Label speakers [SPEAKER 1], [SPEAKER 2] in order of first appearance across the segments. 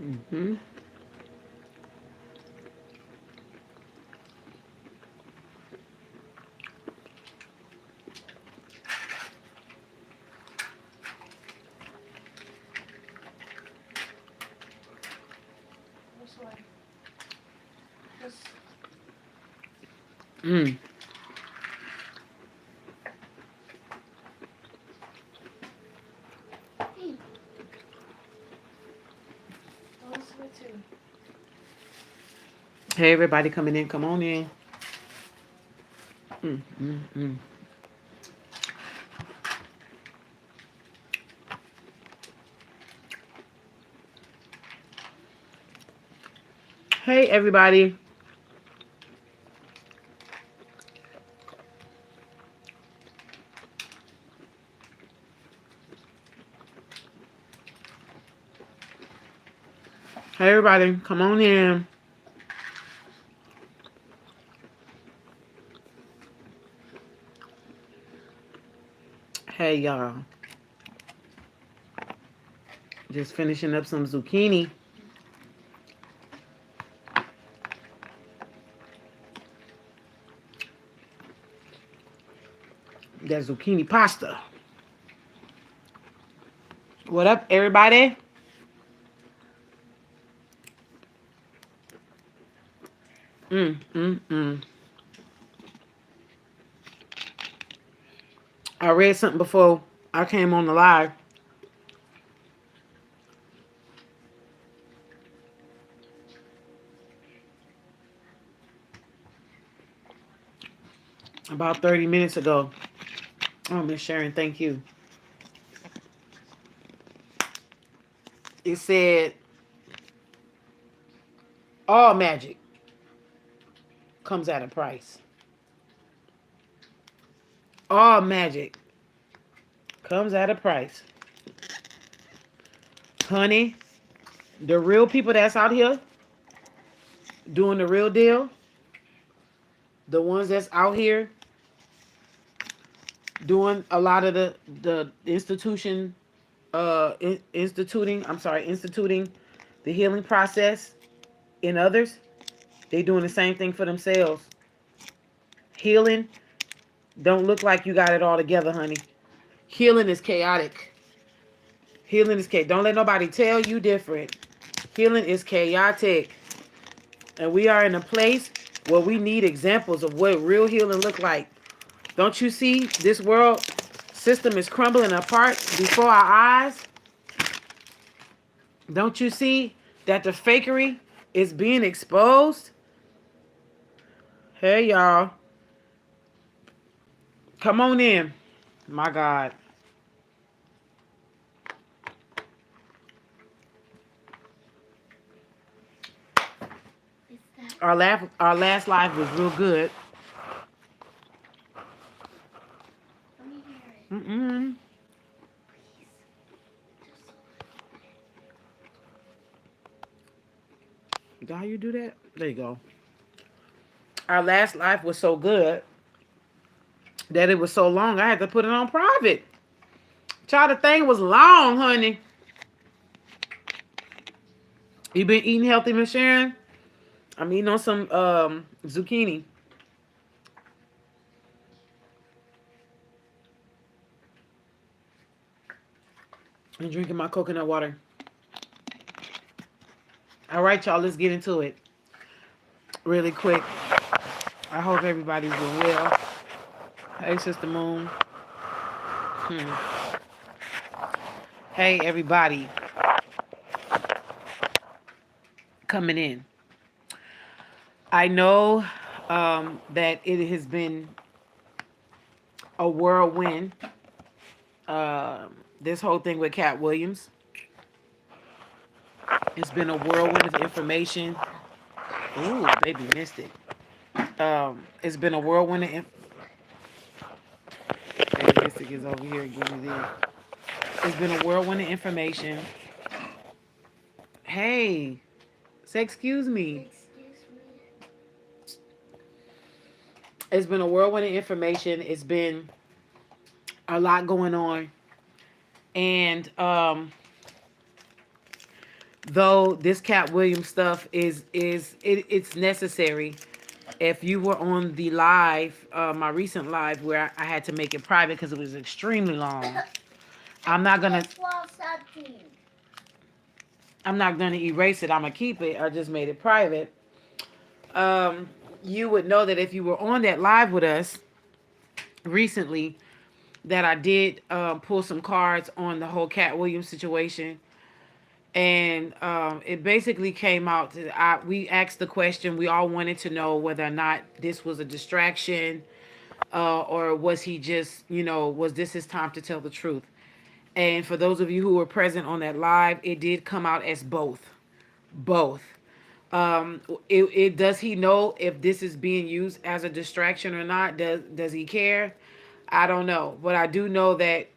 [SPEAKER 1] Mm-hmm.
[SPEAKER 2] This way. This.
[SPEAKER 1] Mm.
[SPEAKER 2] Hey. Oh, this way too.
[SPEAKER 1] Hey, everybody coming in. Come on in. Mm, mm, mm. Hey, everybody. Hey, everybody. Come on in. Hey, y'all. Just finishing up some zucchini. That zucchini pasta. What up, everybody? Mm, mm, mm. I read something before I came on the live about 30 minutes ago. Oh, Miss Sharon, thank you. It said, all magic comes at a price. All magic comes at a price. Honey, the real people that's out here doing the real deal, the ones that's out here doing a lot of the instituting the healing process in others, they doing the same thing for themselves. Healing don't look like you got it all together, honey. Healing is chaotic. Healing is chaotic. Don't let nobody tell you different. Healing is chaotic. And we are in a place where we need examples of what real healing look like. Don't you see this world system is crumbling apart before our eyes? Don't you see that the fakery is being exposed? Hey, y'all. Come on in. My God. Our last live was real good.
[SPEAKER 2] Let me hear it.
[SPEAKER 1] Mm-mm.
[SPEAKER 2] Please. Just
[SPEAKER 1] How you do that? There you go. Our last live was so good that it was so long I had to put it on private. Child, the thing was long, honey. You been eating healthy, Miss Sharon? I'm eating on some zucchini and drinking my coconut water. All right, y'all, let's get into it really quick. I hope everybody's doing well. Hey, Sister Moon. Hey, everybody coming in. I know that it has been a whirlwind, this whole thing with Cat Williams. It's been a whirlwind of information. Ooh, baby missed it. It's been a whirlwind of Baby Mystic is over here getting it. It's been a whirlwind of information. Hey, say excuse me.
[SPEAKER 2] excuse me.
[SPEAKER 1] It's been a whirlwind of information. It's been a lot going on. And though this Cat Williams stuff it's necessary. If you were on the live, my recent live where I had to make it private because it was extremely long. I'm not gonna
[SPEAKER 2] Just while something.
[SPEAKER 1] I'm not gonna erase it. I'm gonna keep it. I just made it private. Um, you would know that if you were on that live with us recently, that I did pull some cards on the whole Cat Williams situation, and it basically came out. We asked the question. We all wanted to know whether or not this was a distraction, or was he just, was this his time to tell the truth? And for those of you who were present on that live, it did come out as both. Both. It does he know if this is being used as a distraction or not? Does he care? I don't know, but I do know that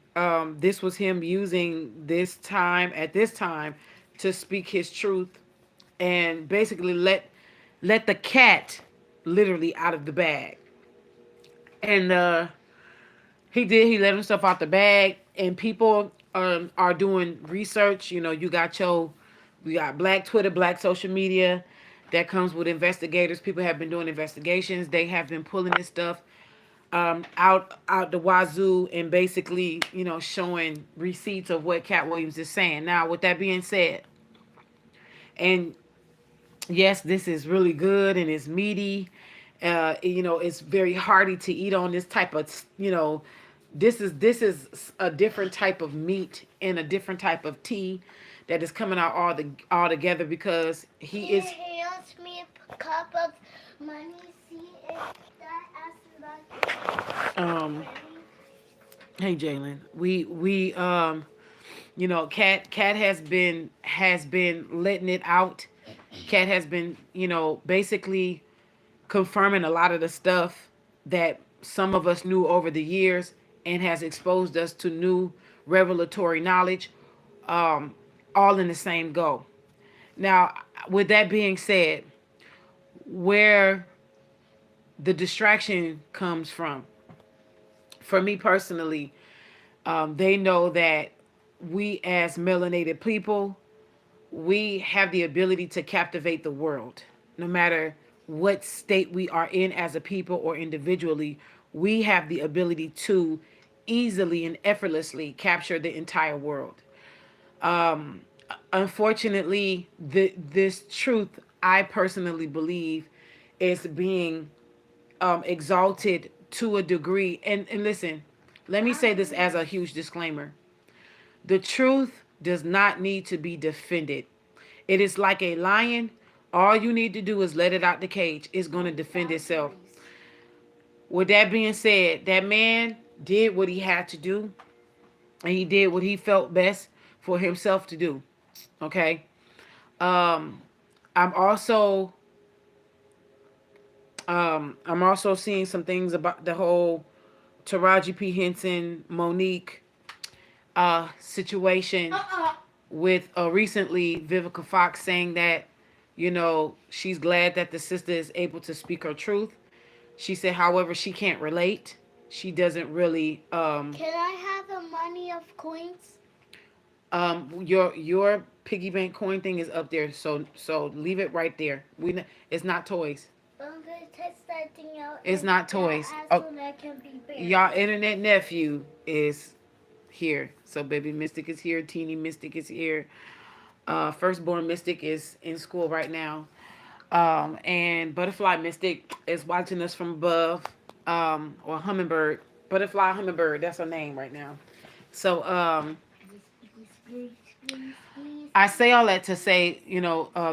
[SPEAKER 1] this was him using this time at this time to speak his truth and basically let the cat literally out of the bag. And he did. He let himself out the bag, and people are doing research. We got Black Twitter, Black social media that comes with investigators. People have been doing investigations. They have been pulling this stuff out the wazoo and basically, showing receipts of what Cat Williams is saying. Now, with that being said, and yes, this is really good and it's meaty. It's very hearty to eat on this type of, this is a different type of meat and a different type of tea that is coming out all together because he is.
[SPEAKER 2] He hands me a cup of money. See if that
[SPEAKER 1] Um,
[SPEAKER 2] accident.
[SPEAKER 1] hey Jalen, Cat has been letting it out. Cat has been, basically confirming a lot of the stuff that some of us knew over the years and has exposed us to new revelatory knowledge, um, all in the same go. Now, with that being said, where the distraction comes from, for me personally, they know that we as melanated people, we have the ability to captivate the world. No matter what state we are in as a people or individually, we have the ability to easily and effortlessly capture the entire world. Um, Unfortunately, this truth, I personally believe, is being exalted to a degree. And listen, let me say this as a huge disclaimer: the truth does not need to be defended. It is like a lion. All you need to do is let it out the cage. It's going to defend itself. With that being said, that man did what he had to do, and he did what he felt best for himself to do. Okay. Um, I'm also I'm also seeing some things about the whole Taraji P Henson Monique situation with recently Vivica Fox saying that, she's glad that the sister is able to speak her truth. She said, however, she can't relate. She doesn't really
[SPEAKER 2] Can I have the money of coins?
[SPEAKER 1] your piggy bank coin thing is up there, so leave it right there. It's not toys.
[SPEAKER 2] I'm gonna test that thing out.
[SPEAKER 1] It's not toys.
[SPEAKER 2] So
[SPEAKER 1] Oh,
[SPEAKER 2] that can be buried.
[SPEAKER 1] y'all internet nephew is here. So baby Mystic is here. Teeny Mystic is here. Firstborn Mystic is in school right now. And Butterfly Mystic is watching us from above. Or Hummingbird. Butterfly Hummingbird. That's her name right now. So
[SPEAKER 2] Please, please, please.
[SPEAKER 1] I say all that to say,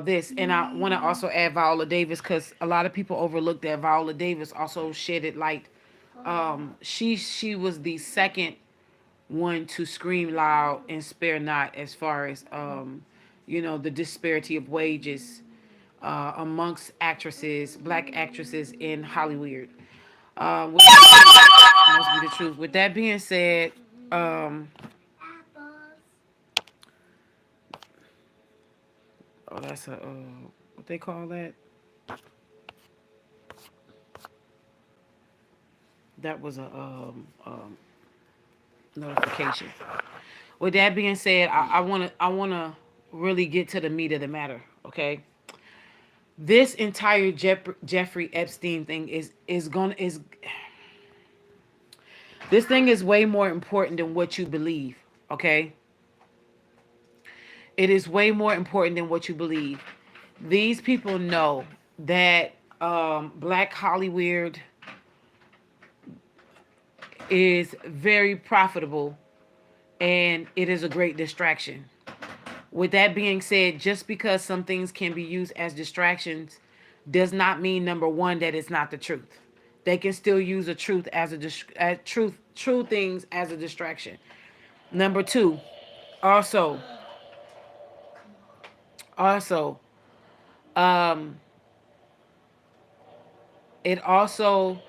[SPEAKER 1] this, and I want to also add Viola Davis because a lot of people overlook that Viola Davis also shedded light. She was the second one to scream loud and spare not as far as the disparity of wages amongst actresses, black actresses in Hollywood. Must be the truth. With that being said, um,
[SPEAKER 2] Apples.
[SPEAKER 1] oh, that's a what they call that? That was a notification. With that being said, I wanna really get to the meat of the matter, okay? This entire Jeffrey Epstein thing is this thing is way more important than what you believe, okay? It is way more important than what you believe. These people know that Black Hollywood is very profitable and it is a great distraction. With that being said, just because some things can be used as distractions does not mean, number one, that it's not the truth. They can still use a truth as true things as a distraction. Number two, also, also, um, it also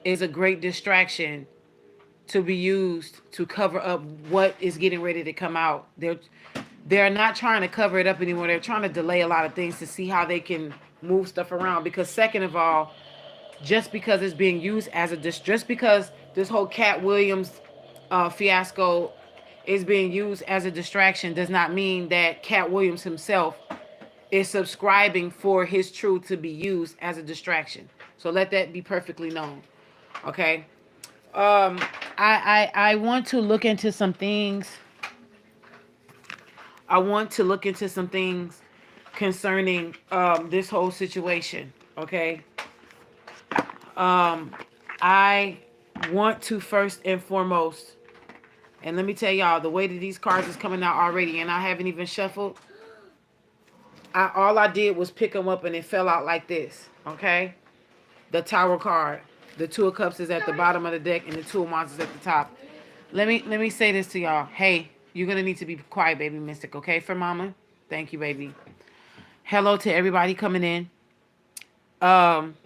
[SPEAKER 1] is a great distraction to be used to cover up what is getting ready to come out. They're not trying to cover it up anymore. They're trying to delay a lot of things to see how they can move stuff around. Because second of all, just because it's being used as a just because this whole Cat Williams fiasco is being used as a distraction does not mean that Cat Williams himself is subscribing for his truth to be used as a distraction. So let that be perfectly known. Okay. I want to look into some things. I want to look into some things concerning this whole situation. Okay. I want to first and foremost, and let me tell y'all, the way that these cards is coming out already, and I haven't even shuffled. All I did was pick them up and it fell out like this. Okay. The Tower card. The Two of Cups is at the bottom of the deck and the Two of Wands is at the top. Let me say this to y'all. Hey, you're gonna need to be quiet, baby mystic, okay, for mama? Thank you, baby. Hello to everybody coming in. Um,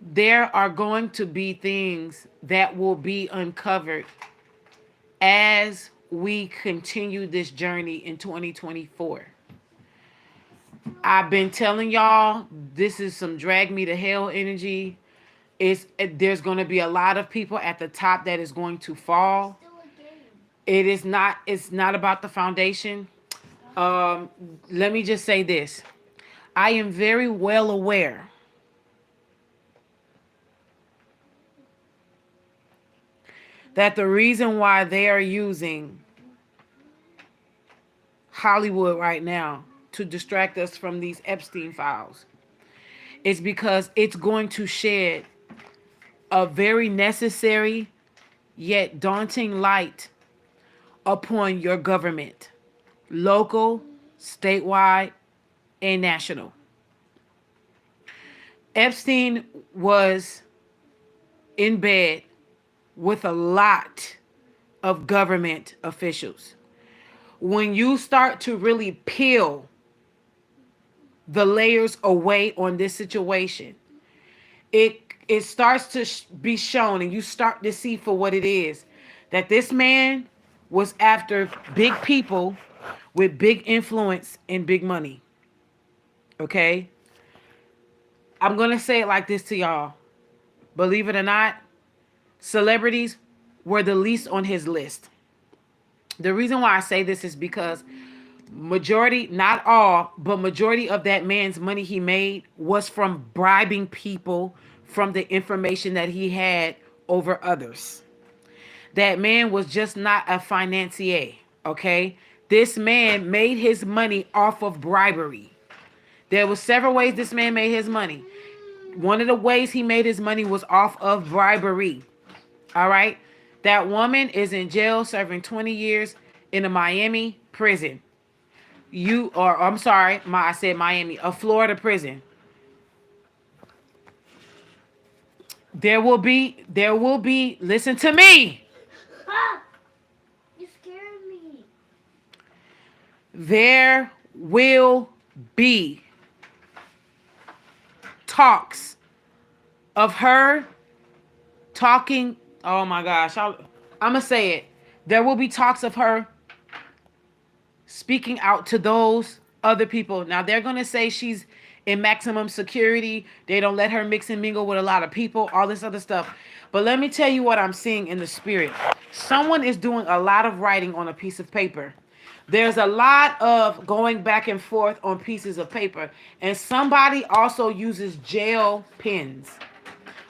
[SPEAKER 1] there are going to be things that will be uncovered as we continue this journey in 2024. I've been telling y'all this is some drag me to hell energy. There's going to be a lot of people at the top that is going to fall. It's not about the foundation. Let me just say this. I am very well aware that the reason why they are using Hollywood right now to distract us from these Epstein files is because it's going to shed a very necessary yet daunting light upon your government, local, statewide, and national. Epstein was in bed with a lot of government officials. When you start to really peel the layers away on this situation, it starts to be shown, and you start to see for what it is, that this man was after big people with big influence and big money. Okay? I'm going to say it like this to y'all. Believe it or not, celebrities were the least on his list. The reason why I say this is because majority, not all, but majority of that man's money he made was from bribing people from the information that he had over others. That man was just not a financier, okay? This man made his money off of bribery. There were several ways this man made his money. One of the ways he made his money was off of bribery. All right? That woman is in jail serving 20 years in a Miami prison. I said Miami, a Florida prison. There will be, listen to me.
[SPEAKER 2] You scared me.
[SPEAKER 1] There will be talks of her talking. Oh my gosh. I'm going to say it. There will be talks of her speaking out to those other people. Now they're going to say she's in maximum security. They don't let her mix and mingle with a lot of people, all this other stuff. But let me tell you what I'm seeing in the spirit. Someone is doing a lot of writing on a piece of paper. There's a lot of going back and forth on pieces of paper. And somebody also uses gel pens.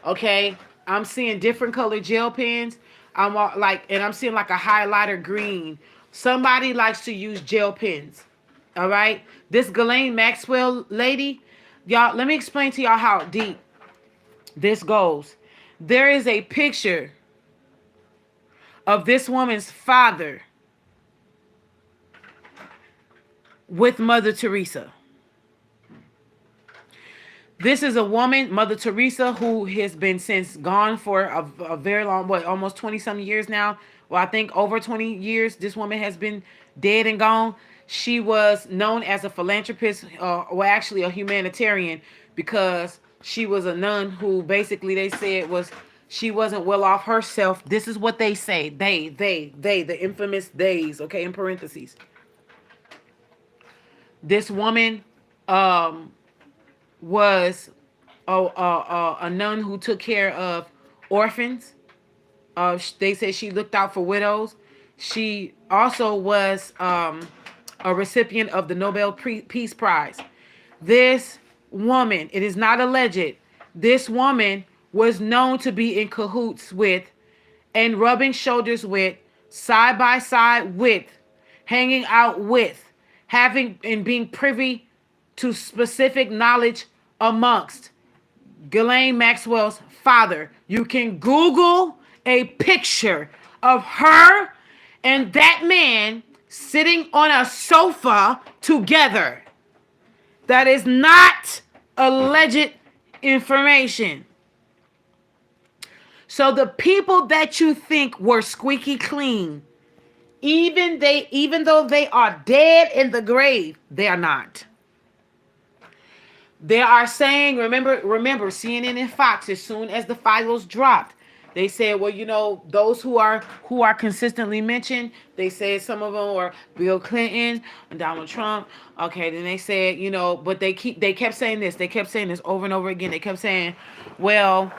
[SPEAKER 1] Okay? I'm seeing different colored gel pens. And I'm seeing like a highlighter green. Somebody likes to use gel pens. All right? This Ghislaine Maxwell lady, y'all, let me explain to y'all how deep this goes. There is a picture of this woman's father with Mother Teresa. This is a woman, Mother Teresa, who has been since gone for a very long, almost 20-some years now. Well, I think over 20 years, this woman has been dead and gone. She was known as a philanthropist, actually a humanitarian, because she was a nun who basically they said she wasn't well off herself. This is what they say. They, the infamous theys, okay, in parentheses. This woman was a nun who took care of orphans. They said she looked out for widows. She also was a recipient of the Nobel Peace Prize. This woman, it is not alleged, this woman was known to be in cahoots with and rubbing shoulders with, side by side with, hanging out with, having and being privy to specific knowledge amongst Ghislaine Maxwell's father. You can Google a picture of her and that man sitting on a sofa together. That is not alleged information. So the people that you think were squeaky clean, even though they are dead in the grave, they are not. They are saying, remember, CNN and Fox, as soon as the files dropped, they said, well, those who are consistently mentioned, they said some of them were Bill Clinton and Donald Trump. Okay, then they said, but they kept saying this. They kept saying this over and over again. They kept saying, well,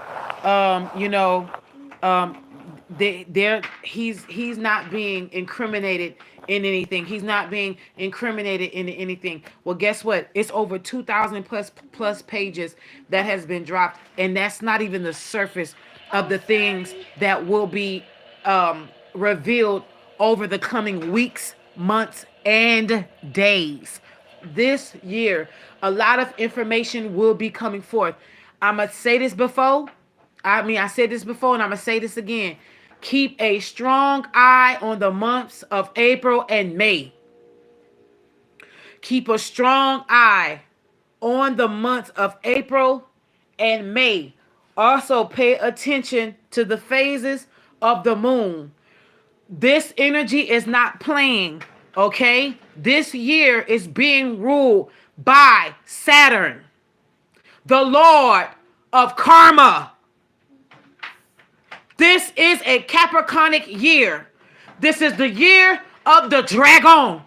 [SPEAKER 1] he's not being incriminated in anything. He's not being incriminated in anything. Well, guess what? It's over 2,000 plus pages that has been dropped, and that's not even the surface of the things that will be revealed over the coming weeks, months, and days. This year, a lot of information will be coming forth. I'm going to say this before. I said this before, and I'm going to say this again. Keep a strong eye on the months of April and May. Keep a strong eye on the months of April and May. Also, pay attention to the phases of the moon. This energy is not playing, okay? This year is being ruled by Saturn, the Lord of Karma. This is a Capricornic year. This is the year of the dragon.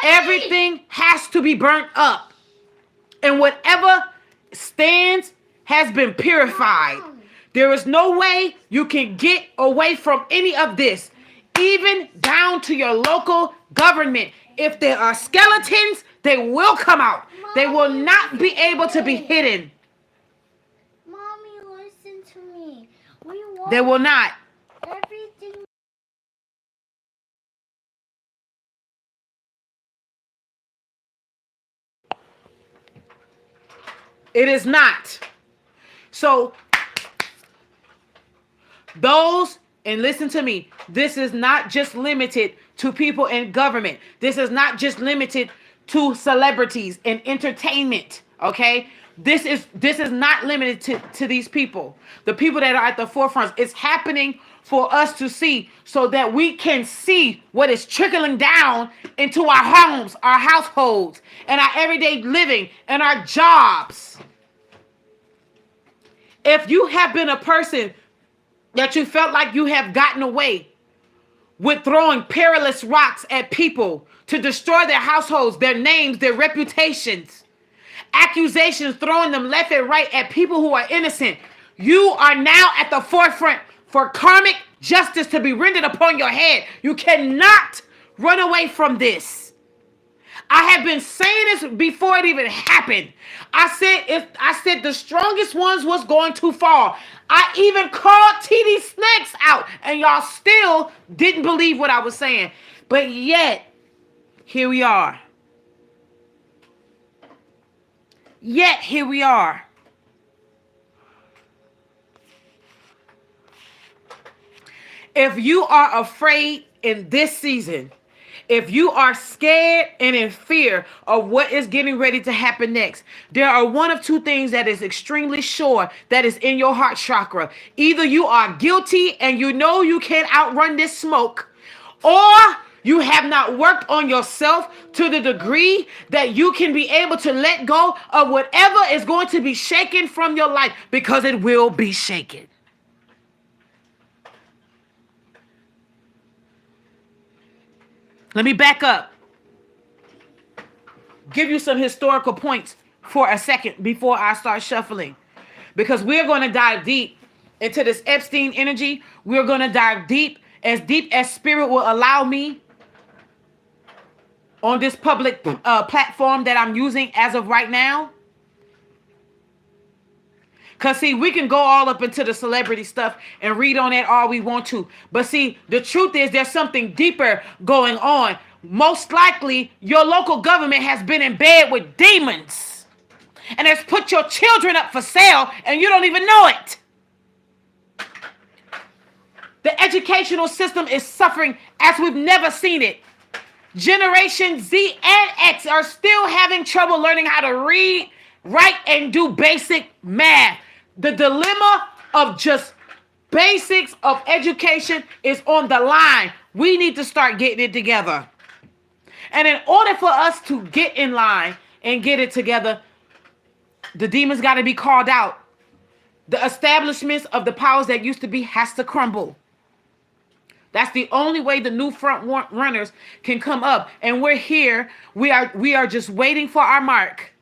[SPEAKER 1] Everything has to be burnt up. And whatever stands has been purified. There is no way you can get away from any of this, even down to your local government. If there are skeletons, they will come out. They will not be able to be hidden.
[SPEAKER 2] Mommy, listen to me.
[SPEAKER 1] They will not.
[SPEAKER 2] Everything.
[SPEAKER 1] It is not. So, and listen to me, this is not just limited to people in government. This is not just limited to celebrities and entertainment, okay? This is not limited to these people. The people that are at the forefront. It's happening for us to see so that we can see what is trickling down into our homes, our households, and our everyday living and our jobs. If you have been a person that you felt like you have gotten away with throwing perilous rocks at people to destroy their households, their names, their reputations, accusations, throwing them left and right at people who are innocent. You are now at the forefront for karmic justice to be rendered upon your head. You cannot run away from this. I have been saying this before it even happened. I said the strongest ones was going to fall. I even called TD Snakes out, and y'all still didn't believe what I was saying. But yet, here we are. Yet, here we are. If you are afraid in this season, if you are scared and in fear of what is getting ready to happen next, there are one of two things that is extremely sure that is in your heart chakra. Either you are guilty and you know you can't outrun this smoke, or you have not worked on yourself to the degree that you can be able to let go of whatever is going to be shaken from your life, because it will be shaken. Let me back up. Give you some historical points for a second before I start shuffling. Because we're going to dive deep into this Epstein energy. We're going to dive deep as Spirit will allow me on this public platform that I'm using as of right now. Because, see, we can go all up into the celebrity stuff and read on it all we want to. But, see, the truth is there's something deeper going on. Most likely, your local government has been in bed with demons and has put your children up for sale, and you don't even know it. The educational system is suffering as we've never seen it. Generation Z and X are still having trouble learning how to read, write, and do basic math. The dilemma of just basics of education is on the line. We need to start getting it together. And in order for us to get in line and get it together, the demons got to be called out. The establishments of the powers that used to be has to crumble. That's the only way the new front runners can come up. And we're here. We are just waiting for our mark.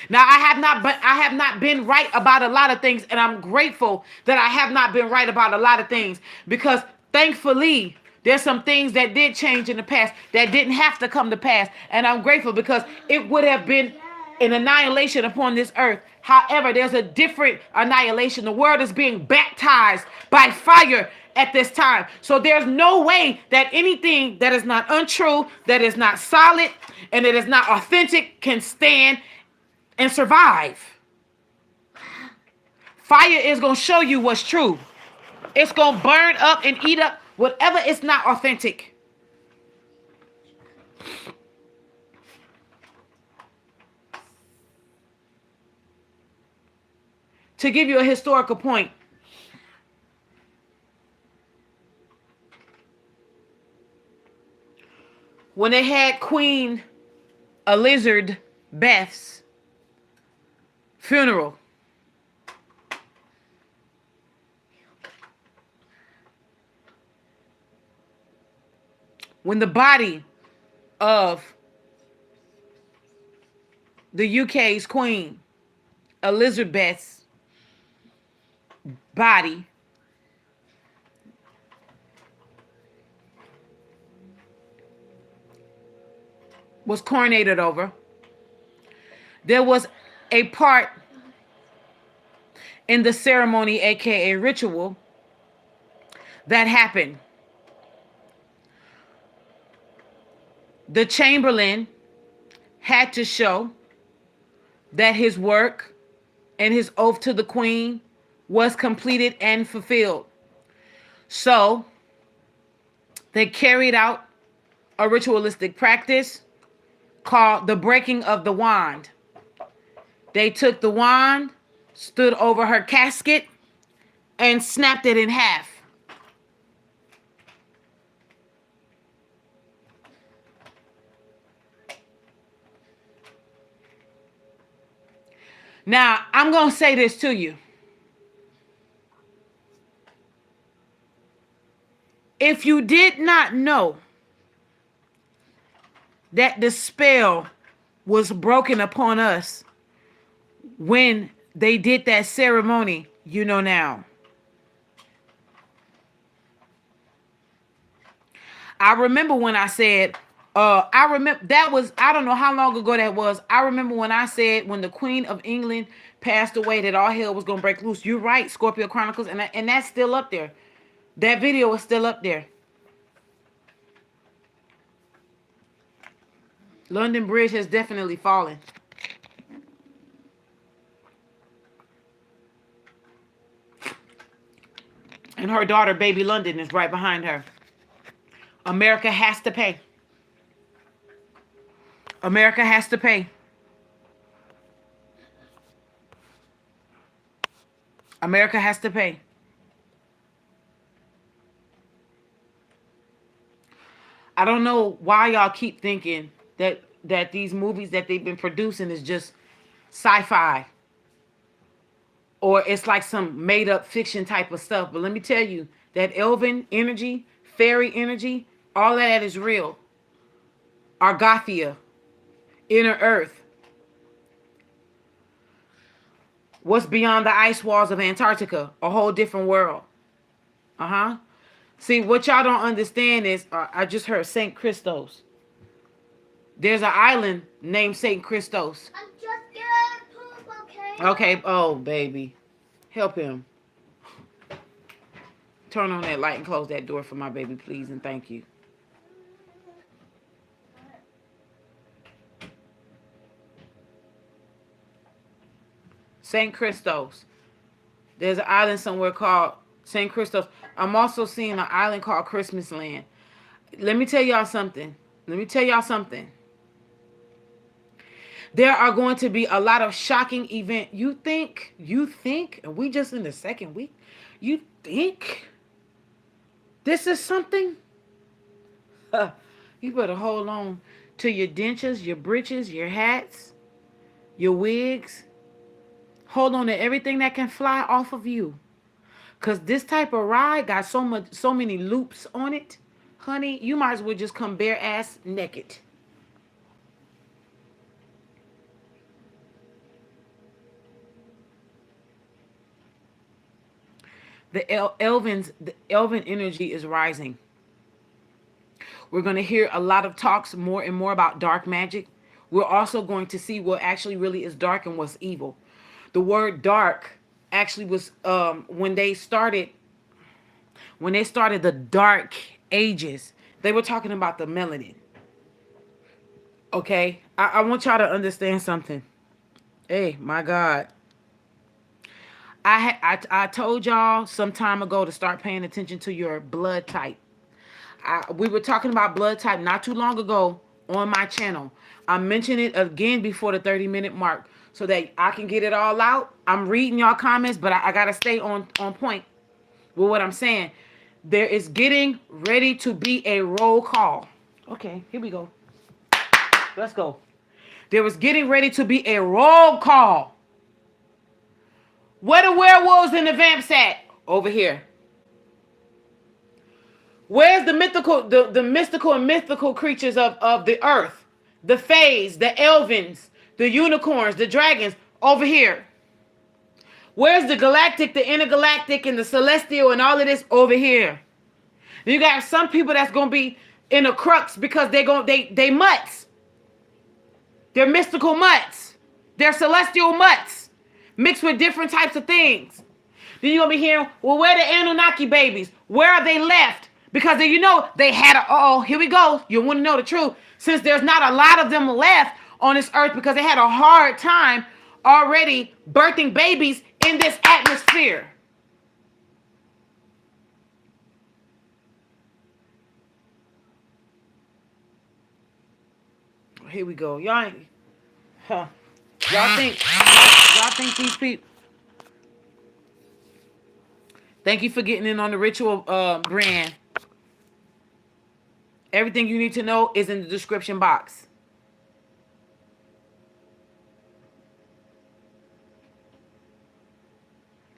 [SPEAKER 1] Now, I have not been right about a lot of things, and I'm grateful that I have not been right about a lot of things, because thankfully there's some things that did change in the past that didn't have to come to pass, and I'm grateful because it would have been an annihilation upon this earth. However, there's a different annihilation. The world is being baptized by fire at this time. So there's no way that anything that is not untrue, that is not solid, and that is not authentic can stand and survive. Fire is going to show you what's true. It's going to burn up and eat up whatever is not authentic. To give you a historical point, when they had Queen Elizabeth's funeral, when the body of the UK's Queen Elizabeth's body was coronated over, there was a part in the ceremony, aka ritual, that happened. The Chamberlain had to show that his work and his oath to the Queen was completed and fulfilled. So they carried out a ritualistic practice called the breaking of the wand. They took the wand, stood over her casket, and snapped it in half. Now, I'm going to say this to you. If you did not know that the spell was broken upon us when they did that ceremony, you know now. I remember when I said, I remember that was, I don't know how long ago that was. I remember when I said when the Queen of England passed away that all hell was gonna break loose. You're right, Scorpio Chronicles, and that's still up there. That video is still up there. London Bridge has definitely fallen. And her daughter, Baby London, is right behind her. America has to pay. America has to pay. America has to pay. I don't know why y'all keep thinking that these movies that they've been producing is just sci-fi or it's like some made-up fiction type of stuff. But let me tell you, that elven energy, fairy energy, all of that is real. Argothia, inner earth, what's beyond the ice walls of Antarctica, a whole different world. Uh-huh. See, what y'all don't understand is, I just heard St. Christos. There's an island named St. Christos.
[SPEAKER 2] I'm just getting poop, okay?
[SPEAKER 1] Okay, oh, baby. Help him. Turn on that light and close that door for my baby, please, and thank you. St. Christos. There's an island somewhere called St. Christos. I'm also seeing an island called Christmas Land. Let me tell y'all something. Let me tell y'all something. There are going to be a lot of shocking events. You think, and we just in the second week, you think this is something? You better hold on to your dentures, your breeches, your hats, your wigs. Hold on to everything that can fly off of you. Cause this type of ride got so many loops on it, honey. You might as well just come bare ass naked. The elven energy is rising. We're going to hear a lot of talks more and more about dark magic. We're also going to see what actually really is dark and what's evil. The word dark actually was when they started the dark ages, they were talking about the melanin. Okay? I want y'all to understand something. Hey, my God. I told y'all some time ago to start paying attention to your blood type. We were talking about blood type not too long ago on my channel. I mentioned it again before the 30-minute mark so that I can get it all out. I'm reading y'all comments, but I got to stay on point with what I'm saying. There is getting ready to be a roll call. Okay, here we go. Let's go. There was getting ready to be a roll call. Where the werewolves and the vamps at? Over here. Where's the mystical and mythical creatures of the earth? The fays, the elvins, the unicorns, the dragons, over here. Where's the galactic, the intergalactic, and the celestial and all of this over here? You got some people that's gonna be in a crux because they mutts. They're mystical mutts. They're celestial mutts mixed with different types of things. Then you're gonna be hearing, well, where are the Anunnaki babies? Where are they left? Because they had here we go. You want to know the truth. Since there's not a lot of them left on this earth because they had a hard time already birthing babies in this atmosphere. Here we go. Y'all ain't, y'all think these people. Thank you for getting in on the ritual brand. Everything you need to know is in the description box.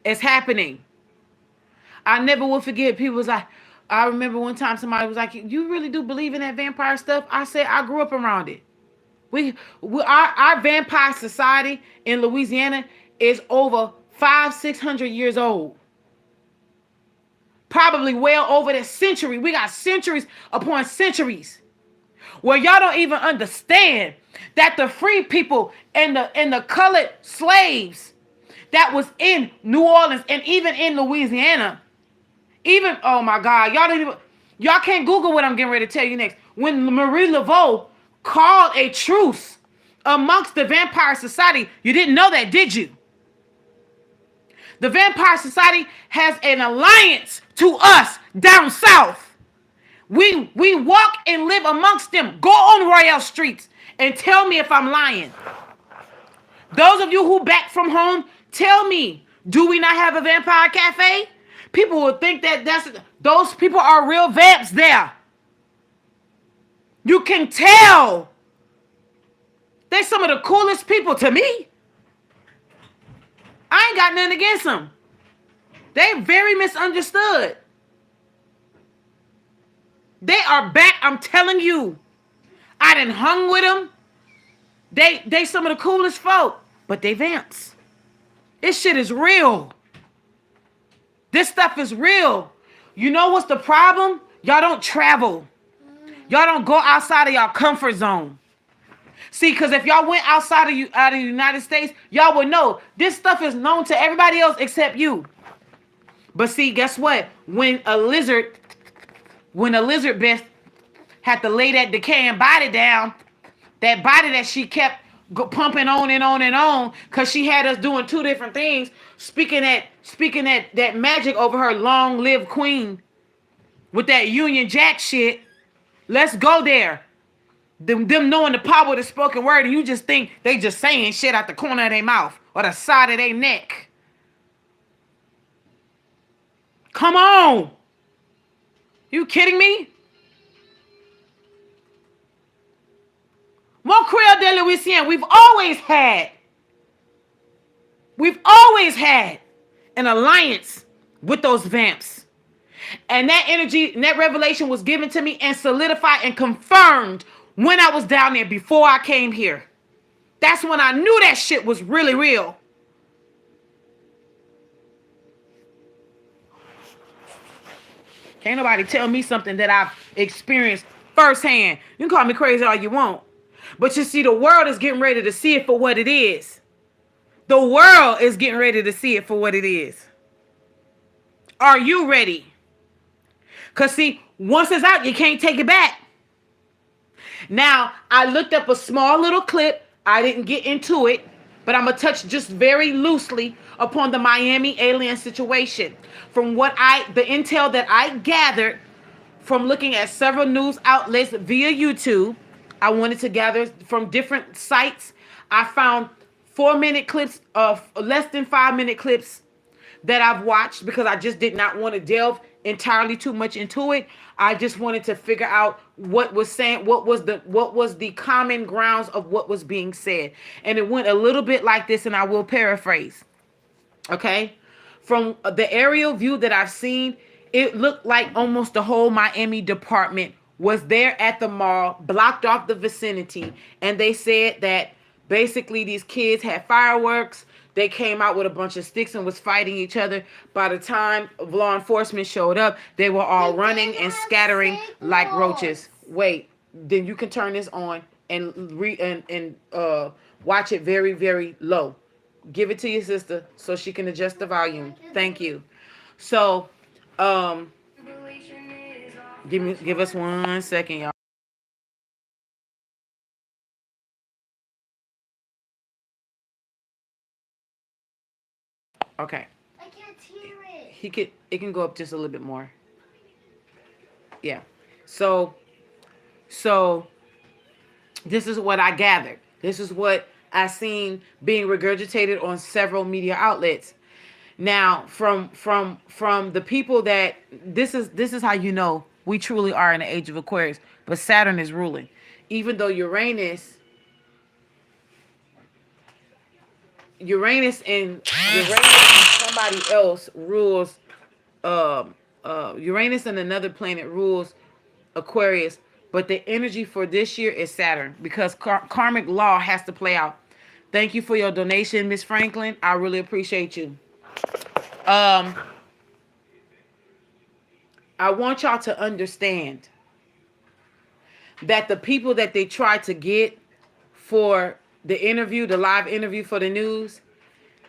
[SPEAKER 1] It's happening. I never will forget. People was like, I remember one time somebody was like, you really do believe in that vampire stuff? I said, I grew up around it. Our vampire society in Louisiana is over 500-600 years old. Probably well over the century. We got centuries upon centuries where y'all don't even understand that the free people and the colored slaves that was in New Orleans and even in Louisiana, even, oh my God, y'all can't Google what I'm getting ready to tell you next. When Marie Laveau called a truce amongst the Vampire Society, you didn't know that, did you? The Vampire Society has an alliance to us down south. We walk and live amongst them. Go on Royale Streets and tell me if I'm lying. Those of you who back from home, tell me, do we not have a vampire cafe? People will think that those people are real vamps there. You can tell. They're some of the coolest people to me. I ain't got nothing against them. They very misunderstood. They are back, I'm telling you. I done hung with them. They some of the coolest folk, but they vamps. This shit is real. This stuff is real. You know what's the problem? Y'all don't travel. Y'all don't go outside of y'all comfort zone. See, because if y'all went outside of the United States, y'all would know this stuff is known to everybody else except you. But see, guess what? When a lizard Beth had to lay that decaying body down, that body that she kept pumping on and on and on, because she had us doing two different things, speaking that magic over her long-lived queen with that Union Jack shit. Let's go there. Them knowing the power of the spoken word, and you just think they just saying shit out the corner of their mouth or the side of their neck. Come on. You kidding me? Montreal de Louisiane, we've always had an alliance with those vamps. And that energy and that revelation was given to me and solidified and confirmed when I was down there before I came here. That's when I knew that shit was really real. Can't nobody tell me something that I've experienced firsthand. You can call me crazy all you want. But you see, the world is getting ready to see it for what it is. The world is getting ready to see it for what it is. Are you ready? Because see, once it's out, you can't take it back. Now, I looked up a small little clip. I didn't get into it, but I'm going to touch just very loosely upon the Miami alien situation. From the intel that I gathered from looking at several news outlets via YouTube, I wanted to gather from different sites. I found 4-minute clips of less than 5-minute clips that I've watched because I just did not want to delve entirely too much into it. I just wanted to figure out what was the common grounds of what was being said. And it went a little bit like this, and I will paraphrase. Okay? From the aerial view that I've seen, it looked like almost the whole Miami department was there at the mall, blocked off the vicinity, and they said that basically these kids had fireworks. They came out with a bunch of sticks and was fighting each other. By the time law enforcement showed up, they were all running and scattering like roaches. Wait, then you can turn this on and watch it very, very low. Give it to your sister so she can adjust the volume. Thank you. So, give us 1 second, y'all. Okay.
[SPEAKER 2] I can't hear it.
[SPEAKER 1] It can go up just a little bit more. Yeah. So this is what I gathered. This is what I seen being regurgitated on several media outlets. Now, from the people that this is how you know we truly are in the age of Aquarius, but Saturn is ruling. Even though Uranus and somebody else rules, Uranus and another planet rules Aquarius, But the energy for this year is Saturn because karmic law has to play out. Thank you for your donation, Miss Franklin. I really appreciate you. I want y'all to understand that the people that they tried to get for the interview, the live interview for the news,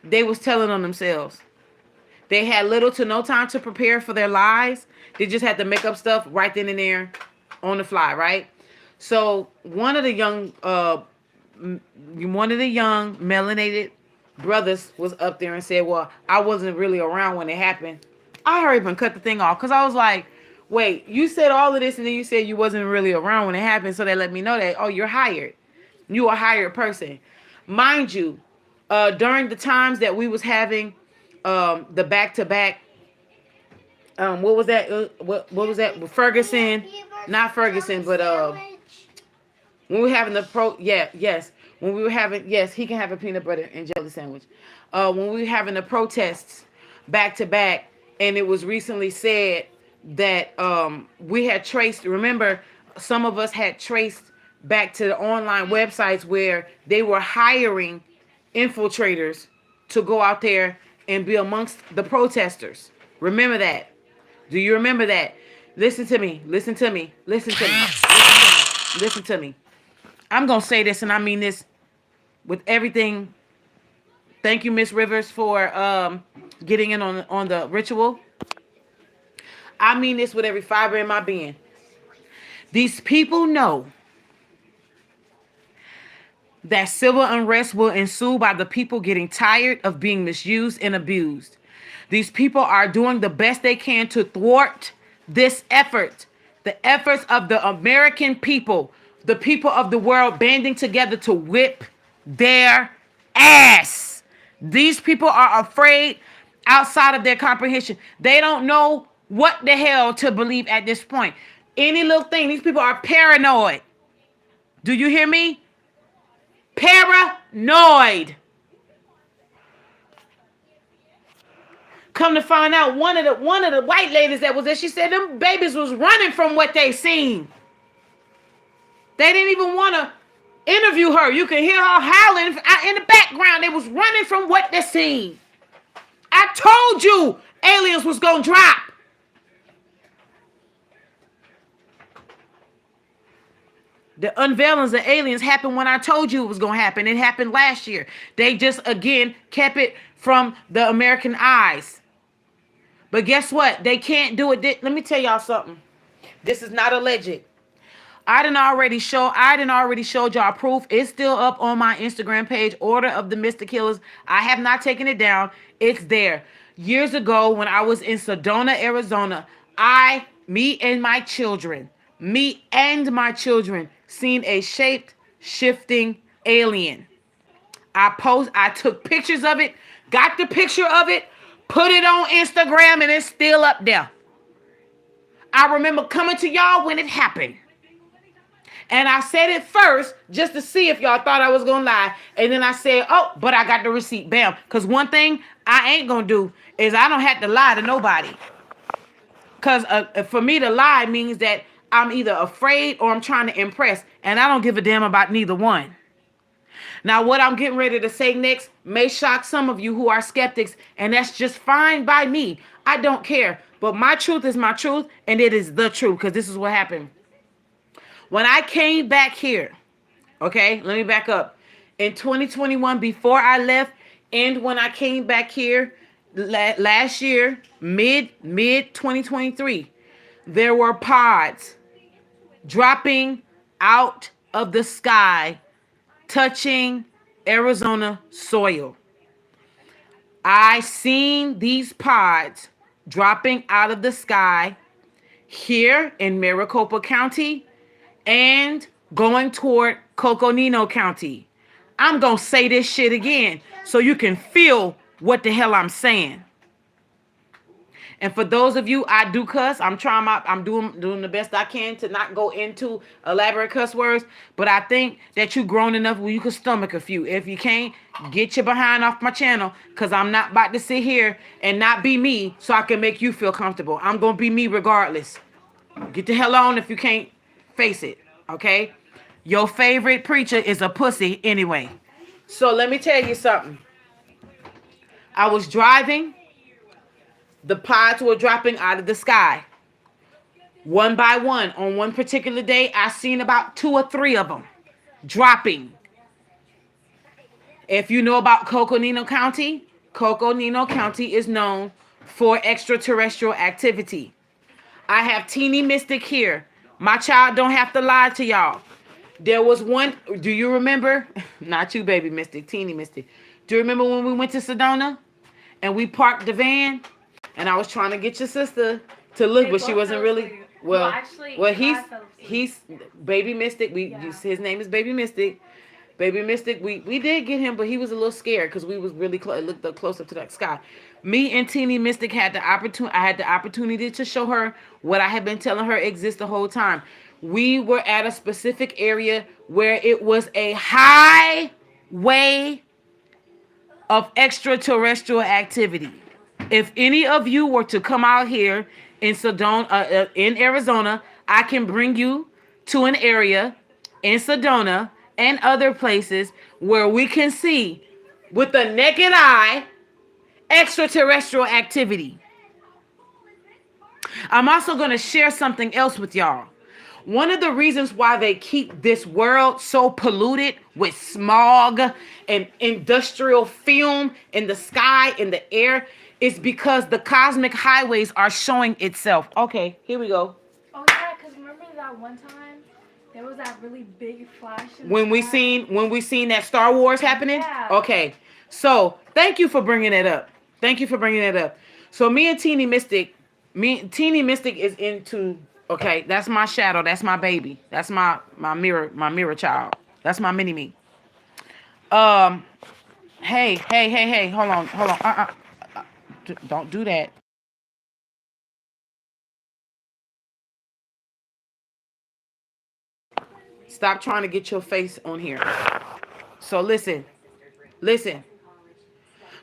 [SPEAKER 1] they was telling on themselves. They had little to no time to prepare for their lies. They just had to make up stuff right then and there on the fly, right? So one of the young melanated brothers was up there and said, well, I wasn't really around when it happened. I hurried up and cut the thing off because I was like, wait, you said all of this and then you said you wasn't really around when it happened. So they let me know that, oh, you're hired. You a hired person. Mind you, during the times that we was having the back-to-back, what was that? What was that? Ferguson, not Ferguson, but when we were having when we were having, yes, he can have a peanut butter and jelly sandwich. When we were having the protests back to back, and it was recently said that we had traced, remember, some of us had traced back to the online websites where they were hiring infiltrators to go out there and be amongst the protesters. Remember that? Do you remember that? Listen to me. Listen to me. Listen to me. Listen to me. Listen to me. I'm going to say this, and I mean this with everything. Thank you, Miss Rivers, for getting in on the ritual. I mean this with every fiber in my being. These people know that civil unrest will ensue by the people getting tired of being misused and abused. These people are doing the best they can to thwart this effort, the efforts of the American people, the people of the world banding together to whip their ass. These people are afraid outside of their comprehension. They don't know what the hell to believe at this point. Any little thing, these people are paranoid. Do you hear me? Paranoid. Come to find out, one of the white ladies that was there, she said them babies was running from what they seen. They didn't even want to interview her. You can hear her howling in the background. They was running from what they seen. I told you aliens was gonna drop. The unveilings of aliens happened when I told you it was going to happen. It happened last year. They just, again, kept it from the American eyes. But guess what? They can't do it. Let me tell y'all something. This is not alleged. I done already showed y'all proof. It's still up on my Instagram page, Order of the Mystic Killers. I have not taken it down. It's there. Years ago, when I was in Sedona, Arizona, me and my children, seen a shaped, shifting alien. I took pictures of it, got the picture of it, put it on Instagram, and it's still up there. I remember coming to y'all when it happened. And I said it first just to see if y'all thought I was going to lie. And then I said, oh, but I got the receipt. Bam. Because one thing I ain't going to do is I don't have to lie to nobody. Because for me to lie means that I'm either afraid or I'm trying to impress. And I don't give a damn about neither one. Now, what I'm getting ready to say next may shock some of you who are skeptics. And that's just fine by me. I don't care. But my truth is my truth. And it is the truth. Because this is what happened. When I came back here, okay, let me back up. In 2021, before I left, and when I came back here last year, mid 2023, there were pods dropping out of the sky, touching Arizona soil. I seen these pods dropping out of the sky here in Maricopa County and going toward Coconino County. I'm going to say this shit again so you can feel what the hell I'm saying. And for those of you, I do cuss. I'm doing the best I can to not go into elaborate cuss words. But I think that you grown enough where you can stomach a few. If you can't, get your behind off my channel. Because I'm not about to sit here and not be me so I can make you feel comfortable. I'm going to be me regardless. Get the hell on if you can't Face it, okay? Your favorite preacher is a pussy anyway. So let me tell you something. I was driving. The pods were dropping out of the sky. One by one. On one particular day, I seen about 2 or 3 of them dropping. If you know about Coconino County, Coconino County is known for extraterrestrial activity. I have Teeny Mystic here. My child don't have to lie to y'all. There was one, do you remember? Not you, baby Mystic, Teeny Mystic. Do you remember when we went to Sedona and we parked the van and I was trying to get your sister to look, but she wasn't really. Well, he's Baby Mystic. His name is Baby Mystic. Baby Mystic, we did get him, but he was a little scared because we was really looked up close up to that sky. Me and Teeny Mystic had the opportunity. I had the opportunity to show her what I had been telling her exists the whole time. We were at a specific area where it was a highway of extraterrestrial activity. If any of you were to come out here in Sedona, in Arizona, I can bring you to an area in Sedona and other places where we can see with the naked eye extraterrestrial activity. I'm also going to share something else with y'all. One of the reasons why they keep this world so polluted with smog and industrial film in the sky, in the air, is because the cosmic highways are showing itself. Okay, here we go.
[SPEAKER 3] Oh yeah, because remember that one time there was that really big flash in
[SPEAKER 1] When we seen that Star Wars happening?
[SPEAKER 3] Yeah.
[SPEAKER 1] Okay. So thank you for bringing it up. So me and Teeny Mystic is into, okay, that's my shadow, that's my baby. That's my mirror child. That's my mini me. Hey, hold on. Don't do that. Stop trying to get your face on here. So listen.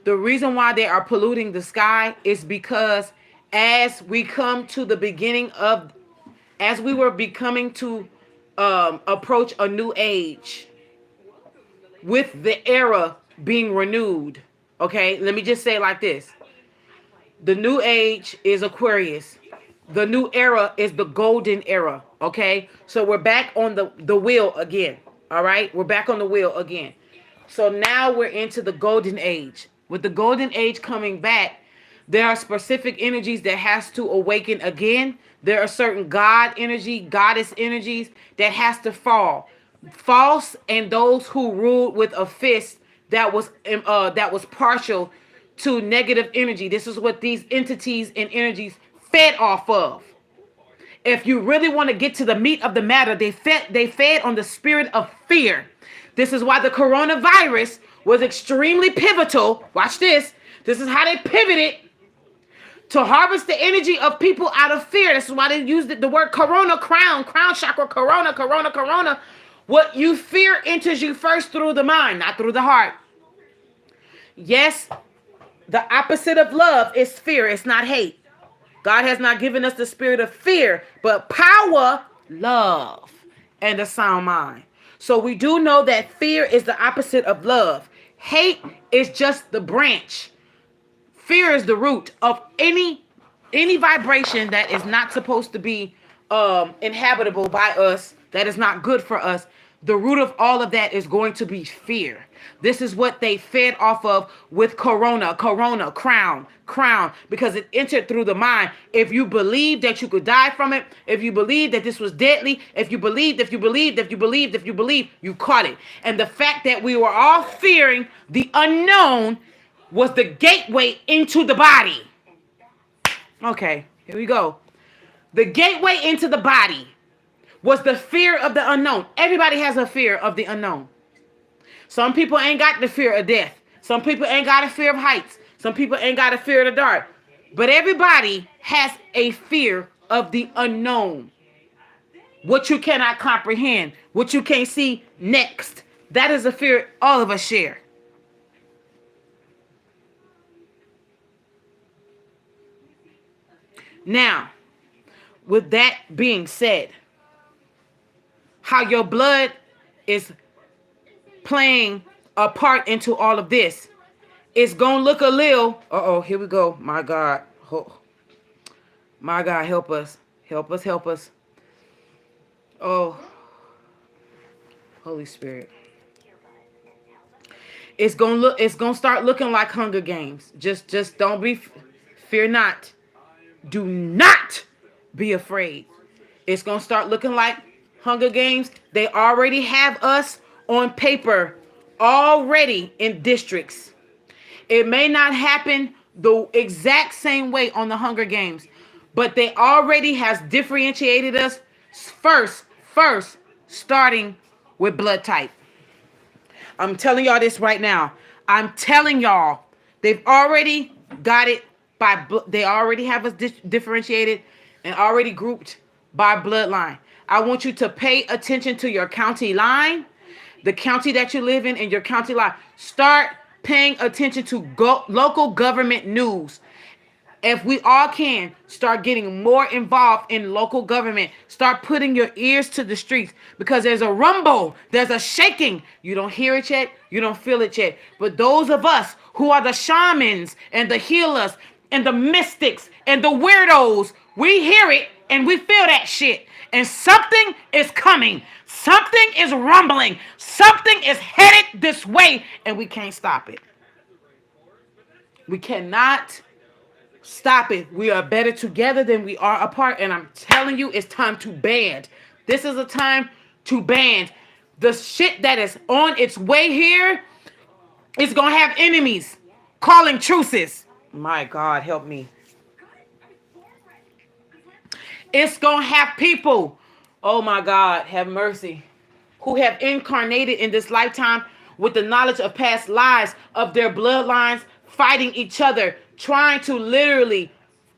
[SPEAKER 1] The reason why they are polluting the sky is because as we come to the beginning of, as we were becoming to approach a new age with the era being renewed. Okay, let me just say it like this. The new age is Aquarius. The new era is the golden era. Okay, so we're back on the wheel again. All right, we're back on the wheel again. So now we're into the golden age. With the golden age coming back, there are specific energies that has to awaken again. There are certain God energy, goddess energies that has to fall. False and those who ruled with a fist that was partial to negative energy. This is what these entities and energies fed off of. If you really want to get to the meat of the matter, they fed on the spirit of fear. This is why the coronavirus was extremely pivotal. Watch this. This is how they pivoted to harvest the energy of people out of fear. This is why they used the word corona, crown chakra, corona. What you fear enters you first through the mind, not through the heart. Yes, the opposite of love is fear. It's not hate. God has not given us the spirit of fear, but power, love, and a sound mind. So we do know that fear is the opposite of love. Hate is just the branch. Fear is the root of any vibration that is not supposed to be inhabitable by us, that is not good for us. The root of all of that is going to be fear. This is what they fed off of with corona, crown, because it entered through the mind. If you believe that you could die from it, if you believe that this was deadly, if you believed, you caught it. And the fact that we were all fearing the unknown was the gateway into the body. Okay, here we go. The gateway into the body was the fear of the unknown. Everybody has a fear of the unknown. Some people ain't got the fear of death. Some people ain't got a fear of heights. Some people ain't got a fear of the dark. But everybody has a fear of the unknown. What you cannot comprehend. What you can't see next. That is a fear all of us share. Now, with that being said, how your blood is playing a part into all of this. It's gonna look a little. Uh-oh, here we go. My God. Oh, my God, help us. Help us, help us. Oh, Holy Spirit. It's gonna start looking like Hunger Games. Just don't be, fear not. Do not be afraid. It's gonna start looking like Hunger Games. They already have us on paper already in districts. It may not happen the exact same way on the Hunger Games, but they already has differentiated us first starting with blood type. I'm telling y'all this right now. I'm telling y'all, they've already got it they already have us differentiated and already grouped by bloodline. I want you to pay attention to your county line, the county that you live in, and your county line. Start paying attention to local government news. If we all can start getting more involved in local government, start putting your ears to the streets, because there's a rumble, there's a shaking. You don't hear it yet, you don't feel it yet. But those of us who are the shamans and the healers and the mystics and the weirdos, we hear it and we feel that shit. And something is coming. Something is rumbling. Something is headed this way and we can't stop it. We cannot stop it. We are better together than we are apart. And I'm telling you, it's time to band. This is a time to band. The shit that is on its way here is going to have enemies calling truces. My God, help me. It's going to have people, oh my God, have mercy, who have incarnated in this lifetime with the knowledge of past lives of their bloodlines, fighting each other, trying to literally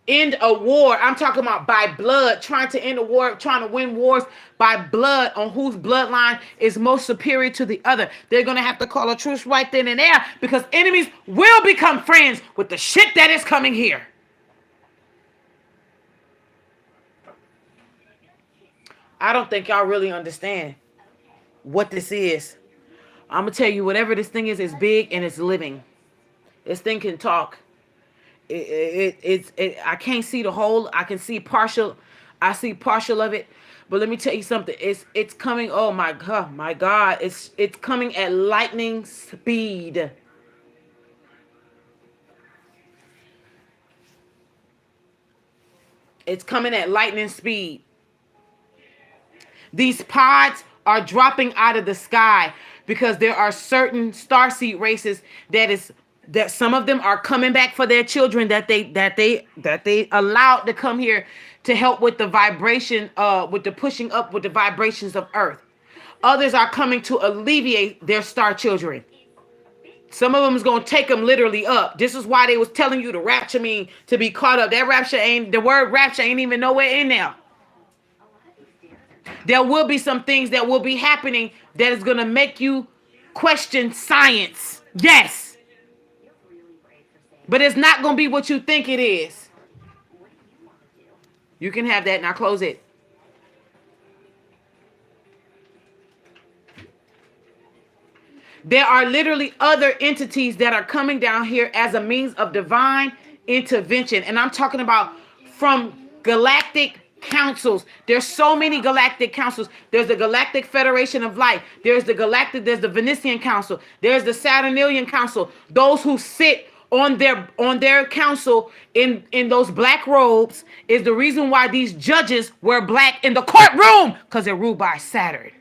[SPEAKER 1] end a war. I'm talking about by blood, trying to end a war, trying to win wars by blood on whose bloodline is most superior to the other. They're going to have to call a truce right then and there, because enemies will become friends with the shit that is coming here. I don't think y'all really understand what this is. I'm going to tell you, whatever this thing is big and it's living. This thing can talk. I can't see the whole. I can see partial. I see partial of it. But let me tell you something. It's coming. Oh my God. It's coming at lightning speed. It's coming at lightning speed. These pods are dropping out of the sky because there are certain starseed races that some of them are coming back for their children that they allowed to come here to help with the vibration, with the pushing up with the vibrations of Earth. Others are coming to alleviate their star children. Some of them is gonna take them literally up. This is why they was telling you to rapture mean to be caught up. That rapture ain't, the word rapture ain't even nowhere in there. There will be some things that will be happening that is gonna make you question science. Yes. But it's not going to be what you think it is. You can have that. Now close it. There are literally other entities that are coming down here as a means of divine intervention. And I'm talking about from galactic councils. There's so many galactic councils. There's the Galactic Federation of Light. There's the Venetian Council. There's the Saturnalian Council. Those who sit on their council in those black robes is the reason why these judges wear black in the courtroom, because they're ruled by Saturn.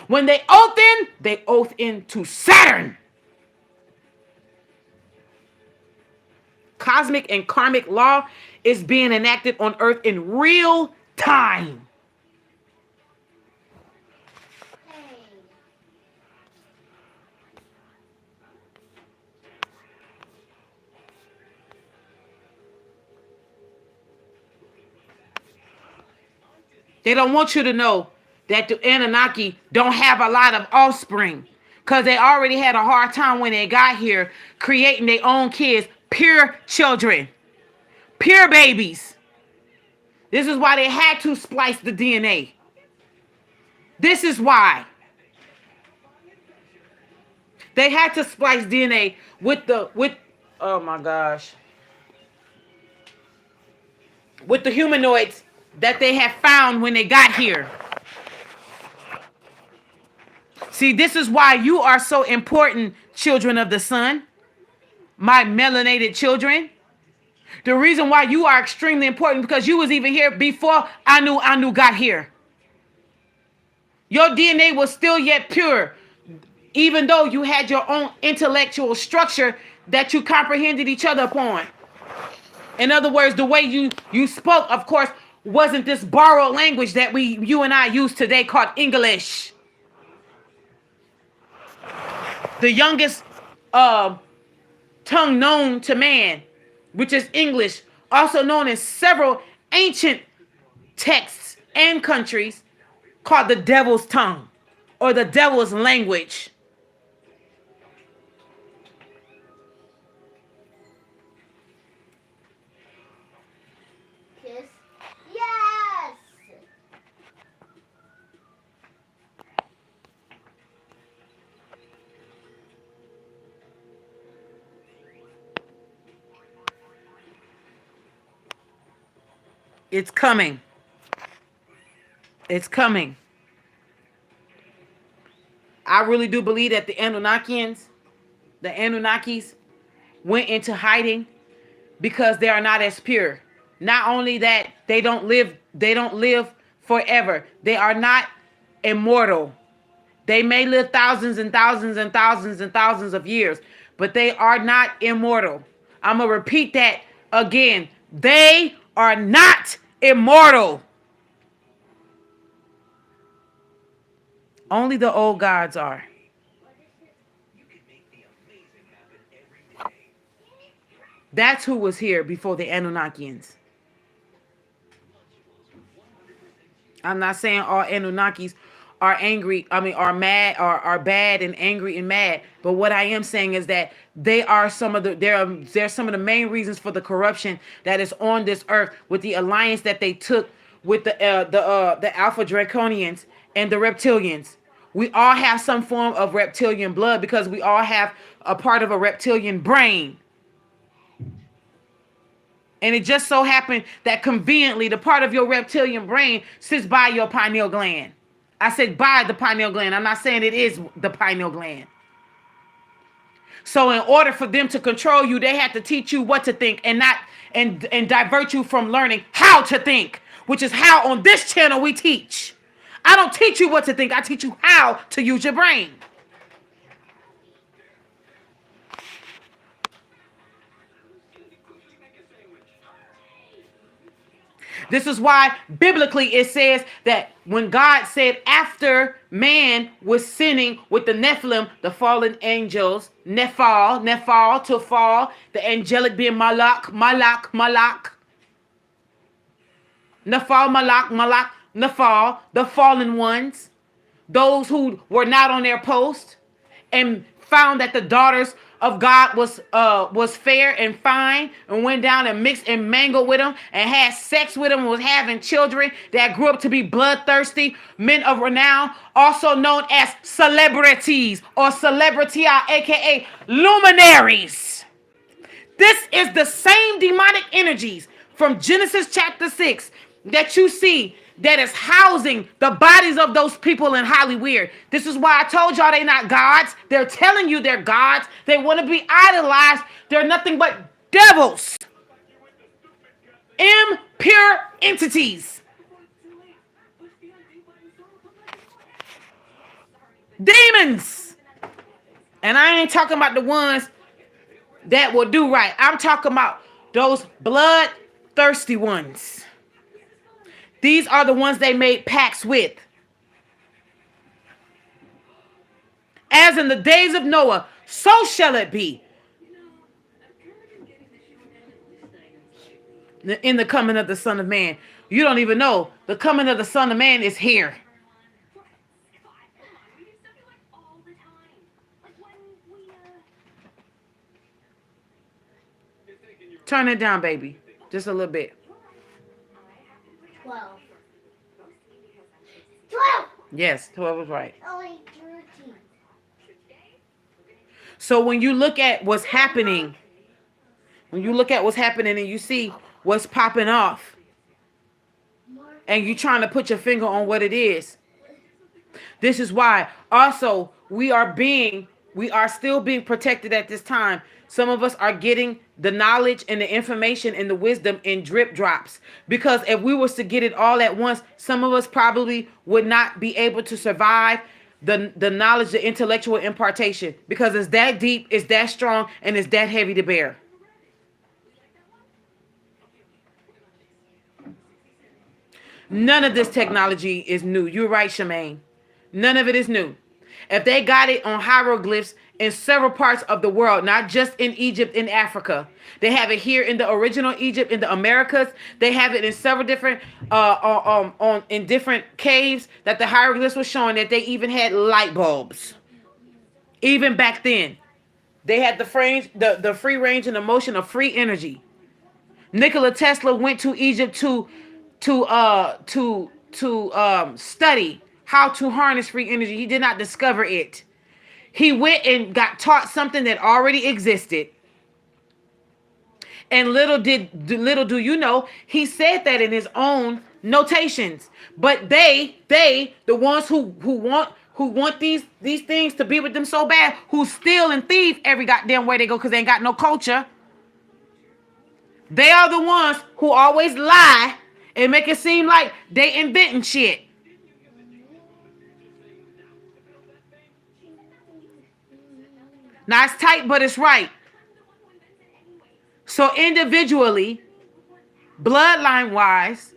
[SPEAKER 1] When they oath in to Saturn. Cosmic and karmic law is being enacted on Earth in real time. They don't want you to know that the Anunnaki don't have a lot of offspring, because they already had a hard time when they got here creating their own kids, pure children, pure babies. This is why they had to splice the DNA. This is why they had to splice DNA with oh my gosh, with the humanoids that they had found when they got here. See, this is why you are so important, children of the sun, my melanated children. The reason why you are extremely important because you was even here before Anu got here. Your DNA was still yet pure, even though you had your own intellectual structure that you comprehended each other upon. In other words, the way you spoke, of course, wasn't this borrowed language that you and I use today called English. The youngest tongue known to man, which is English, also known in several ancient texts and countries, called the devil's tongue or the devil's language.
[SPEAKER 2] Kiss. Yes.
[SPEAKER 1] It's coming. It's coming. I really do believe that the Anunnakis went into hiding because they are not as pure. Not only that, they don't live forever. They are not immortal. They may live thousands and thousands and thousands and thousands of years, but they are not immortal. I'm going to repeat that again. They are not immortal. Only the old gods are. That's who was here before the Anunnakians. I'm not saying all Anunnakis are angry, are mad, are bad and angry and mad. But what I am saying is that they are they're some of the main reasons for the corruption that is on this earth with the alliance that they took with the Alpha Draconians and the reptilians. We all have some form of reptilian blood because we all have a part of a reptilian brain. And it just so happened that conveniently the part of your reptilian brain sits by your pineal gland. I said by the pineal gland. I'm not saying it is the pineal gland. So in order for them to control you, they had to teach you what to think and not and divert you from learning how to think, which is how on this channel we teach. I don't teach you what to think. I teach you how to use your brain. This is why biblically it says that when God said after man was sinning with the Nephilim, the fallen angels, Nephal to fall, the angelic being Malak, Nephal, Nephal, the fallen ones, those who were not on their post and found that the daughters of God was fair and fine and went down and mixed and mangled with them and had sex with them and was having children that grew up to be bloodthirsty, men of renown, also known as celebrities or celebrity, aka luminaries. This is the same demonic energies from Genesis chapter 6 that you see that is housing the bodies of those people in Hollywood. This is why I told y'all they not gods. They're telling you they're gods. They want to be idolized. They're nothing but devils. Impure entities. Demons. And I ain't talking about the ones that will do right. I'm talking about those bloodthirsty ones. These are the ones they made pacts with. As in the days of Noah, so shall it be in the coming of the Son of Man. You don't even know. The coming of the Son of Man is here. Turn it down, baby. Just a little bit.
[SPEAKER 2] 12. 12.
[SPEAKER 1] Yes, 12 was right.
[SPEAKER 2] Only 13.
[SPEAKER 1] So when you look at what's happening, when you look at what's happening and you see what's popping off, and you trying to put your finger on what it is, this is why also we are still being protected at this time. Some of us are getting the knowledge and the information and the wisdom in drip drops. Because if we was to get it all at once, some of us probably would not be able to survive the knowledge, the intellectual impartation. Because it's that deep, it's that strong, and it's that heavy to bear. None of this technology is new. You're right, Shemaine. None of it is new. If they got it on hieroglyphs in several parts of the world, not just in Egypt, in Africa, they have it here in the original Egypt, in the Americas. They have it in several different, in different caves that the hieroglyphs were showing that they even had light bulbs. Even back then, they had the free range and the motion of free energy. Nikola Tesla went to Egypt to study how to harness free energy. He did not discover it. He went and got taught something that already existed. And little do you know, he said that in his own notations. But the ones who want these things to be with them so bad, who steal and thieve every goddamn way they go because they ain't got no culture. They are the ones who always lie and make it seem like they inventing shit. Now it's tight, but it's right. So individually, bloodline wise,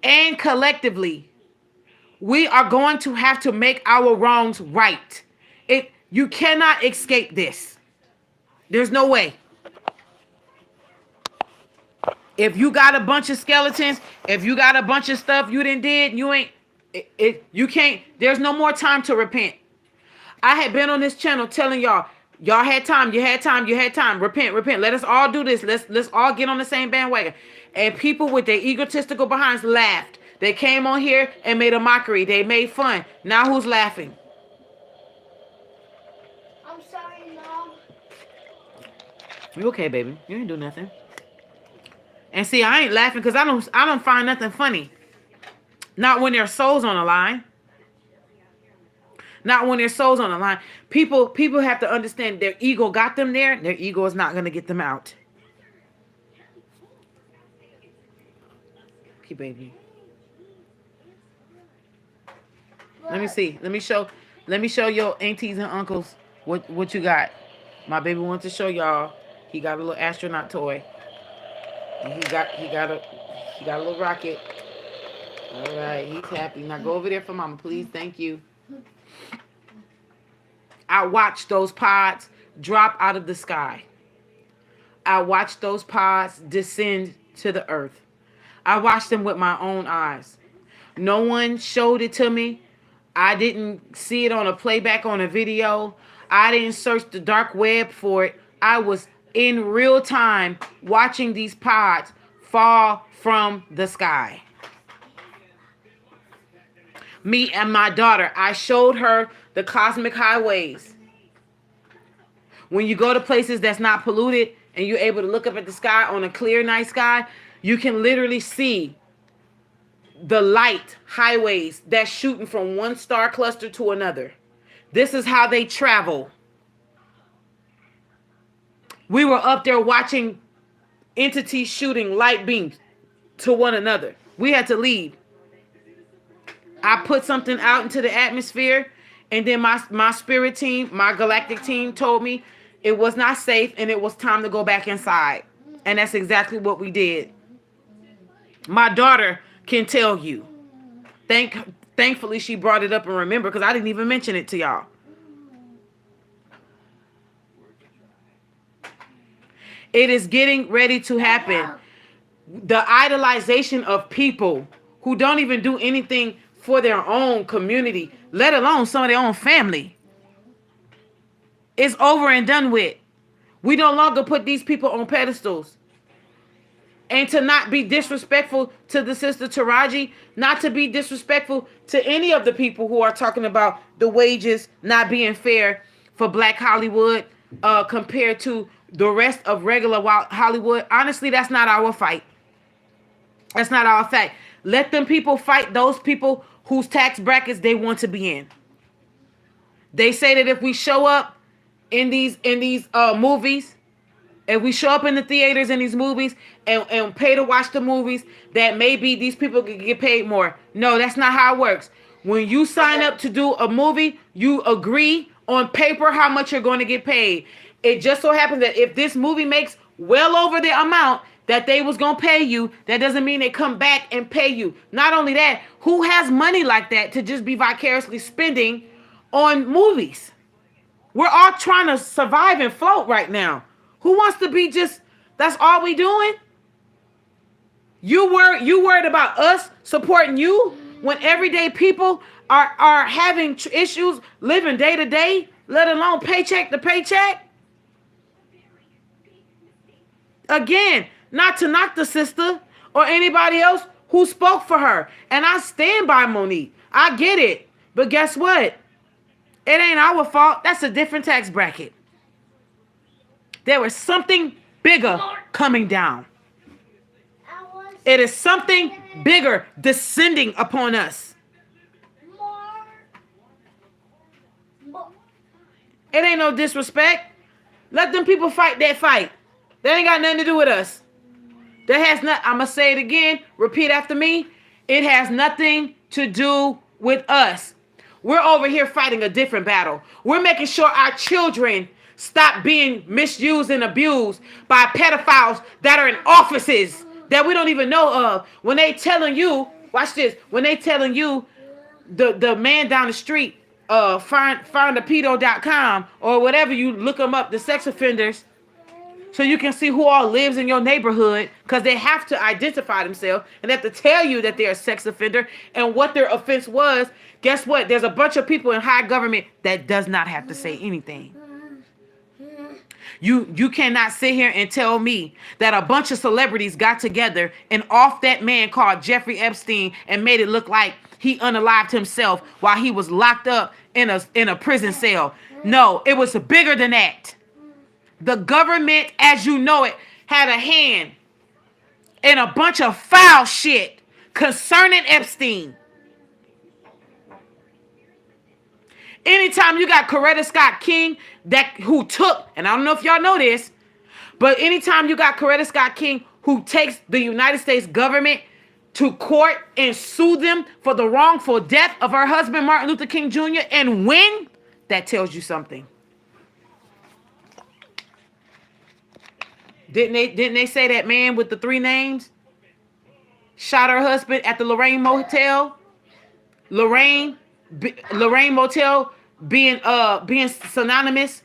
[SPEAKER 1] and collectively, we are going to have to make our wrongs right. You cannot escape this. There's no way. If you got a bunch of skeletons, if you got a bunch of stuff you done did, you can't, there's no more time to repent. I had been on this channel telling y'all had time, you had time, repent. Let us all do this. Let's all get on the same bandwagon. And people with their egotistical behinds laughed. They came on here and made a mockery. They made fun. Now who's laughing?
[SPEAKER 2] I'm sorry, Mom.
[SPEAKER 1] You okay, baby? You ain't do nothing. And see, I ain't laughing because I don't find nothing funny. Not when there's souls on the line. Not when there's souls on the line. People have to understand their ego got them there. Their ego is not going to get them out. Okay, baby. Let me see. Let me show your aunties and uncles what you got. My baby wants to show y'all. He got a little astronaut toy. And he got a little rocket. All right, he's happy. Now go over there for mama, please. Thank you. I watched those pods drop out of the sky. I watched those pods descend to the earth. I watched them with my own eyes. No one showed it to me. I didn't see it on a playback on a video. I didn't search the dark web for it. I was in real time watching these pods fall from the sky. Me and my daughter, I showed her the cosmic highways. When you go to places that's not polluted and you're able to look up at the sky on a clear night sky, you can literally see the light highways that's shooting from one star cluster to another. This is how they travel. We were up there watching entities shooting light beams to one another. We had to leave. I put something out into the atmosphere, and then my spirit team, my galactic team told me it was not safe and it was time to go back inside. And that's exactly what we did. My daughter can tell you. Thankfully, she brought it up and remember, because I didn't even mention it to y'all. It is getting ready to happen. The idolization of people who don't even do anything for their own community, let alone some of their own family, is over and done with. We no longer put these people on pedestals. and to not be disrespectful to the sister Taraji, not to be disrespectful to any of the people who are talking about the wages not being fair for Black Hollywood compared to the rest of regular Hollywood. Honestly, that's not our fight. That's not our fight. Let them people fight those people whose tax brackets they want to be in. They say that if we show up in these movies, if we show up in the theaters in these movies and pay to watch the movies, that maybe these people could get paid more. No, that's not how it works. When you sign up to do a movie, you agree on paper how much you're going to get paid. It just so happens that if this movie makes well over the amount that they was going to pay you, that doesn't mean they come back and pay you. Not only that, who has money like that to just be vicariously spending on movies? We're all trying to survive and float right now. Who wants to be just, that's all we doing? You worried about us supporting you when everyday people are having issues living day to day, let alone paycheck to paycheck? Again, not to knock the sister or anybody else who spoke for her. And I stand by Monique. I get it. But guess what? It ain't our fault. That's a different tax bracket. There was something bigger coming down. It is something bigger descending upon us. It ain't no disrespect. Let them people fight that fight. That ain't got nothing to do with us. That has not, I'm going to say it again, repeat after me. It has nothing to do with us. We're over here fighting a different battle. We're making sure our children stop being misused and abused by pedophiles that are in offices that we don't even know of. When they telling you, watch this, when they telling you the man down the street, findapedo.com or whatever, you look them up, the sex offenders, so you can see who all lives in your neighborhood, because they have to identify themselves and they have to tell you that they're a sex offender and what their offense was. Guess what? There's a bunch of people in high government that does not have to say anything. You cannot sit here and tell me that a bunch of celebrities got together and off that man called Jeffrey Epstein and made it look like he unalived himself while he was locked up in a prison cell. No, it was bigger than that. The government, as you know it, had a hand in a bunch of foul shit concerning Epstein. Anytime you got Coretta Scott King who took, and I don't know if y'all know this, but anytime you got Coretta Scott King who takes the United States government to court and sue them for the wrongful death of her husband, Martin Luther King Jr., and win, that tells you something. Didn't they say that man with the 3 names shot her husband at the Lorraine Motel? Lorraine Motel being synonymous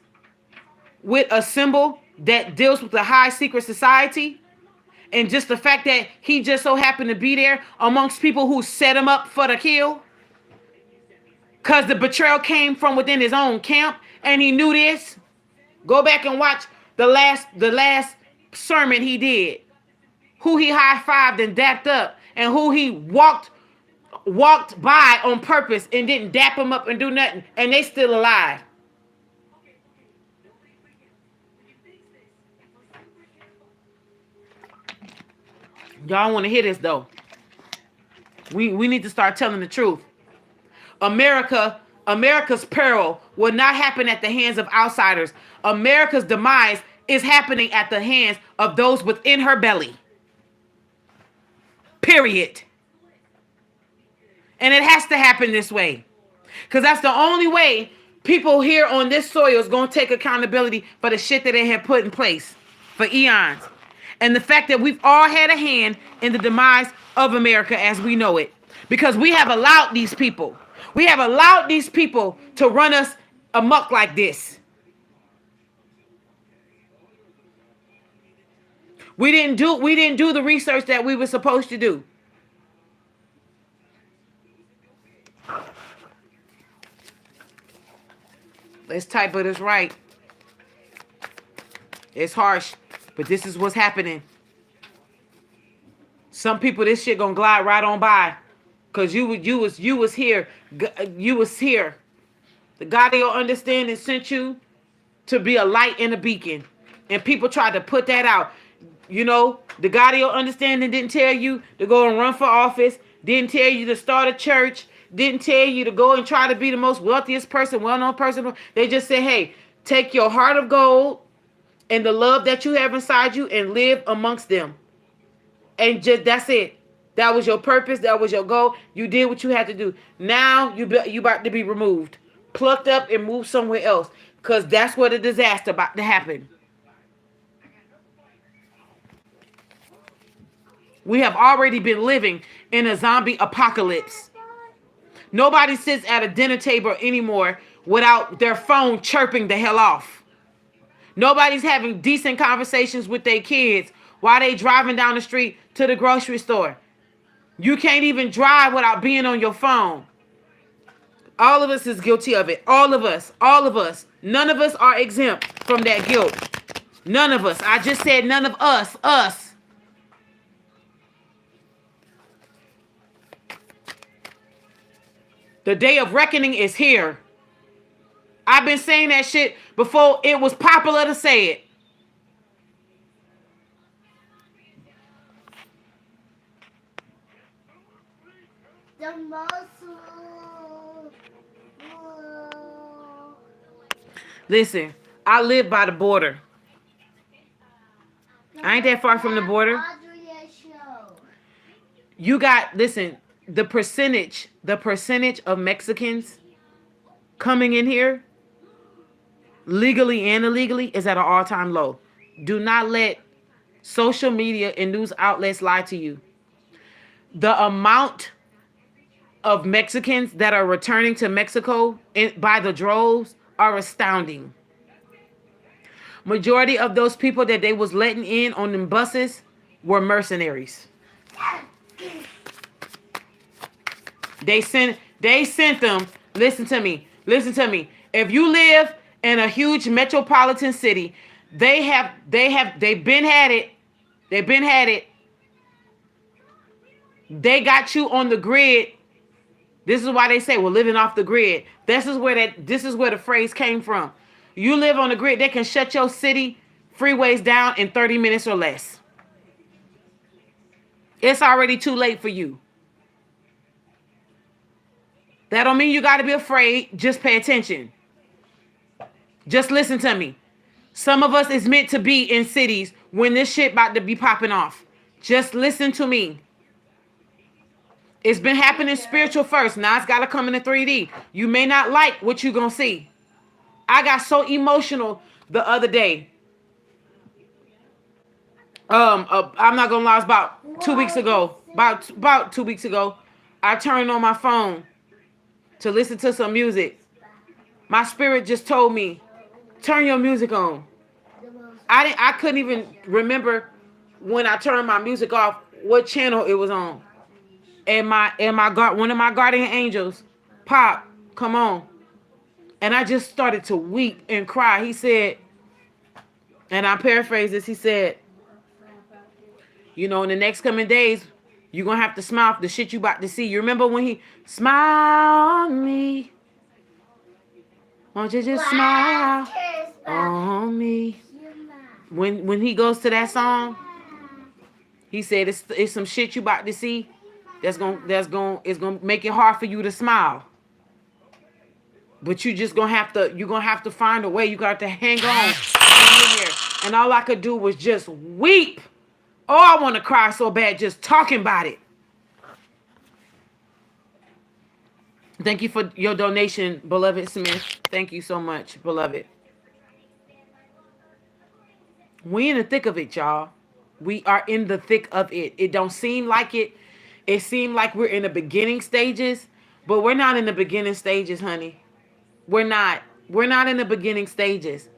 [SPEAKER 1] with a symbol that deals with the high secret society, and just the fact that he just so happened to be there amongst people who set him up for the kill, because the betrayal came from within his own camp, and he knew this. Go back and watch the last sermon he did, who he high-fived and dapped up, and who he walked by on purpose and didn't dap him up and do nothing, and they still alive. Y'all want to hear this though. We need to start telling the truth. America's peril will not happen at the hands of outsiders. America's demise is happening at the hands of those within her belly. Period. And it has to happen this way. Because that's the only way people here on this soil is going to take accountability for the shit that they have put in place for eons. And the fact that we've all had a hand in the demise of America as we know it. Because we have allowed these people. We have allowed these people to run us amok like this. We didn't do the research that we were supposed to do. Let's type this right. It's harsh, but this is what's happening. Some people, this shit gonna glide right on by, cause you was here, you was here. The God of your understanding sent you to be a light and a beacon, and people tried to put that out. You know, the God of your understanding didn't tell you to go and run for office, didn't tell you to start a church, didn't tell you to go and try to be the most wealthiest person, well-known person. They just said, hey, take your heart of gold and the love that you have inside you and live amongst them. And just that's it. That was your purpose. That was your goal. You did what you had to do. Now you about to be removed, plucked up, and moved somewhere else, because that's where the disaster about to happen. We have already been living in a zombie apocalypse. Nobody sits at a dinner table anymore without their phone chirping the hell off. Nobody's having decent conversations with their kids while they driving down the street to the grocery store. You can't even drive without being on your phone. All of us is guilty of it. All of us. All of us. None of us are exempt from that guilt. None of us. I just said none of us. Us. The day of reckoning is here. I've been saying that shit before it was popular to say it.
[SPEAKER 2] The most.
[SPEAKER 1] Listen, I live by the border. I ain't that far from the border. You got, listen, the percentage of Mexicans coming in here, legally and illegally, is at an all-time low. Do not let social media and news outlets lie to you. The amount of Mexicans that are returning to Mexico by the droves are astounding. Majority of those people that they was letting in on them buses were mercenaries. They sent them. Listen to me. If you live in a huge metropolitan city, they've been had it. They got you on the grid. This is why they say we're living off the grid. This is where the phrase came from. You live on the grid, they can shut your city freeways down in 30 minutes or less. It's already too late for you. That don't mean you got to be afraid. Just pay attention. Just listen to me. Some of us is meant to be in cities when this shit about to be popping off. Just listen to me. It's been happening spiritual first. Now it's got to come in the 3D. You may not like what you're going to see. I got so emotional the other day. I'm not going to lie. It's about 2 weeks ago. About 2 weeks ago, I turned on my phone to listen to some music. My spirit just told me, turn your music on. I couldn't even remember when I turned my music off what channel it was on. And one of my guardian angels, Pop, come on. And I just started to weep and cry. He said, and I paraphrase this, he said, you know, in the next coming days, you're going to have to smile for the shit you about to see. You remember when he smile on me? Won't you just smile on me? When he goes to that song, he said it's some shit you about to see it's gonna make it hard for you to smile. But you're gonna have to find a way. You got to hang on. Hang in there. And all I could do was just weep. Oh, I want to cry so bad just talking about it. Thank you for your donation, beloved Smith. Thank you so much, beloved. We in the thick of it, y'all. We are in the thick of it. It don't seem like it. It seemed like we're in the beginning stages, but we're not in the beginning stages, honey. We're not. We're not in the beginning stages.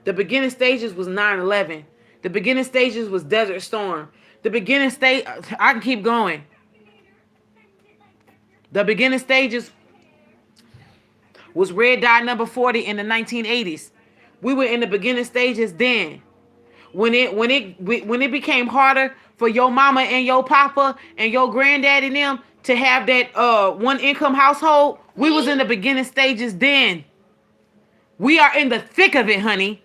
[SPEAKER 1] The beginning stages was 9/11. The beginning stages was Desert Storm. The beginning stage, I can keep going. The beginning stages was Red Dye number 40 in the 1980s. We were in the beginning stages then. When it became harder for your mama and your papa and your granddaddy and them to have that one income household, we was in the beginning stages then. We are in the thick of it, honey.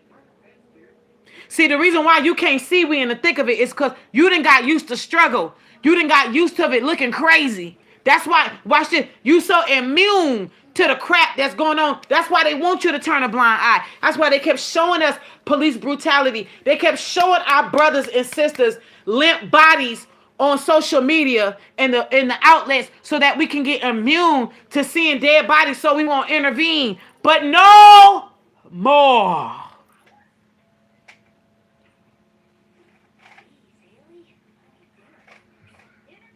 [SPEAKER 1] See, the reason why you can't see we in the thick of it is because you done got used to struggle. You done got used to it looking crazy. That's why, watch this, you so immune to the crap that's going on. That's why they want you to turn a blind eye. That's why they kept showing us police brutality. They kept showing our brothers and sisters limp bodies on social media and the outlets so that we can get immune to seeing dead bodies so we won't intervene. But no more.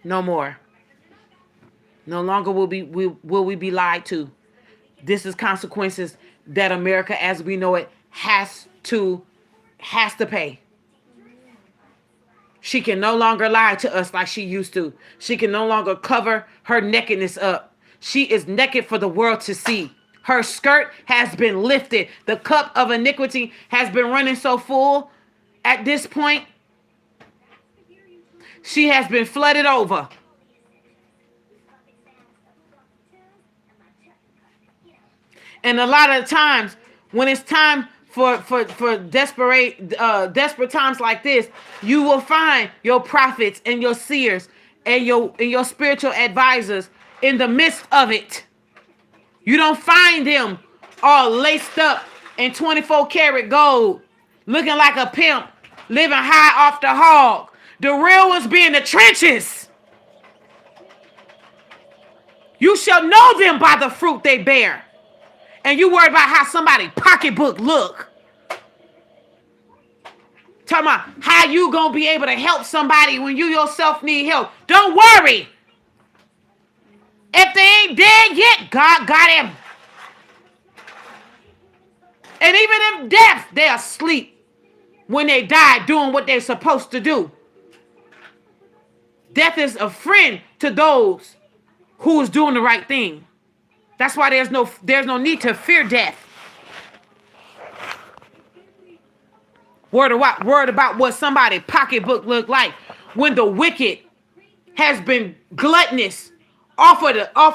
[SPEAKER 1] No more. No longer will we be lied to. This is consequences that America as we know it has to pay. She can no longer lie to us like she used to. She can no longer cover her nakedness up. She is naked for the world to see. Her skirt has been lifted. The cup of iniquity has been running so full at this point. She has been flooded over. And a lot of times when it's time for desperate times like this, you will find your prophets and your seers and your spiritual advisors in the midst of it. You don't find them all laced up in 24 karat gold, looking like a pimp, living high off the hog. The real ones be in the trenches. You shall know them by the fruit they bear. And you worried about how somebody's pocketbook look. Talking about how you gonna be able to help somebody when you yourself need help. Don't worry. If they ain't dead yet, God got him. And even in death, they're asleep when they die doing what they're supposed to do. Death is a friend to those who is doing the right thing. That's why there's no need to fear death. Word about what somebody's pocketbook look like when the wicked has been gluttonous off of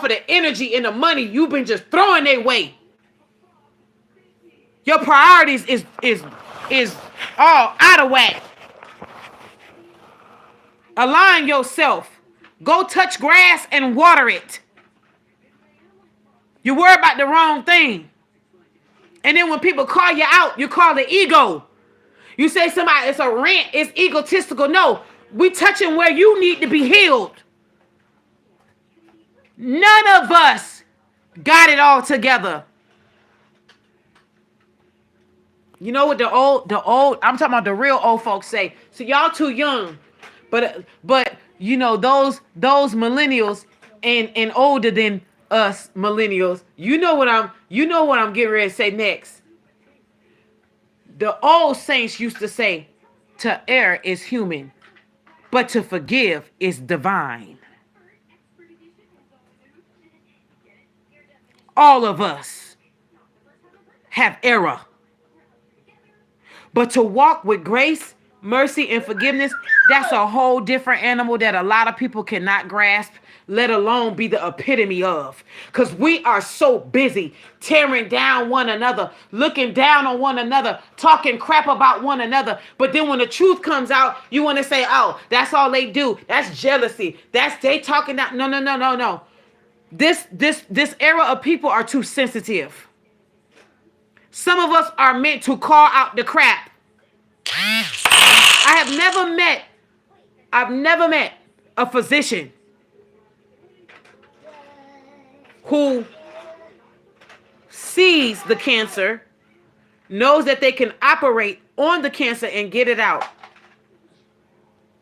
[SPEAKER 1] the energy and the money you've been just throwing their way. Your priorities is all out of whack. Align yourself. Go touch grass and water it. You worry about the wrong thing. And then when people call you out, you call it ego. You say somebody, it's a rant, it's egotistical. No, we touching where you need to be healed. None of us got it all together. You know what the old, I'm talking about the real old folks say. So y'all too young. But you know, those millennials and older than us millennials, you know what I'm getting ready to say next. The old saints used to say, to err is human, but to forgive is divine. All of us have error. But to walk with grace, mercy, and forgiveness, that's a whole different animal that a lot of people cannot grasp, let alone be the epitome of. Because we are so busy tearing down one another, looking down on one another, talking crap about one another. But then when the truth comes out, you want to say, oh, that's all they do. That's jealousy. That's they talking that. No. This era of people are too sensitive. Some of us are meant to call out the crap. I've never met a physician who sees the cancer, knows that they can operate on the cancer and get it out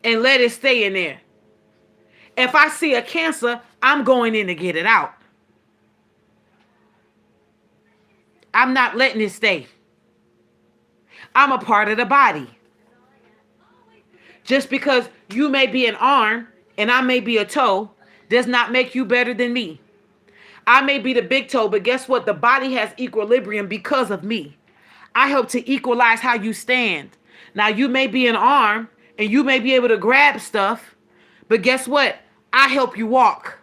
[SPEAKER 1] and let it stay in there. If I see a cancer, I'm going in to get it out. I'm not letting it stay. I'm a part of the body. Just because you may be an arm and I may be a toe does not make you better than me. I may be the big toe, but guess what? The body has equilibrium because of me. I help to equalize how you stand. Now, you may be an arm And you may be able to grab stuff, but guess what? I help you walk.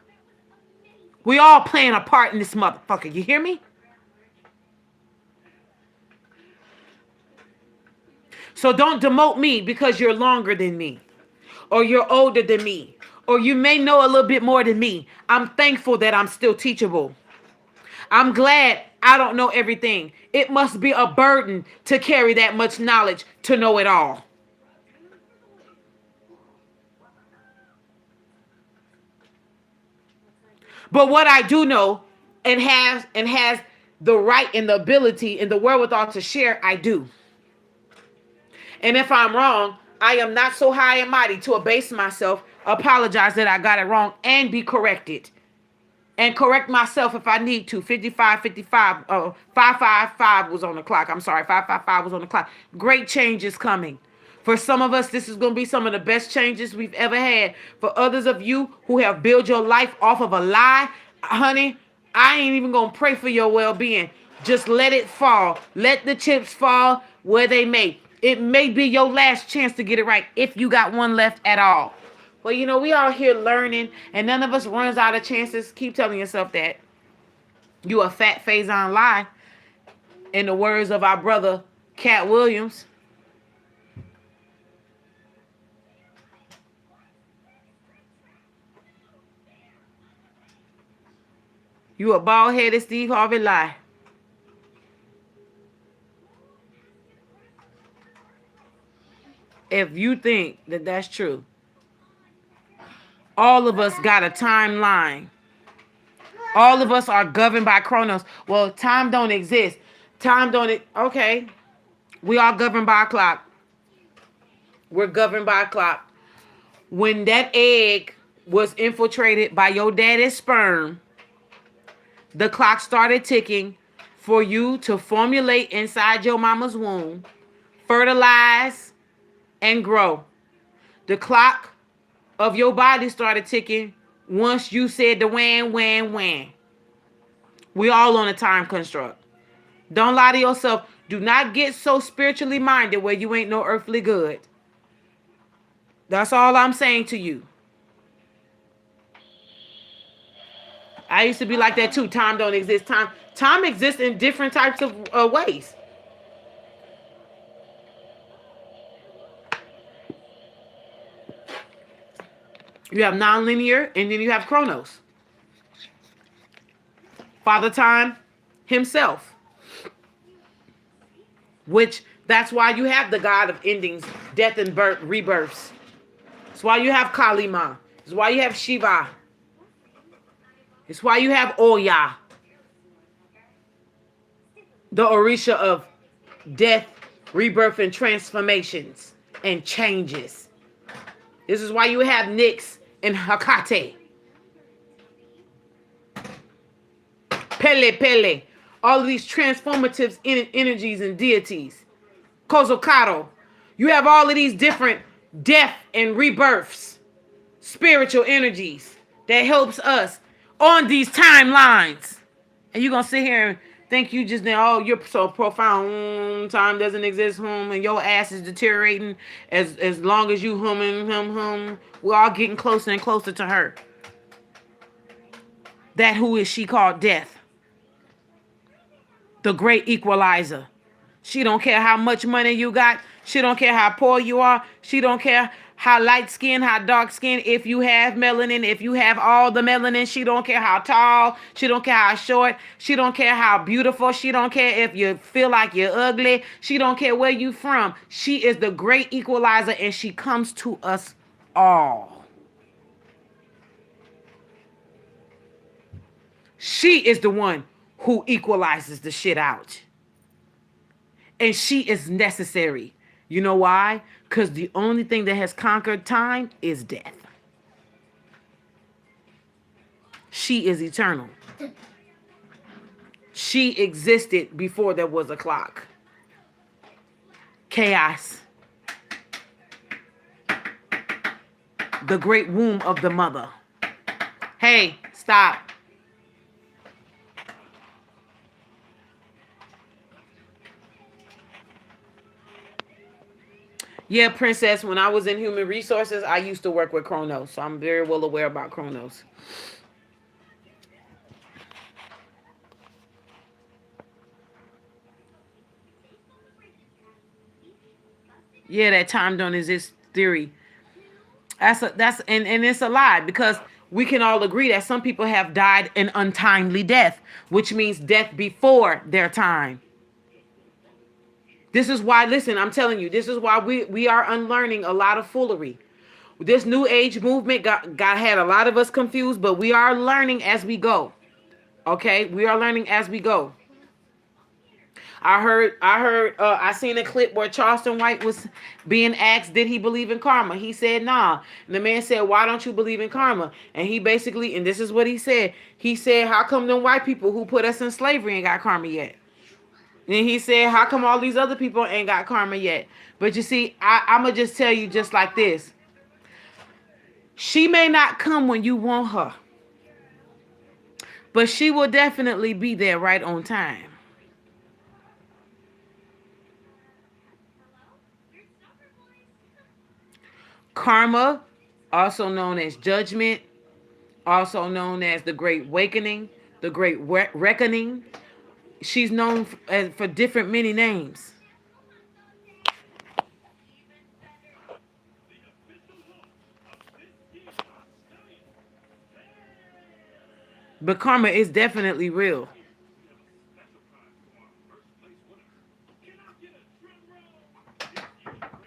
[SPEAKER 1] We all playing a part in this motherfucker. You hear me? So don't demote me because you're longer than me, or you're older than me, or you may know a little bit more than me. I'm thankful that I'm still teachable. I'm glad I don't know everything. It must be a burden to carry that much knowledge to know it all. But what I do know and has the right and the ability and the wherewithal to share, I do. And if I'm wrong, I am not so high and mighty to abase myself, apologize that I got it wrong, and be corrected. And correct myself if I need to. 55, 55, 555 was on the clock. I'm sorry, 555 was on the clock. Great change is coming. For some of us, this is going to be some of the best changes we've ever had. For others of you who have built your life off of a lie, honey, I ain't even going to pray for your well-being. Just let it fall. Let the chips fall where they may. It may be your last chance to get it right if you got one left at all. Well, you know, we all here learning, and none of us runs out of chances. Keep telling yourself that. You a fat Faison lie, in the words of our brother, Cat Williams. You a bald-headed Steve Harvey lie. If you think that that's true, all of us got a timeline. All of us are governed by Chronos. Well, time don't exist. Okay. We are governed by a clock. We're governed by a clock. When that egg was infiltrated by your daddy's sperm, the clock started ticking for you to formulate inside your mama's womb, fertilize, and grow. The clock of your body started ticking once you said the wham, wham, wham. We all on a time construct. Don't lie to yourself. Do not get so spiritually minded where you ain't no earthly good. That's all I'm saying to you. I used to be like that too. Time don't exist. Time exists in different types of ways. You have nonlinear, and then you have Chronos. Father Time himself. Which, that's why you have the God of endings, death and birth, rebirths. That's why you have Kali Ma. That's why you have Shiva. It's why you have Oya. The Orisha of death, rebirth, and transformations and changes. This is why you have Nyx and Hecate. Pele. All of these transformative energies and deities. Kozokaro. You have all of these different death and rebirths. Spiritual energies that helps us on these timelines. And you're going to sit here and think you just, oh, you're so profound. Time doesn't exist, and your ass is deteriorating as long as you hum. We're all getting closer and closer to her. That who is she called death. The great equalizer. She don't care how much money you got. She don't care how poor you are. She don't care how light skin, how dark skin. If you have melanin, if you have all the melanin, she don't care how tall. She don't care how short. She don't care how beautiful. She don't care if you feel like you're ugly. She don't care where you from. She is the great equalizer, and she comes to us all. She is the one who equalizes the shit out. And she is necessary. You know why? Because the only thing that has conquered time is death. She is eternal. She existed before there was a clock. Chaos. The great womb of the mother. Hey, stop. Yeah, Princess, when I was in human resources, I used to work with Chronos. So I'm very well aware about Chronos. Yeah, that time don't exist theory. And it's a lie because we can all agree that some people have died an untimely death, which means death before their time. This is why, listen, I'm telling you, this is why we are unlearning a lot of foolery. This new age movement got had a lot of us confused, but we are learning as we go. Okay, we are learning as we go. I seen a clip where Charleston White was being asked, did he believe in karma? He said, nah. And the man said, why don't you believe in karma? And he basically, and this is what he said, how come them white people who put us in slavery ain't got karma yet? And he said, how come all these other people ain't got karma yet? But you see, I'm going to just tell you just like this. She may not come when you want her, but she will definitely be there right on time. Karma, also known as judgment, also known as the Great Awakening, the Great Reckoning. She's known for different many names. But karma is definitely real.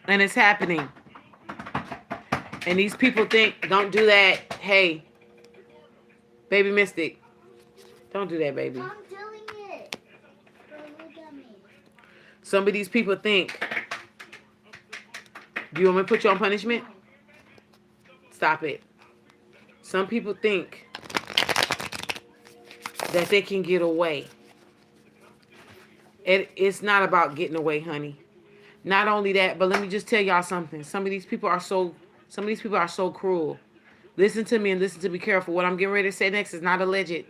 [SPEAKER 1] And it's happening. And these people think, don't do that. Hey, baby Mystic, don't do that, baby.
[SPEAKER 2] I'm doing it. Look at me.
[SPEAKER 1] Some of these people think, do you want me to put you on punishment? Stop it. Some people think that they can get away. It's not about getting away, honey. Not only that, but let me just tell y'all something. Some of these people are so cruel. Listen to me and listen to me careful. What I'm getting ready to say next is not alleged.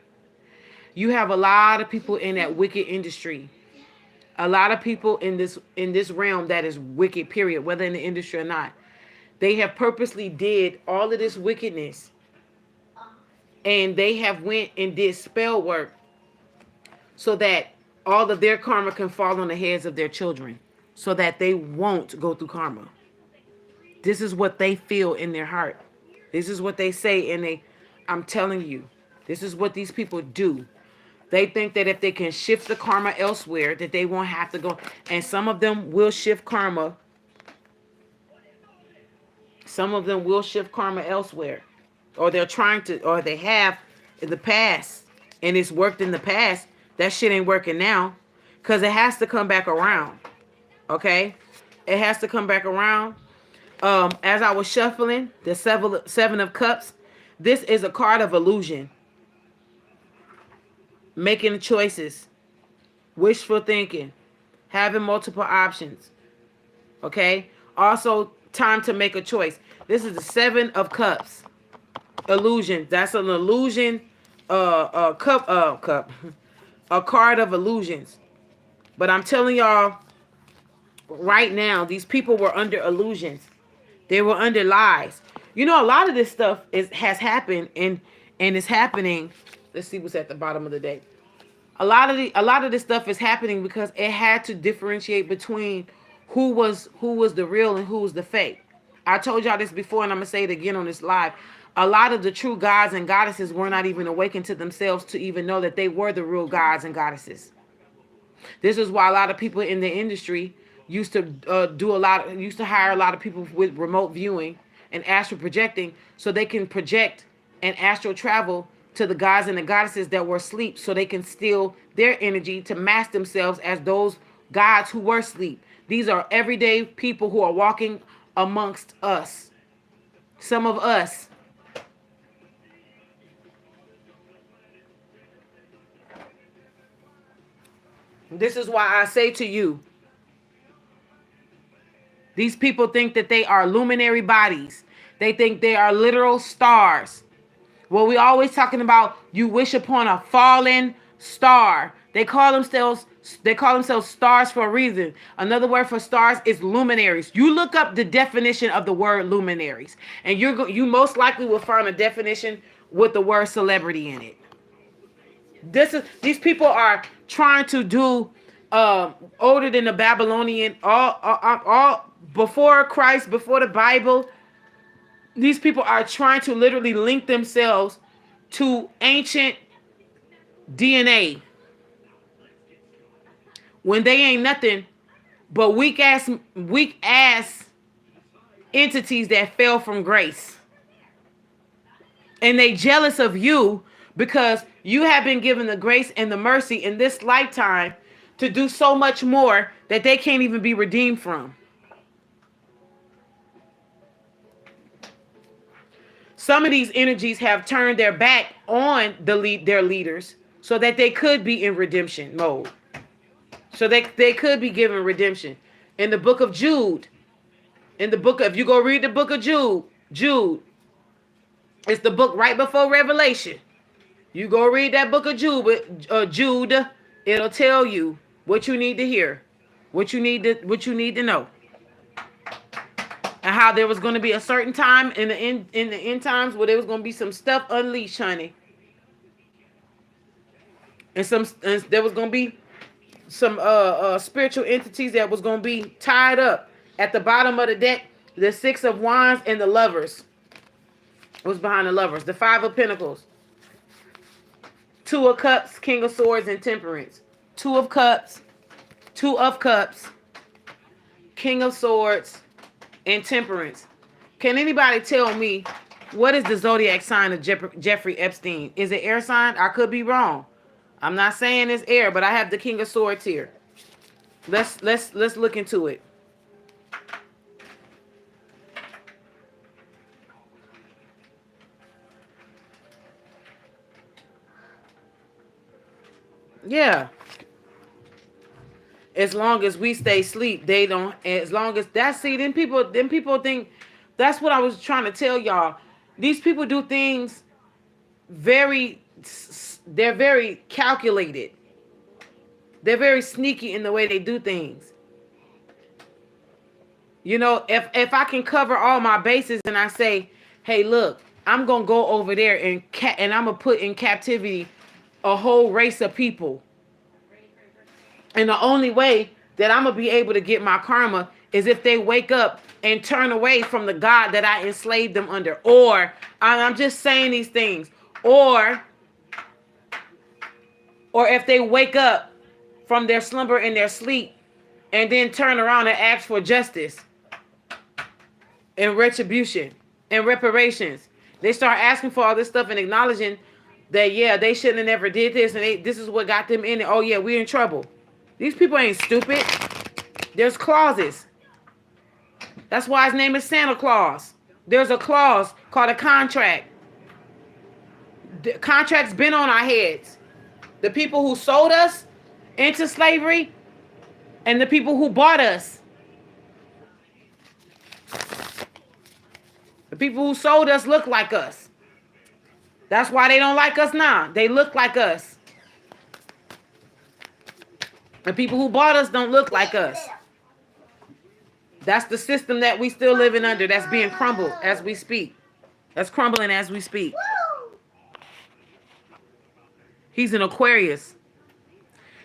[SPEAKER 1] You have a lot of people in that wicked industry. A lot of people in this realm that is wicked, period, whether in the industry or not. They have purposely did all of this wickedness. And they have went and did spell work so that all of their karma can fall on the heads of their children so that they won't go through karma. This is what they feel in their heart. This is what they say, and I'm telling you, this is what these people do. They think that if they can shift the karma elsewhere, that they won't have to go. And some of them will shift karma. Some of them will shift karma elsewhere. Or they're trying to, or they have in the past. And it's worked in the past. That shit ain't working now. Because it has to come back around. Okay? It has to come back around. As I was shuffling the Seven of Cups, this is a card of illusion. Making choices. Wishful thinking. Having multiple options. Okay? Also, time to make a choice. This is the Seven of Cups. Illusion. That's an illusion. Cup. A card of illusions. But I'm telling y'all, right now, these people were under illusions. They were under lies. You know, a lot of this stuff has happened and is happening. Let's see what's at the bottom of the deck. A lot of this stuff is happening because it had to differentiate between who was the real and who was the fake. I told y'all this before, and I'm gonna say it again on this live. A lot of the true gods and goddesses were not even awakened to themselves to even know that they were the real gods and goddesses. This is why a lot of people in the industry used to hire a lot of people with remote viewing and astral projecting so they can project and astral travel to the gods and the goddesses that were asleep so they can steal their energy to mask themselves as those gods who were asleep. These are everyday people who are walking amongst us. Some of us. This is why I say to you, these people think that they are luminary bodies. They think they are literal stars. Well, we always talking about you wish upon a fallen star They call themselves stars for a reason. Another word for stars is luminaries. You look up the definition of the word luminaries, and you most likely will find a definition with the word celebrity in it. These people are trying to do older than the Babylonian, all before Christ, before the Bible. These people are trying to literally link themselves to ancient DNA when they ain't nothing but weak ass entities that fell from grace. And they jealous of you because you have been given the grace and the mercy in this lifetime to do so much more that they can't even be redeemed from. Some of these energies have turned their back on their leaders so that they could be in redemption mode. So they could be given redemption. In the book of Jude, if you go read the book of Jude, it's the book right before Revelation. You go read that book of Jude, it'll tell you what you need to hear, what you need to know. And how there was going to be a certain time in the end times where there was going to be some stuff unleashed, honey. And there was going to be some spiritual entities that was going to be tied up at the bottom of the deck. The 6 of Wands and the Lovers. What's behind the Lovers? The 5 of Pentacles. 2 of Cups, King of Swords, and Temperance. 2 of Cups, King of Swords, and Temperance. Can anybody tell me what is the zodiac sign of Jeffrey Epstein? Is it air sign? I could be wrong. I'm not saying it's air, but I have the King of Swords here. Let's look into it. Yeah. As long as we stay asleep, they don't. As long as then people think. That's what I was trying to tell y'all. These people do things they're very calculated. They're very sneaky in the way they do things. You know, if I can cover all my bases and I say, hey, look, I'm going to go over there and I'm going to put in captivity a whole race of people. And the only way that I'm going to be able to get my karma is if they wake up and turn away from the God that I enslaved them under. Or, I'm just saying these things. Or if they wake up from their slumber and their sleep and then turn around and ask for justice and retribution and reparations. They start asking for all this stuff and acknowledging that, yeah, they shouldn't have never did this. And this is what got them in it. Oh, yeah, we're in trouble. These people ain't stupid. There's clauses. That's why his name is Santa Claus. There's a clause called a contract. The contract's been on our heads. The people who sold us into slavery and the people who bought us. The people who sold us look like us. That's why they don't like us now. They look like us. The people who bought us don't look like us. That's the system that we still living under. That's being crumbled as we speak. That's crumbling as we speak. He's an Aquarius.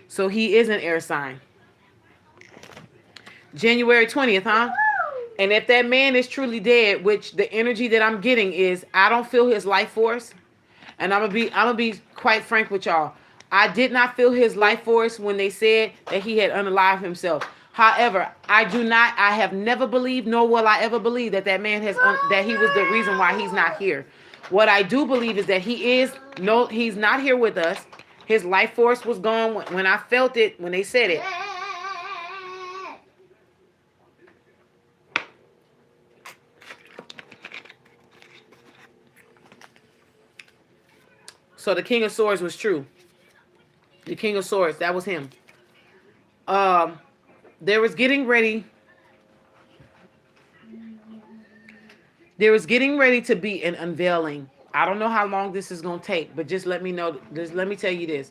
[SPEAKER 1] So he is an air sign. January 20th, huh? And if that man is truly dead, which the energy that I'm getting is, I don't feel his life force. And I'm gonna be quite frank with y'all. I did not feel his life force when they said that he had unalived himself. However, I have never believed, nor will I ever believe that man that he was the reason why he's not here. What I do believe is that he's not here with us. His life force was gone when I felt it, when they said it. So the King of Swords was true. The King of Swords, that was him. There was getting ready to be an unveiling. I don't know how long this is going to take, but just let me know. Just let me tell you this.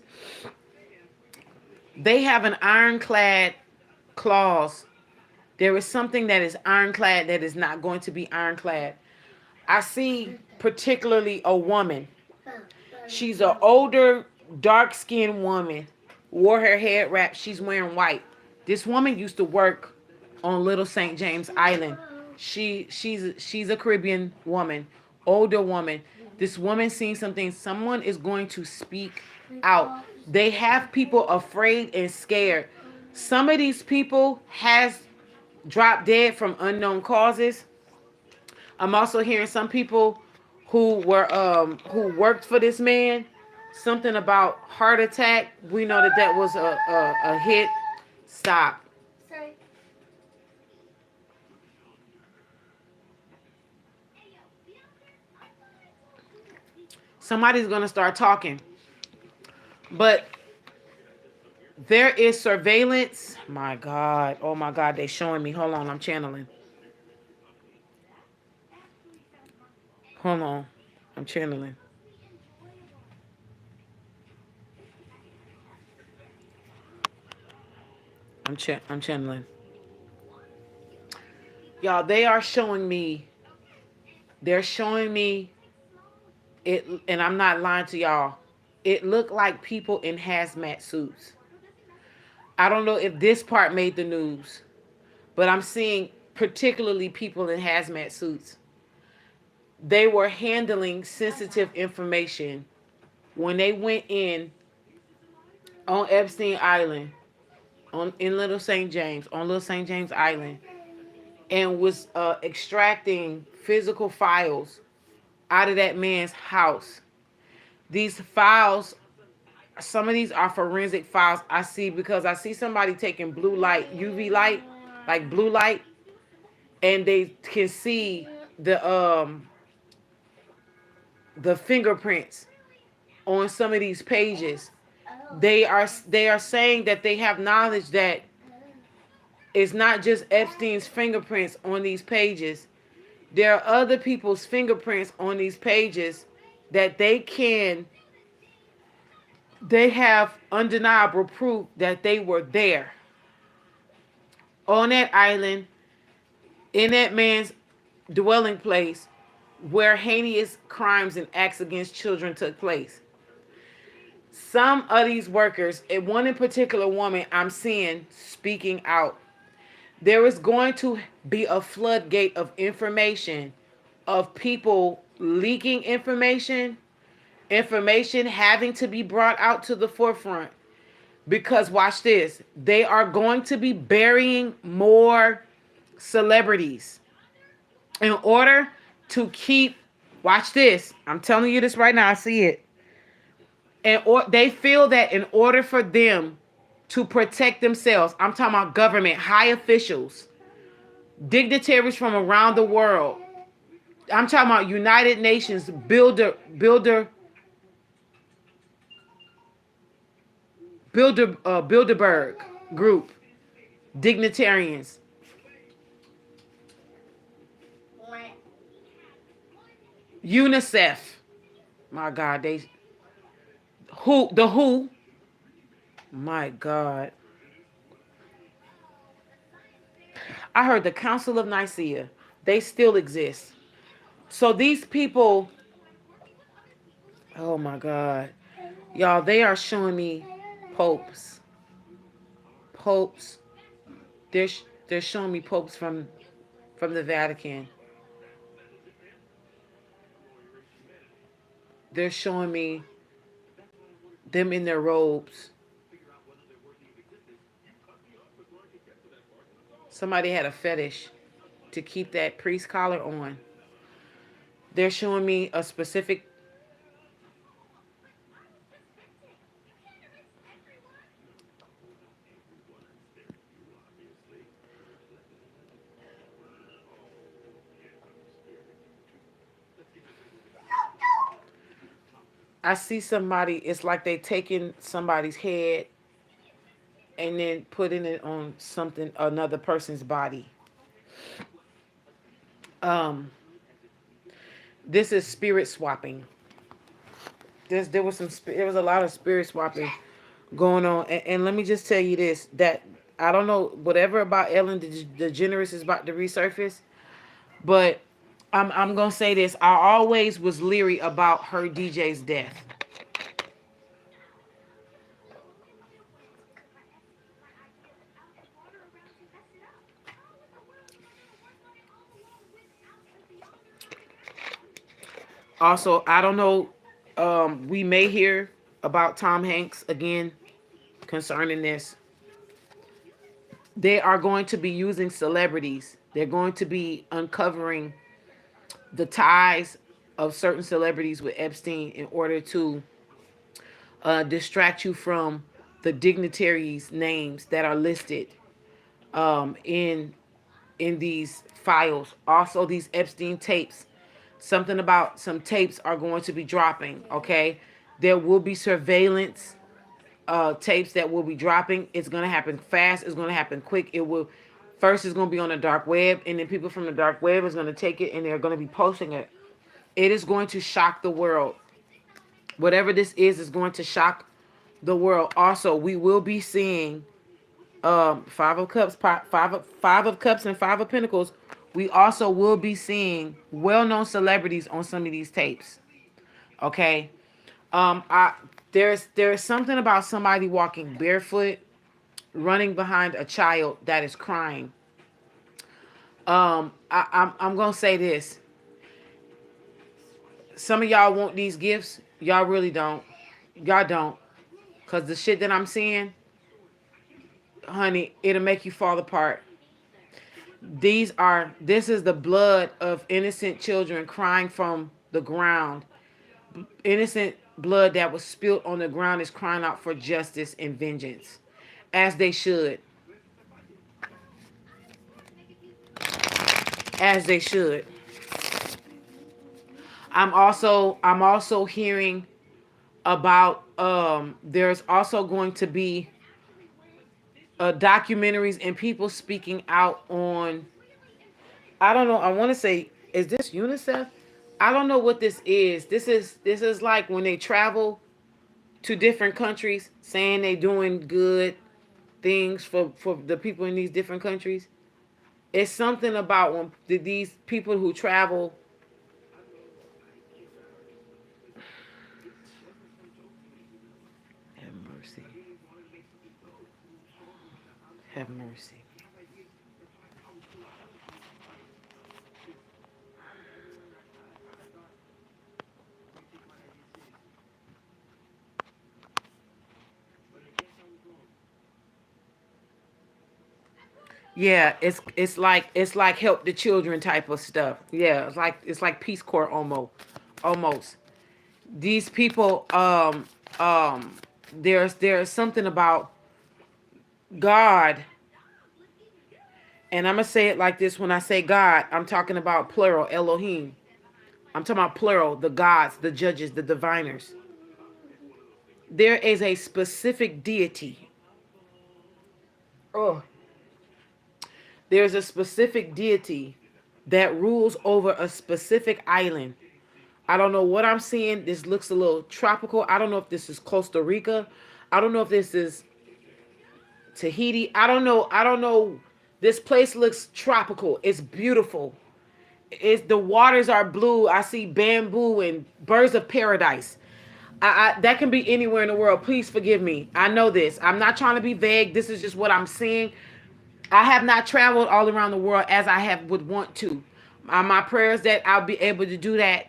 [SPEAKER 1] They have an ironclad clause. There is something that is ironclad that is not going to be ironclad. I see particularly a woman. She's an older, dark-skinned woman. Wore her head wrapped. She's wearing white. This woman used to work on Little St. James Island. She's a Caribbean woman, older woman. This woman seen something. Someone is going to speak out. They have people afraid and scared. Some of these people has dropped dead from unknown causes. I'm also hearing some people who worked for this man. Something about heart attack. We know that that was a hit. Stop.
[SPEAKER 2] Sorry.
[SPEAKER 1] Somebody's gonna start talking. But there is surveillance. My God. Oh my God. They showing me. Hold on. I'm channeling. Hold on. I'm channeling. I'm channeling. Y'all, they are showing me. They're showing me it, and I'm not lying to y'all. It looked like people in hazmat suits. I don't know if this part made the news, but I'm seeing particularly people in hazmat suits. They were handling sensitive information when they went in on Epstein Island, in Little St. James, on Little St. James Island, and was extracting physical files out of that man's house. These files, some of these are forensic files I see because I see somebody taking blue light, UV light, like blue light, and they can see the fingerprints on some of these pages. They are saying that they have knowledge that it's not just Epstein's fingerprints on these pages. There are other people's fingerprints on these pages that they have undeniable proof that they were there on that island, in that man's dwelling place where heinous crimes and acts against children took place. Some of these workers, and one in particular woman I'm seeing speaking out, there is going to be a floodgate of information, of people leaking information having to be brought out to the forefront. Because watch this, they are going to be burying more celebrities in order to keep, watch this, I'm telling you this right now, I see it. They feel that in order for them to protect themselves, I'm talking about government, high officials, dignitaries from around the world. I'm talking about United Nations Bilderberg group, dignitarians. UNICEF. My God, who? My God. I heard the Council of Nicaea. They still exist. So these people, oh my God. Y'all, they are showing me popes. Popes. They're showing me popes from the Vatican. They're showing me them in their robes. Somebody had a fetish to keep that priest collar on. They're showing me a specific. I see somebody, it's like they taking somebody's head and then putting it on something, another person's body. This is spirit swapping. There was a lot of spirit swapping. going on. And let me just tell you this, that I don't know whatever about Ellen DeGeneres is about to resurface, but I'm gonna say this. I always was leery about her DJ's death. Also, I don't know. We may hear about Tom Hanks again concerning this. They are going to be using celebrities. They're going to be uncovering the ties of certain celebrities with Epstein in order to distract you from the dignitaries' names that are listed in these files. Also, these Epstein tapes. Something about some tapes are going to be dropping. Okay, there will be surveillance tapes that will be dropping. It's going to happen fast. It's going to happen quick. It will first it's going to be on the dark web, and then people from the dark web is going to take it and they're going to be posting it. It is going to shock the world. Whatever this is going to shock the world. Also, we will be seeing five of cups, five of cups, and five of pentacles. We also will be seeing well-known celebrities on some of these tapes. Okay, I there's something about somebody walking barefoot, running behind a child that is crying. I'm gonna say this. Some of y'all want these gifts. Y'all really don't. Y'all don't. Cause the shit that I'm seeing, honey, it'll make you fall apart. This is the blood of innocent children crying from the ground. Innocent blood that was spilled on the ground is crying out for justice and vengeance. As they should. As they should. I'm also hearing about there's also going to be documentaries and people speaking out on, I don't know, I want to say, is this UNICEF? I don't know what this is. This is like when they travel to different countries saying they doing good things for the people in these different countries. It's something about when these people who travel, have mercy. Have mercy. Yeah, it's like help the children type of stuff. Yeah, it's like Peace Corps almost. These people there's something about God, and I'm gonna say it like this. When I say God, I'm talking about plural, Elohim. I'm talking about plural, the gods, the judges, the diviners. There is a specific deity. Oh, there's a specific deity that rules over a specific island. I don't know what I'm seeing. This looks a little tropical. I don't know if this is Costa Rica. I don't know if this is Tahiti. I don't know. I don't know. This place looks tropical. It's beautiful. The waters are blue. I see bamboo and birds of paradise. That can be anywhere in the world. Please forgive me. I know this. I'm not trying to be vague. This is just what I'm seeing. I have not traveled all around the world as I would want to. My prayers that I'll be able to do that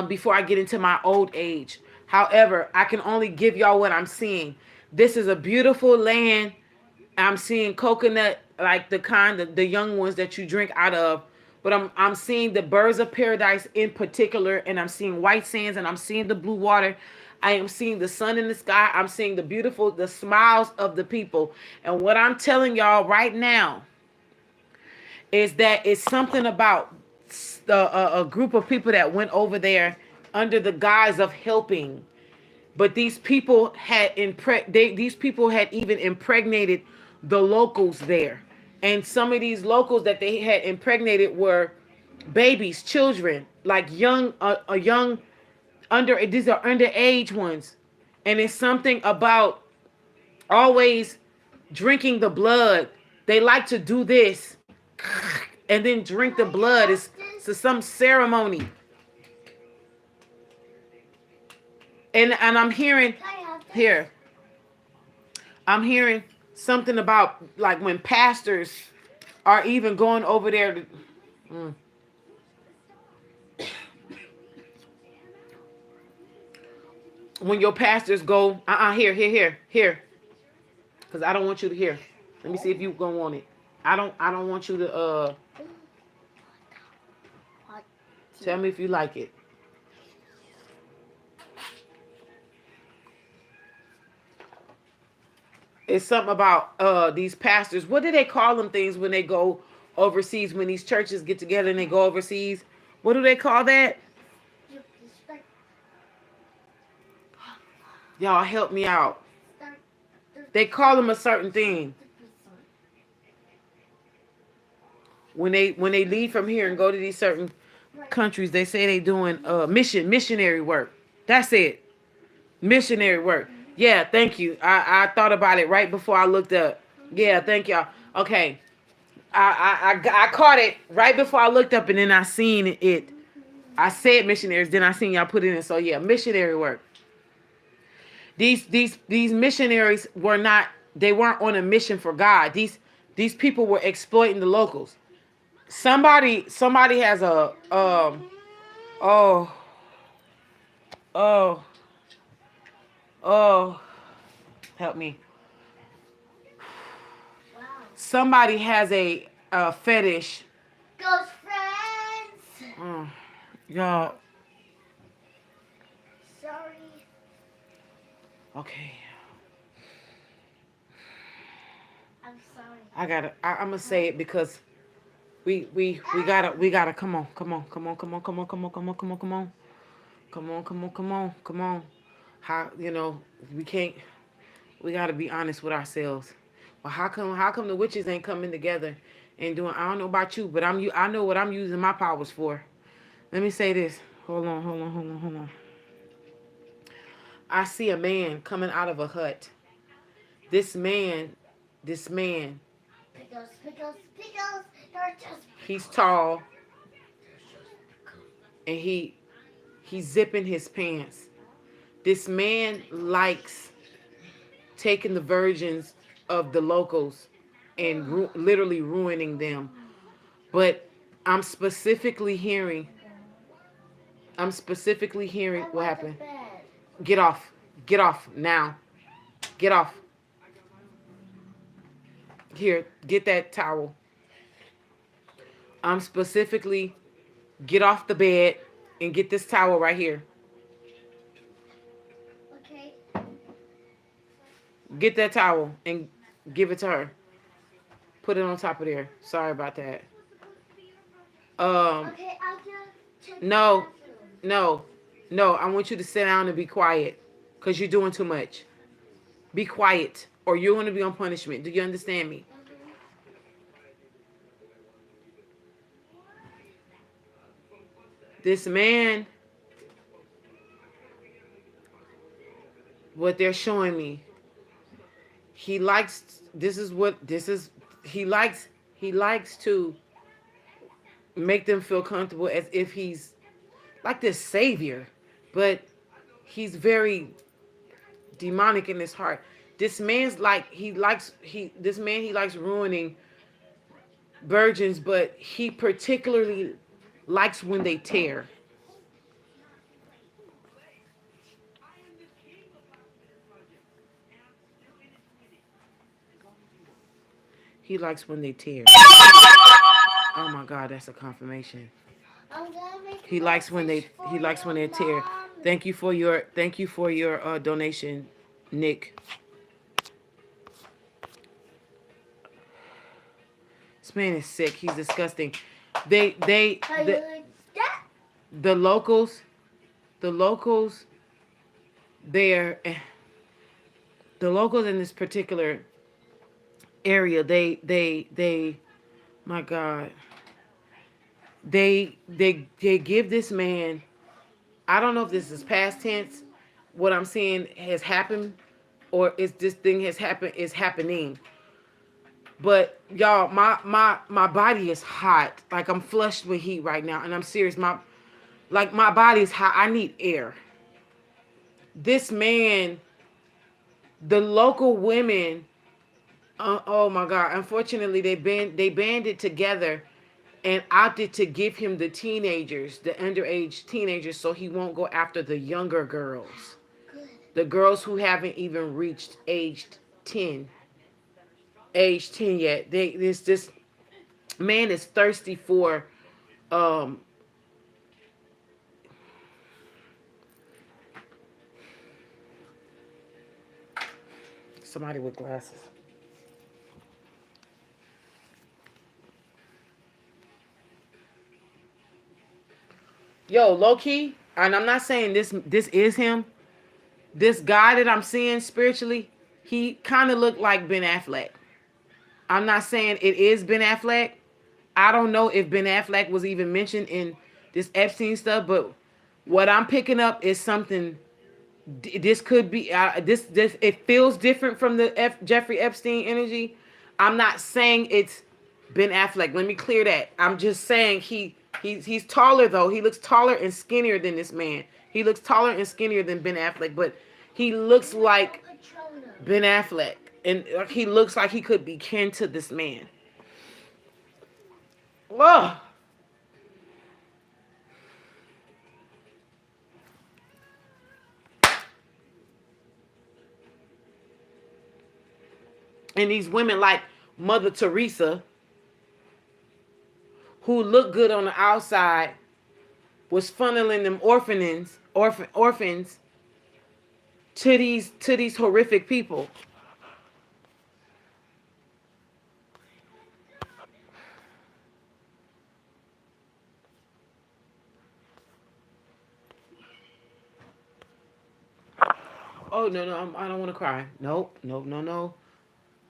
[SPEAKER 1] before I get into my old age. However, I can only give y'all what I'm seeing. This is a beautiful land. I'm seeing coconut, like the kind of the young ones that you drink out of. But I'm seeing the birds of paradise in particular, and I'm seeing white sands, and I'm seeing the blue water. I am seeing the sun in the sky. I'm seeing the smiles of the people. And what I'm telling y'all right now is that it's something about a group of people that went over there under the guise of helping. But these people had these people had even impregnated the locals there. And some of these locals that they had impregnated were babies, children, like young, these are underage ones. And it's something about always drinking the blood. They like to do this and then drink the blood. It's some ceremony. And I'm hearing
[SPEAKER 2] Can I have this?
[SPEAKER 1] here. I'm hearing something about like when pastors are even going over there to, mm. When your pastors go, here, because I don't want you to hear. Let me see if you gonna want it. I don't want you to tell me if you like it. It's something about these pastors. What do they call them things when they go overseas? When these churches get together and they go overseas, what do they call that? Y'all help me out. They call them a certain thing. When they leave from here and go to these certain countries, they say they doing missionary work. That's it. Missionary work. Yeah, thank you. I thought about it right before I looked up. Yeah, thank y'all. Okay. I caught it right before I looked up, and then I seen it. I said missionaries, then I seen y'all put it in. So yeah, missionary work. These missionaries they weren't on a mission for God. These people were exploiting the locals. Somebody has a oh oh oh help me.
[SPEAKER 2] Wow.
[SPEAKER 1] Somebody has a fetish.
[SPEAKER 2] Ghost friends.
[SPEAKER 1] Y'all.
[SPEAKER 2] Sorry.
[SPEAKER 1] Okay.
[SPEAKER 2] I'm sorry.
[SPEAKER 1] I'm gonna say it because we gotta come on. How we can't we gotta be honest with ourselves. Well, how come the witches ain't coming together and doing? I don't know about you, but I know what I'm using my powers for. Let me say this. Hold on. I see a man coming out of a hut. This man,
[SPEAKER 2] Pickles. They're just
[SPEAKER 1] he's tall and he's zipping his pants. This man likes taking the virgins of the locals and literally ruining them. But I'm specifically hearing
[SPEAKER 2] I
[SPEAKER 1] what
[SPEAKER 2] want
[SPEAKER 1] happened.
[SPEAKER 2] the bed.
[SPEAKER 1] Get off now. Get off. Here, get that towel. I'm specifically get off the bed and get this towel right here.
[SPEAKER 2] Okay.
[SPEAKER 1] Get that towel and give it to her. Put it on top of there. Sorry about that.
[SPEAKER 2] Okay, I'll just check
[SPEAKER 1] No,
[SPEAKER 2] the bathroom.
[SPEAKER 1] no. I want you to sit down and be quiet, cause you're doing too much. Be quiet, or you're gonna be on punishment. Do you understand me? This man, what they're showing me, he likes. He likes to make them feel comfortable as if he's like this savior, but he's very demonic in his heart. This man's like he likes ruining virgins, but he particularly likes when they tear. He likes when they tear. Oh my God, that's a confirmation.
[SPEAKER 2] I'm gonna make
[SPEAKER 1] He likes when they tear.
[SPEAKER 2] Mom.
[SPEAKER 1] Thank you for your donation, Nick. This man is sick. He's disgusting.
[SPEAKER 2] How you like that?
[SPEAKER 1] The locals, they're the locals in this particular area. They my God. They give this man. I don't know if this is past tense, what I'm saying has happened, or is this thing has happened is happening. But y'all, my body is hot. Like I'm flushed with heat right now, and I'm serious. My body is hot. I need air. This man, the local women, oh my God! Unfortunately, they banded together and opted to give him the teenagers, the underage teenagers, so he won't go after the younger girls, the girls who haven't even reached age 10 yet. This man is thirsty for um somebody with glasses. Yo, low key, and I'm not saying this is him. This guy that I'm seeing spiritually, he kind of looked like Ben Affleck. I'm not saying it is Ben Affleck. I don't know if Ben Affleck was even mentioned in this Epstein stuff, but what I'm picking up is something. This could be this. It feels different from the Jeffrey Epstein energy. I'm not saying it's Ben Affleck. Let me clear that. I'm just saying he's taller though. He looks taller and skinnier than this man. He looks taller and skinnier than Ben Affleck, but he looks like Ben Affleck, and he looks like he could be kin to this man. Ugh. And these women like Mother Teresa, who look good on the outside, was funneling them orphans to these horrific people. Oh no, I don't want to cry. No, no, no, no,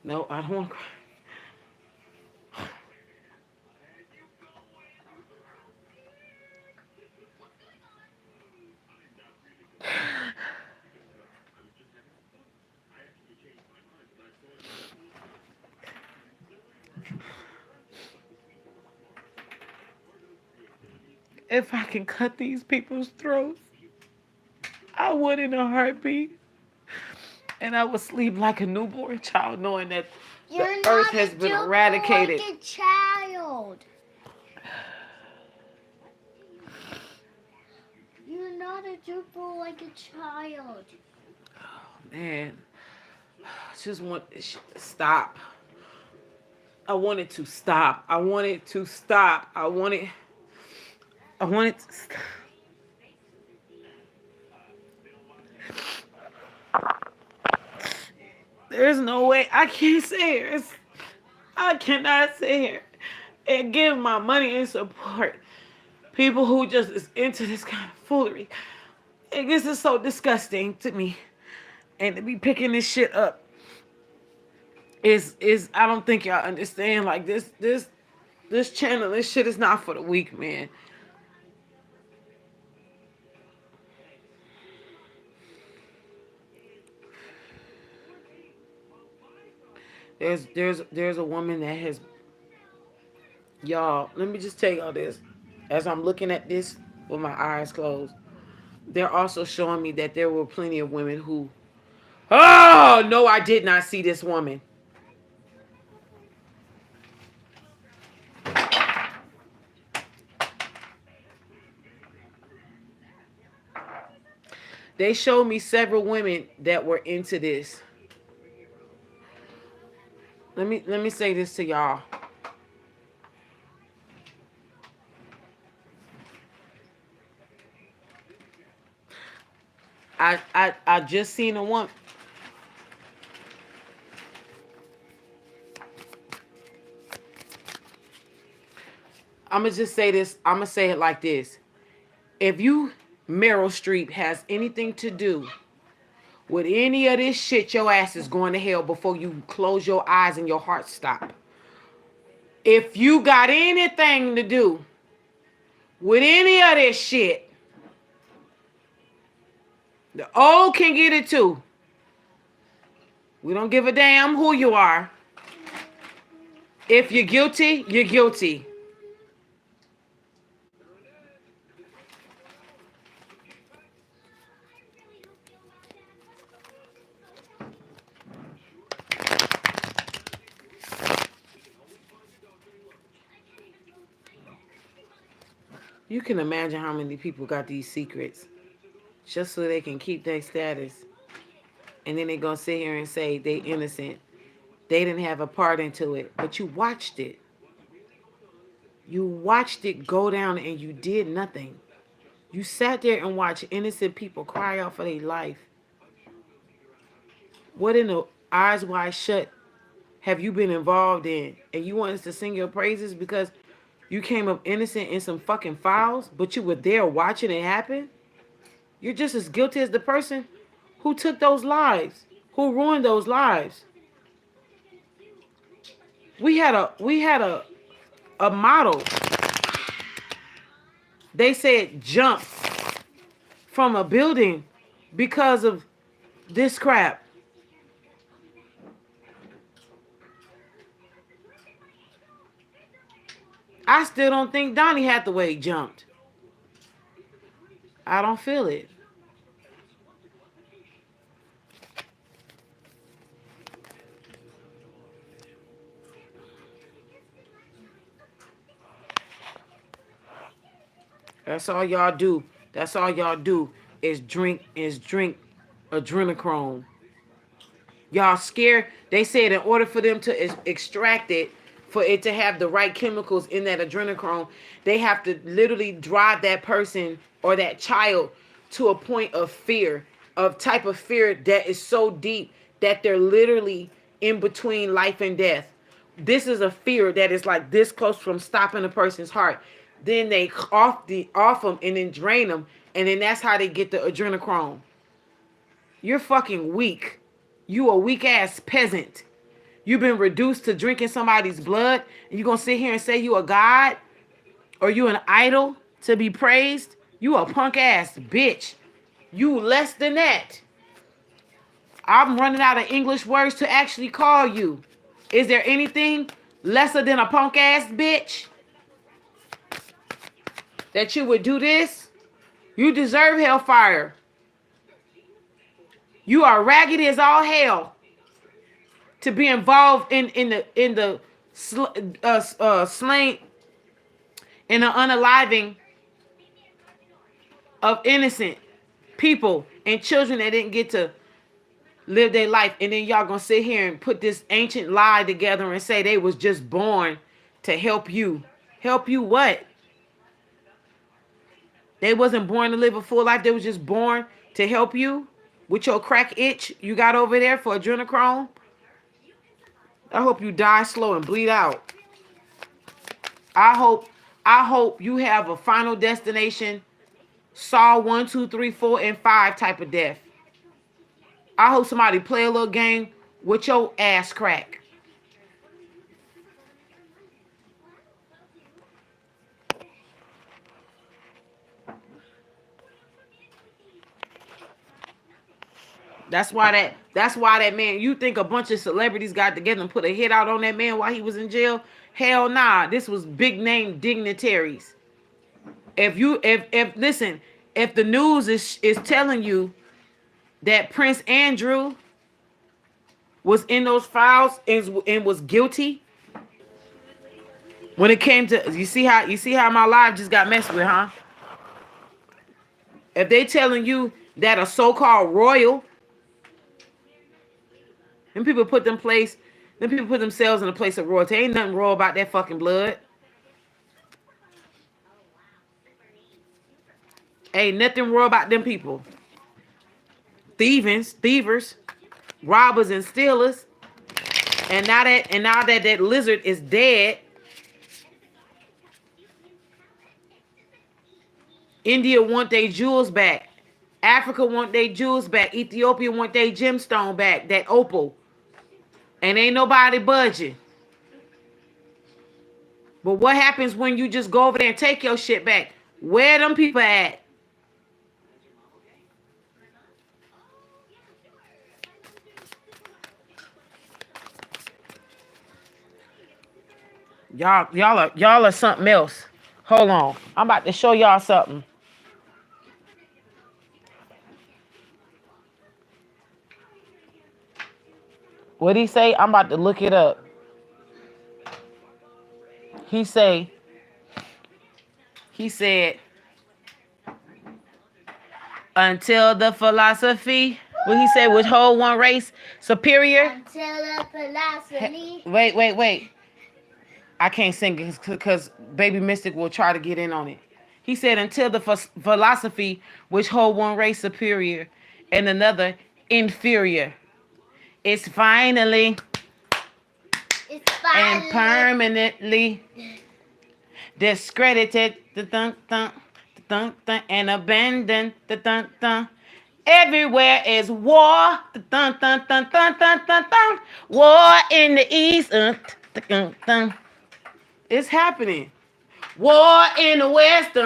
[SPEAKER 1] no, I don't want to cry. If I can cut these people's throats, I would in a heartbeat. And I would sleep like a newborn child, knowing that
[SPEAKER 2] You're
[SPEAKER 1] the earth
[SPEAKER 2] not
[SPEAKER 1] has
[SPEAKER 2] a
[SPEAKER 1] been
[SPEAKER 2] duper
[SPEAKER 1] eradicated.
[SPEAKER 2] like a child. You're not a duper like a child.
[SPEAKER 1] Man, I just want this shit to stop. I want it to stop. I want it to stop. I want it to stop. There's no way. I can't sit here. I cannot sit here and give my money and support people who just is into this kind of foolery. And this is so disgusting to me. And to be picking this shit up is I don't think y'all understand. Like this channel, this shit is not for the weak, man. There's a woman that has, y'all, let me just tell y'all this. As I'm looking at this with my eyes closed, they're also showing me that there were plenty of women who, oh no, I did not see this woman. They showed me several women that were into this. Let me say this to y'all. I just seen a woman. I'm gonna just say this. I'm gonna say it like this. If you, Meryl Streep, has anything to do with any of this shit, your ass is going to hell before you close your eyes and your heart stop. If you got anything to do with any of this shit, The old can get it too. We don't give a damn who you are. If you're guilty, you're guilty. You can imagine how many people got these secrets just so they can keep their status. And then they're going to sit here and say they innocent. They didn't have a part into it. But you watched it. You watched it go down and you did nothing. You sat there and watched innocent people cry out for their life. What in the eyes wide shut have you been involved in? And you want us to sing your praises because you came up innocent in some fucking files, but you were there watching it happen? You're just as guilty as the person who took those lives, who ruined those lives. We had a model. They said jump from a building because of this crap. I still don't think Donnie Hathaway jumped. I don't feel it. That's all y'all do. That's all y'all do is drink adrenochrome. Y'all scared. They said in order for them to extract it, for it to have the right chemicals in that adrenochrome, they have to literally drive that person or that child to a point of fear, of type of fear that is so deep that they're literally in between life and death. This is a fear that is like this close from stopping a person's heart. Then they off them and then drain them, and then that's how they get the adrenochrome. You're fucking weak. You a weak ass peasant. You've been reduced to drinking somebody's blood, and you gonna sit here and say you a god or you an idol to be praised? You a punk ass bitch. You less than that. I'm running out of English words to actually call you. Is there anything lesser than a punk ass bitch? That you would do this? You deserve hellfire. You are raggedy as all hell to be involved in the slaying, in the unaliving of innocent people and children that didn't get to live their life. And then y'all gonna sit here and put this ancient lie together and say they was just born to help you. Help you what? They wasn't born to live a full life. They was just born to help you with your crack itch you got over there for adrenochrome. I hope you die slow and bleed out. I hope you have a final destination, Saw 1, 2, 3, 4, and 5 type of death. I hope somebody play a little game with your ass crack. That's why that man, you think a bunch of celebrities got together and put a hit out on that man while he was in jail? Hell nah. This was big name dignitaries. If listen, if the news is telling you that Prince Andrew was in those files and was guilty, when it came to you see how my life just got messed with, huh? If they telling you that a so-called royal, them people put themselves in a place of royalty. Ain't nothing royal about that fucking blood. Ain't nothing royal about them people. Thievers, robbers and stealers. And now that lizard is dead, India want their jewels back. Africa want their jewels back. Ethiopia want their gemstone back, that opal. And ain't nobody budging. But what happens when you just go over there and take your shit back? Where them people at? Y'all are something else. Hold on. I'm about to show y'all something. What'd he say? I'm about to look it up. He say, he said, until the philosophy, what he said, which hold one race superior.
[SPEAKER 2] Until the philosophy.
[SPEAKER 1] Wait. I can't sing it because Baby Mystic will try to get in on it. He said, until the philosophy which hold one race superior and another inferior is finally
[SPEAKER 2] It's
[SPEAKER 1] and permanently discredited and abandoned. Everywhere is war. War in the east. It's happening. War in the west.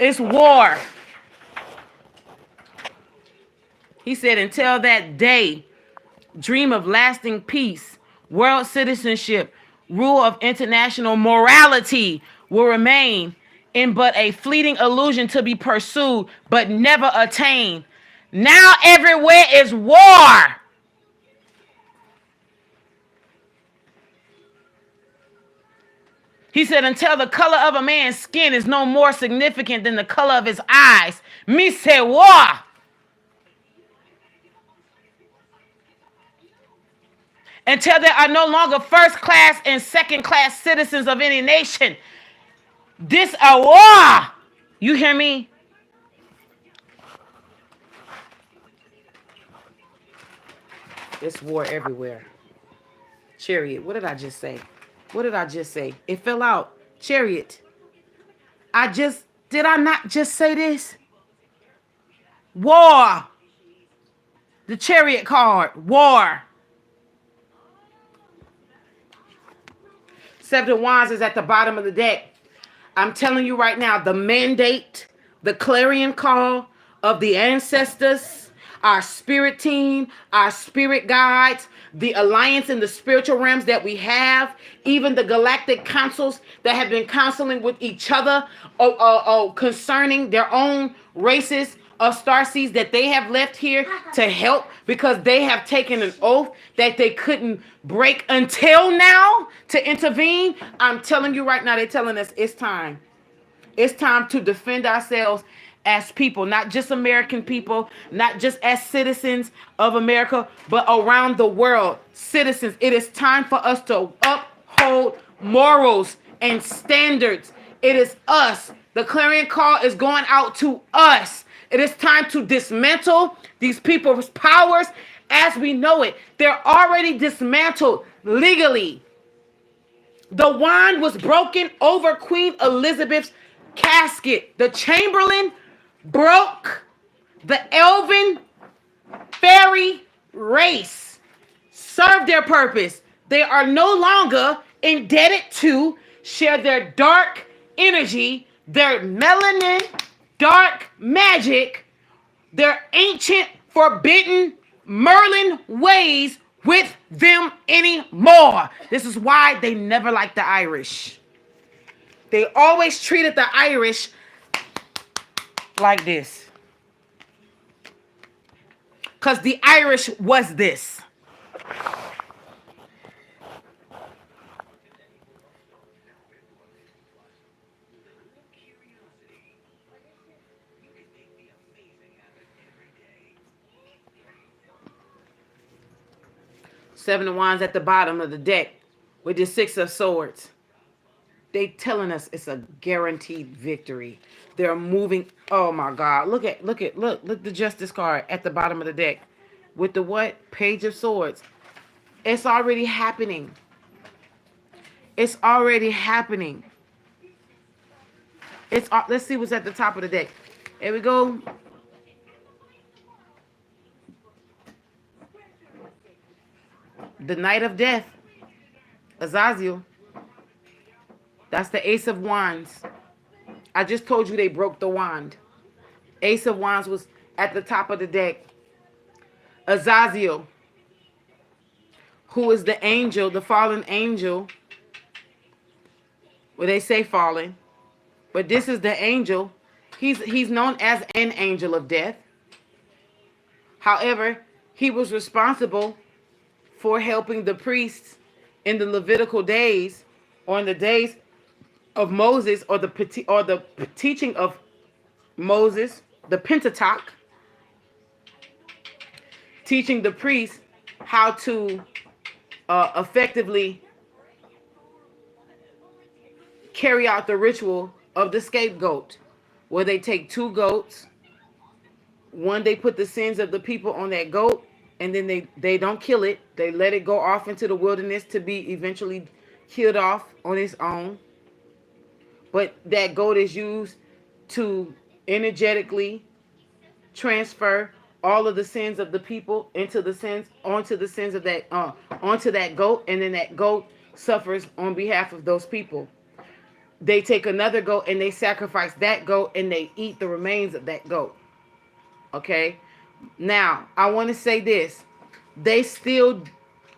[SPEAKER 1] It's war. He said, until that day, dream of lasting peace, world citizenship, rule of international morality will remain in but a fleeting illusion to be pursued but never attained. Now everywhere is war. He said, until the color of a man's skin is no more significant than the color of his eyes. Me say war. Until there are no longer first class and second class citizens of any nation. This a war. You hear me? It's war everywhere. Chariot. What did I just say? What did I just say? It fell out. Chariot. Did I not just say this? War. The chariot card. War. Seven of Wands is at the bottom of the deck. I'm telling you right now, the mandate, the clarion call of the ancestors, our spirit team, our spirit guides, the alliance in the spiritual realms that we have, even the galactic councils that have been counseling with each other concerning their own races of starseeds that they have left here to help because they have taken an oath that they couldn't break until now to intervene. I'm telling you right now, they're telling us it's time. It's time to defend ourselves as people, not just American people, not just as citizens of America, but around the world. Citizens, it is time for us to uphold morals and standards. It is us. The clarion call is going out to us. It is time to dismantle these people's powers as we know it. They're already dismantled legally. The wand was broken over Queen Elizabeth's casket. The Chamberlain broke the elven fairy race. Served their purpose. They are no longer indebted to share their dark energy, their melanin, dark magic, their ancient forbidden Merlin ways with them anymore. This is why they never liked the Irish. They always treated the Irish like this. Because the Irish was this. Seven of Wands at the bottom of the deck with the Six of Swords. They telling us it's a guaranteed victory. They're moving. Oh my God. Look the Justice card at the bottom of the deck. With the what? Page of Swords. It's already happening. It's already happening. Let's see what's at the top of the deck. Here we go. The Knight of Death. Azazel. That's the Ace of Wands. I just told you they broke the wand. Ace of Wands was at the top of the deck. Azazel. who is the angel, the fallen angel. Well, they say fallen, but this is the angel. He's known as an angel of death. However, he was responsible for helping the priests in the Levitical days, or in the days of Moses, or the teaching of Moses, the Pentateuch, teaching the priests how to effectively carry out the ritual of the scapegoat, where they take two goats. One, they put the sins of the people on that goat, and then they don't kill it. They let it go off into the wilderness to be eventually killed off on its own. But that goat is used to energetically transfer all of the sins of the people onto the sins of that onto that goat, and then that goat suffers on behalf of those people. They take another goat and they sacrifice that goat, and they eat the remains of that goat. Okay? Now, I want to say this. They still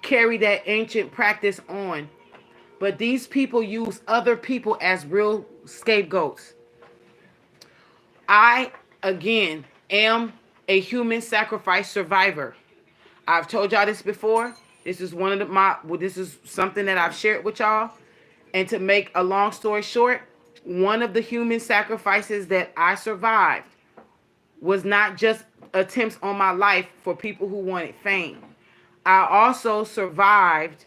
[SPEAKER 1] carry that ancient practice on, but these people use other people as real scapegoats. I, again, am a human sacrifice survivor. I've told y'all this before. This is this is something that I've shared with y'all. And to make a long story short, one of the human sacrifices that I survived was not just attempts on my life for people who wanted fame. I also survived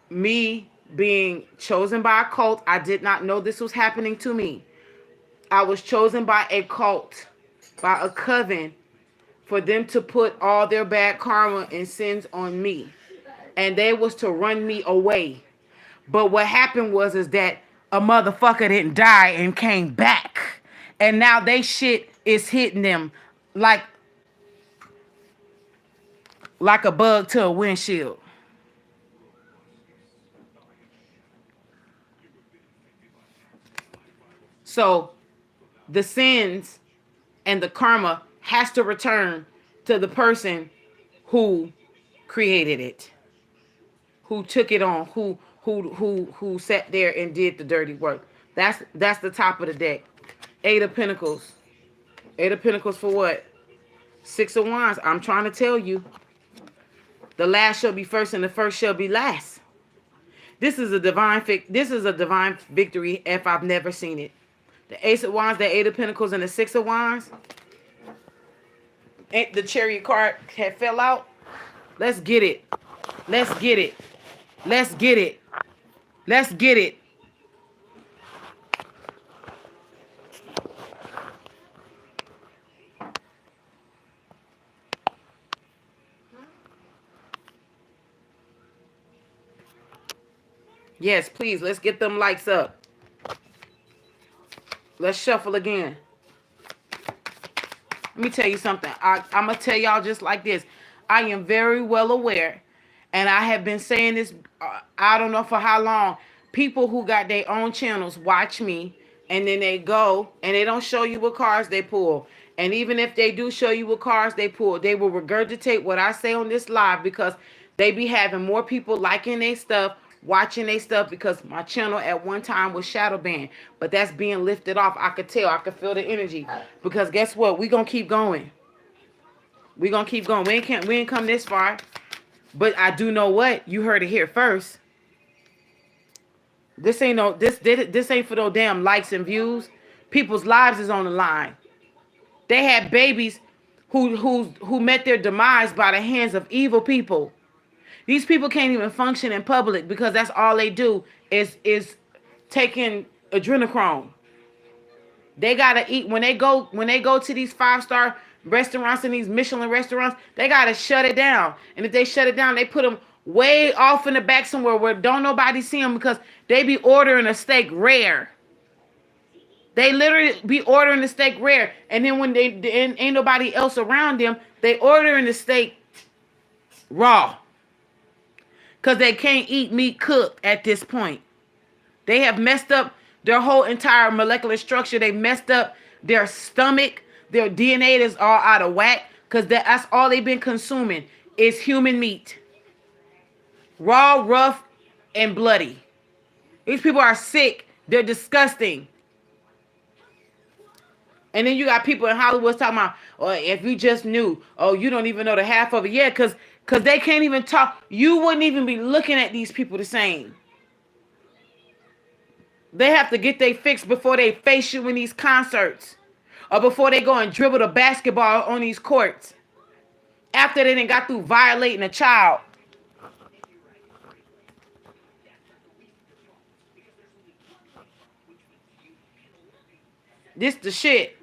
[SPEAKER 1] me being chosen by a cult. I did not know this was happening to me. I was chosen by a cult, by a coven, for them to put all their bad karma and sins on me. And they was to run me away. But what happened was that a motherfucker didn't die and came back. And now they shit is hitting them like a bug to a windshield. So the sins and the karma has to return to the person who created it, who took it on, who sat there and did the dirty work. That's the top of the deck. Eight of Pentacles. Eight of Pentacles for what? Six of Wands. I'm trying to tell you. The last shall be first and the first shall be last. This is a divine victory if I've never seen it. The Ace of Wands, the Eight of Pentacles, and the Six of Wands. The Chariot card had fell out. Let's get it. Let's get it. Let's get it. Let's get it. Yes, please. Let's get them lights up. Let's shuffle again. Let me tell you something. I'm going to tell y'all just like this. I am very well aware, and I have been saying this, I don't know for how long. People who got their own channels watch me, and then they go, and they don't show you what cards they pull. And even if they do show you what cards they pull, they will regurgitate what I say on this live, because they be having more people liking their stuff, watching their stuff, because my channel at one time was shadow banned, but that's being lifted off. I could tell. I could feel the energy, because guess what? We gonna keep going. We gonna keep going. We ain't come this far, but I do know what you heard it here first. This ain't for no damn likes and views. People's lives is on the line. They had babies who met their demise by the hands of evil people. These people can't even function in public because that's all they do is taking adrenochrome. They gotta eat when they go to these 5-star restaurants and these Michelin restaurants. They gotta shut it down. And if they shut it down, they put them way off in the back somewhere where don't nobody see them, because they be ordering a steak rare. They literally be ordering the steak rare, and then when they ain't nobody else around them, they ordering the steak raw. Because they can't eat meat cooked at this point. They have messed up their whole entire molecular structure. They messed up their stomach. Their DNA is all out of whack. Because that's all they've been consuming is human meat. Raw, rough, and bloody. These people are sick. They're disgusting. And then you got people in Hollywood talking about, oh, if you just knew, oh, you don't even know the half of it. Yeah, because they can't even talk. You wouldn't even be looking at these people the same. They have to get their fix before they face you in these concerts. Or before they go and dribble the basketball on these courts. After they done got through violating a child. This the shit.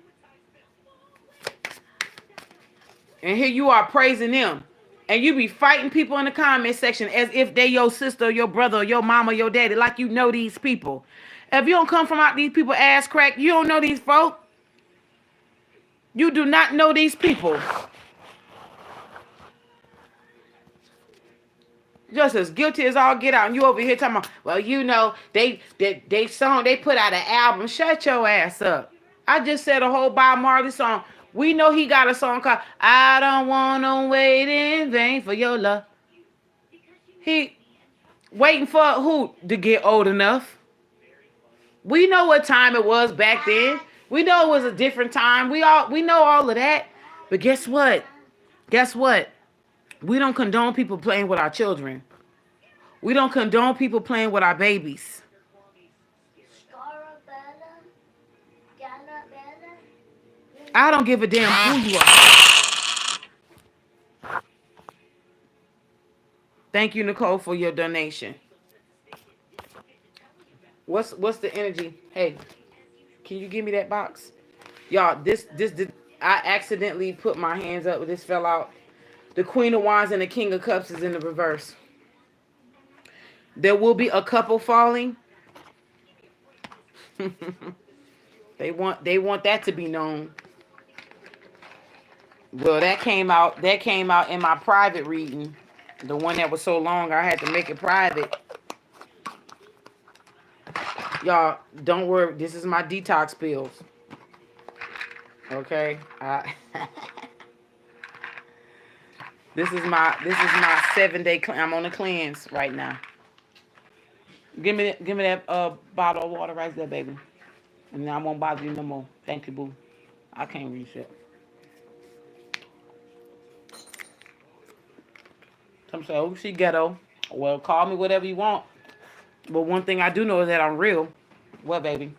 [SPEAKER 1] And here you are praising them. And you be fighting people in the comment section as if they your sister, your brother, your mama, your daddy, like you know these people. If you don't come from out these people ass crack, you don't know these folk. You do not know these people. Just as guilty as all get out. And you over here talking about, well, you know, they put out an album. Shut your ass up. I just said a whole Bob Marley song. We know he got a song called I Don't Wanna Wait in Vain for Your Love. He waiting for who to get old enough. We know what time it was back then. We know it was a different time. We know all of that. But guess what? Guess what? We don't condone people playing with our children. We don't condone people playing with our babies. I don't give a damn who you are. Thank you, Nicole, for your donation. What's the energy? Hey, can you give me that box? Y'all, this I accidentally put my hands up. This fell out. The Queen of Wands and the King of Cups is in the reverse. There will be a couple falling. They want that to be known. Well, that came out in my private reading. The one that was so long I had to make it private. Y'all, don't worry. This is my detox pills. Okay? This is my 7-day cleanse. I'm on a cleanse right now. Give me that bottle of water right there, baby. And I won't bother you no more. Thank you, boo. I can't read shit. Some say, oh, she ghetto. Well, call me whatever you want. But one thing I do know is that I'm real. What, baby?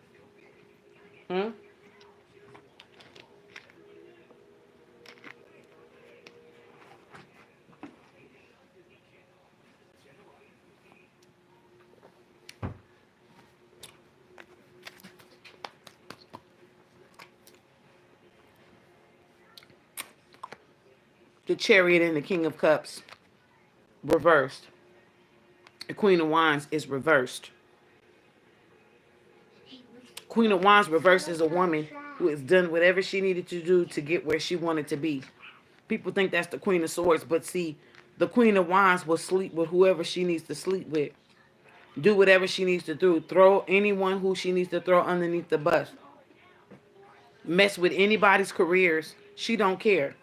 [SPEAKER 1] The Chariot and the King of Cups reversed. The Queen of Wands is reversed. Queen of Wands reversed is a woman who has done whatever she needed to do to get where she wanted to be. People think that's the Queen of Swords, but see, the Queen of Wands will sleep with whoever she needs to sleep with. Do whatever she needs to do. Throw anyone who she needs to throw underneath the bus. Mess with anybody's careers. She don't care.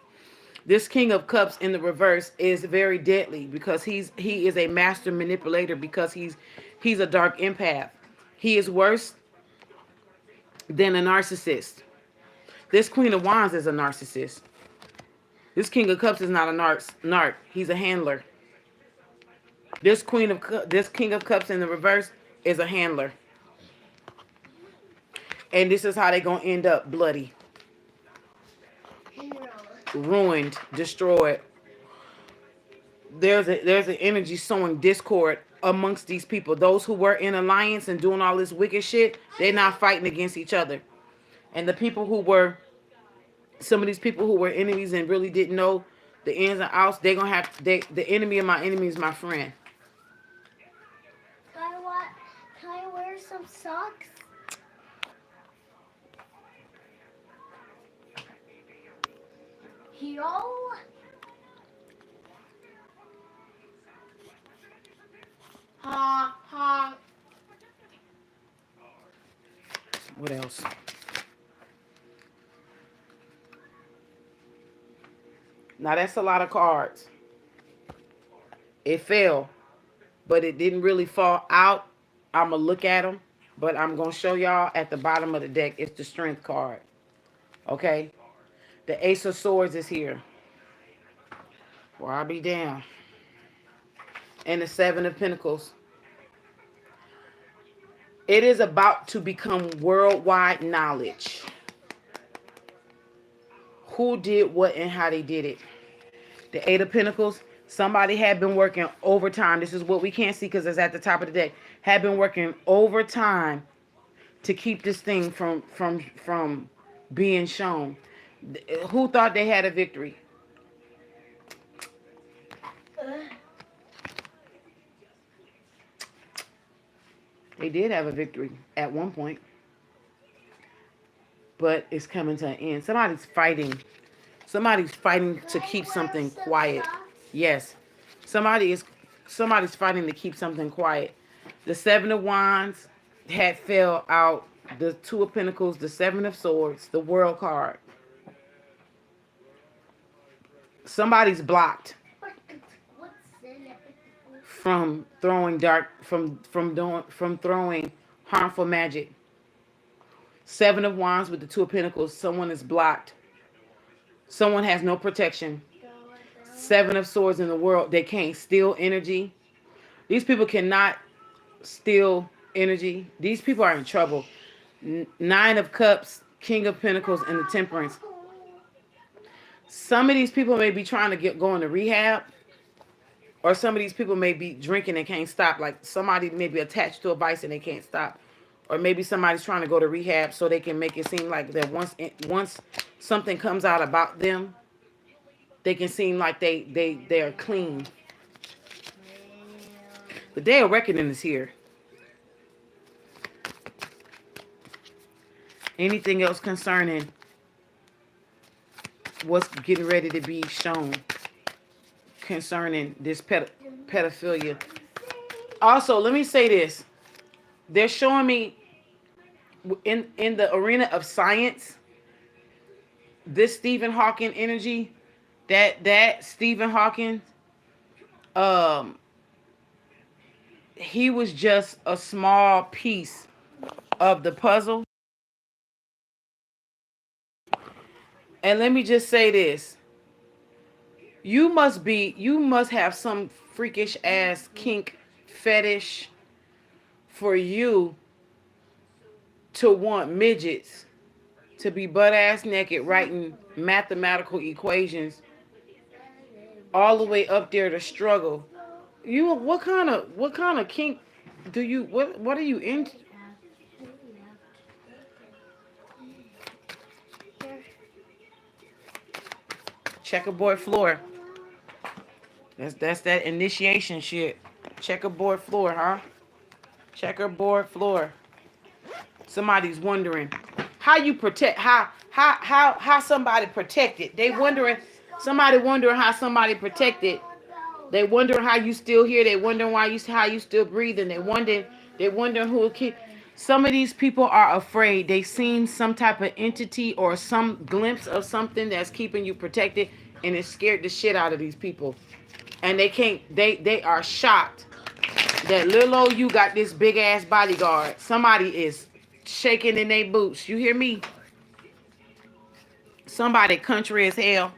[SPEAKER 1] This King of Cups in the reverse is very deadly because he is a master manipulator because he's a dark empath. He is worse than a narcissist. This Queen of Wands is a narcissist. This King of Cups is not a narc. He's a handler. This King of Cups in the reverse is a handler. And this is how they're going to end up bloody. Ruined, destroyed. There's an energy sowing discord amongst these people. Those who were in alliance and doing all this wicked shit, they're not fighting against each other. And the people who were, some of these people who were enemies and really didn't know the ins and outs, they're going to have, the enemy of my enemy is my friend.
[SPEAKER 2] Can I wear some socks? Hero? Ha ha.
[SPEAKER 1] What else? Now that's a lot of cards. It fell. but it didn't really fall out. I'm going to look at them, but I'm going to show y'all at the bottom of the deck. It's the Strength card. Okay? The Ace of Swords is here. Well, I'll be down. And the Seven of Pentacles. It is about to become worldwide knowledge. Who did what and how they did it. The Eight of Pentacles. Somebody had been working overtime. This is what we can't see because it's at the top of the deck. Had been working overtime to keep this thing from being shown. Who thought they had a victory? They did have a victory at one point. But it's coming to an end. Somebody's fighting. Somebody's fighting to keep something quiet. Yes. Somebody's fighting to keep something quiet. The Seven of Wands had fell out. The Two of Pentacles, the Seven of Swords, the World card. Somebody's blocked from throwing from throwing harmful magic. Seven of Wands with the Two of Pentacles. Someone is blocked. Someone has no protection. Seven of Swords in the world. They can't steal energy. These people cannot steal energy. These people are in trouble. Nine of Cups, King of Pentacles, and the Temperance. Some of these people may be trying to go into rehab. Or some of these people may be drinking and can't stop. Like somebody may be attached to a vice and they can't stop. Or maybe somebody's trying to go to rehab so they can make it seem like that once something comes out about them, they can seem like they are clean. The Day of Reckoning is here. Anything else concerning what's getting ready to be shown concerning this pedophilia? Also, let me say this. They're showing me in the arena of science, this Stephen Hawking energy, that Stephen Hawking, he was just a small piece of the puzzle. And let me just say this. You must have some freakish ass kink fetish for you to want midgets to be butt ass naked writing mathematical equations all the way up there to struggle. What kind of kink do you what are you into? Checkerboard floor. That's that initiation shit. Checkerboard floor, huh? Checkerboard floor. Somebody's wondering how you protect how somebody protected. Somebody wondering how somebody protected. They wondering how you still here. They wondering how you still breathing. They wondering who will keep. Some of these people are afraid. They seen some type of entity or some glimpse of something that's keeping you protected, and it scared the shit out of these people. And they are shocked that little old you got this big ass bodyguard. Somebody is shaking in their boots. You hear me? Somebody country as hell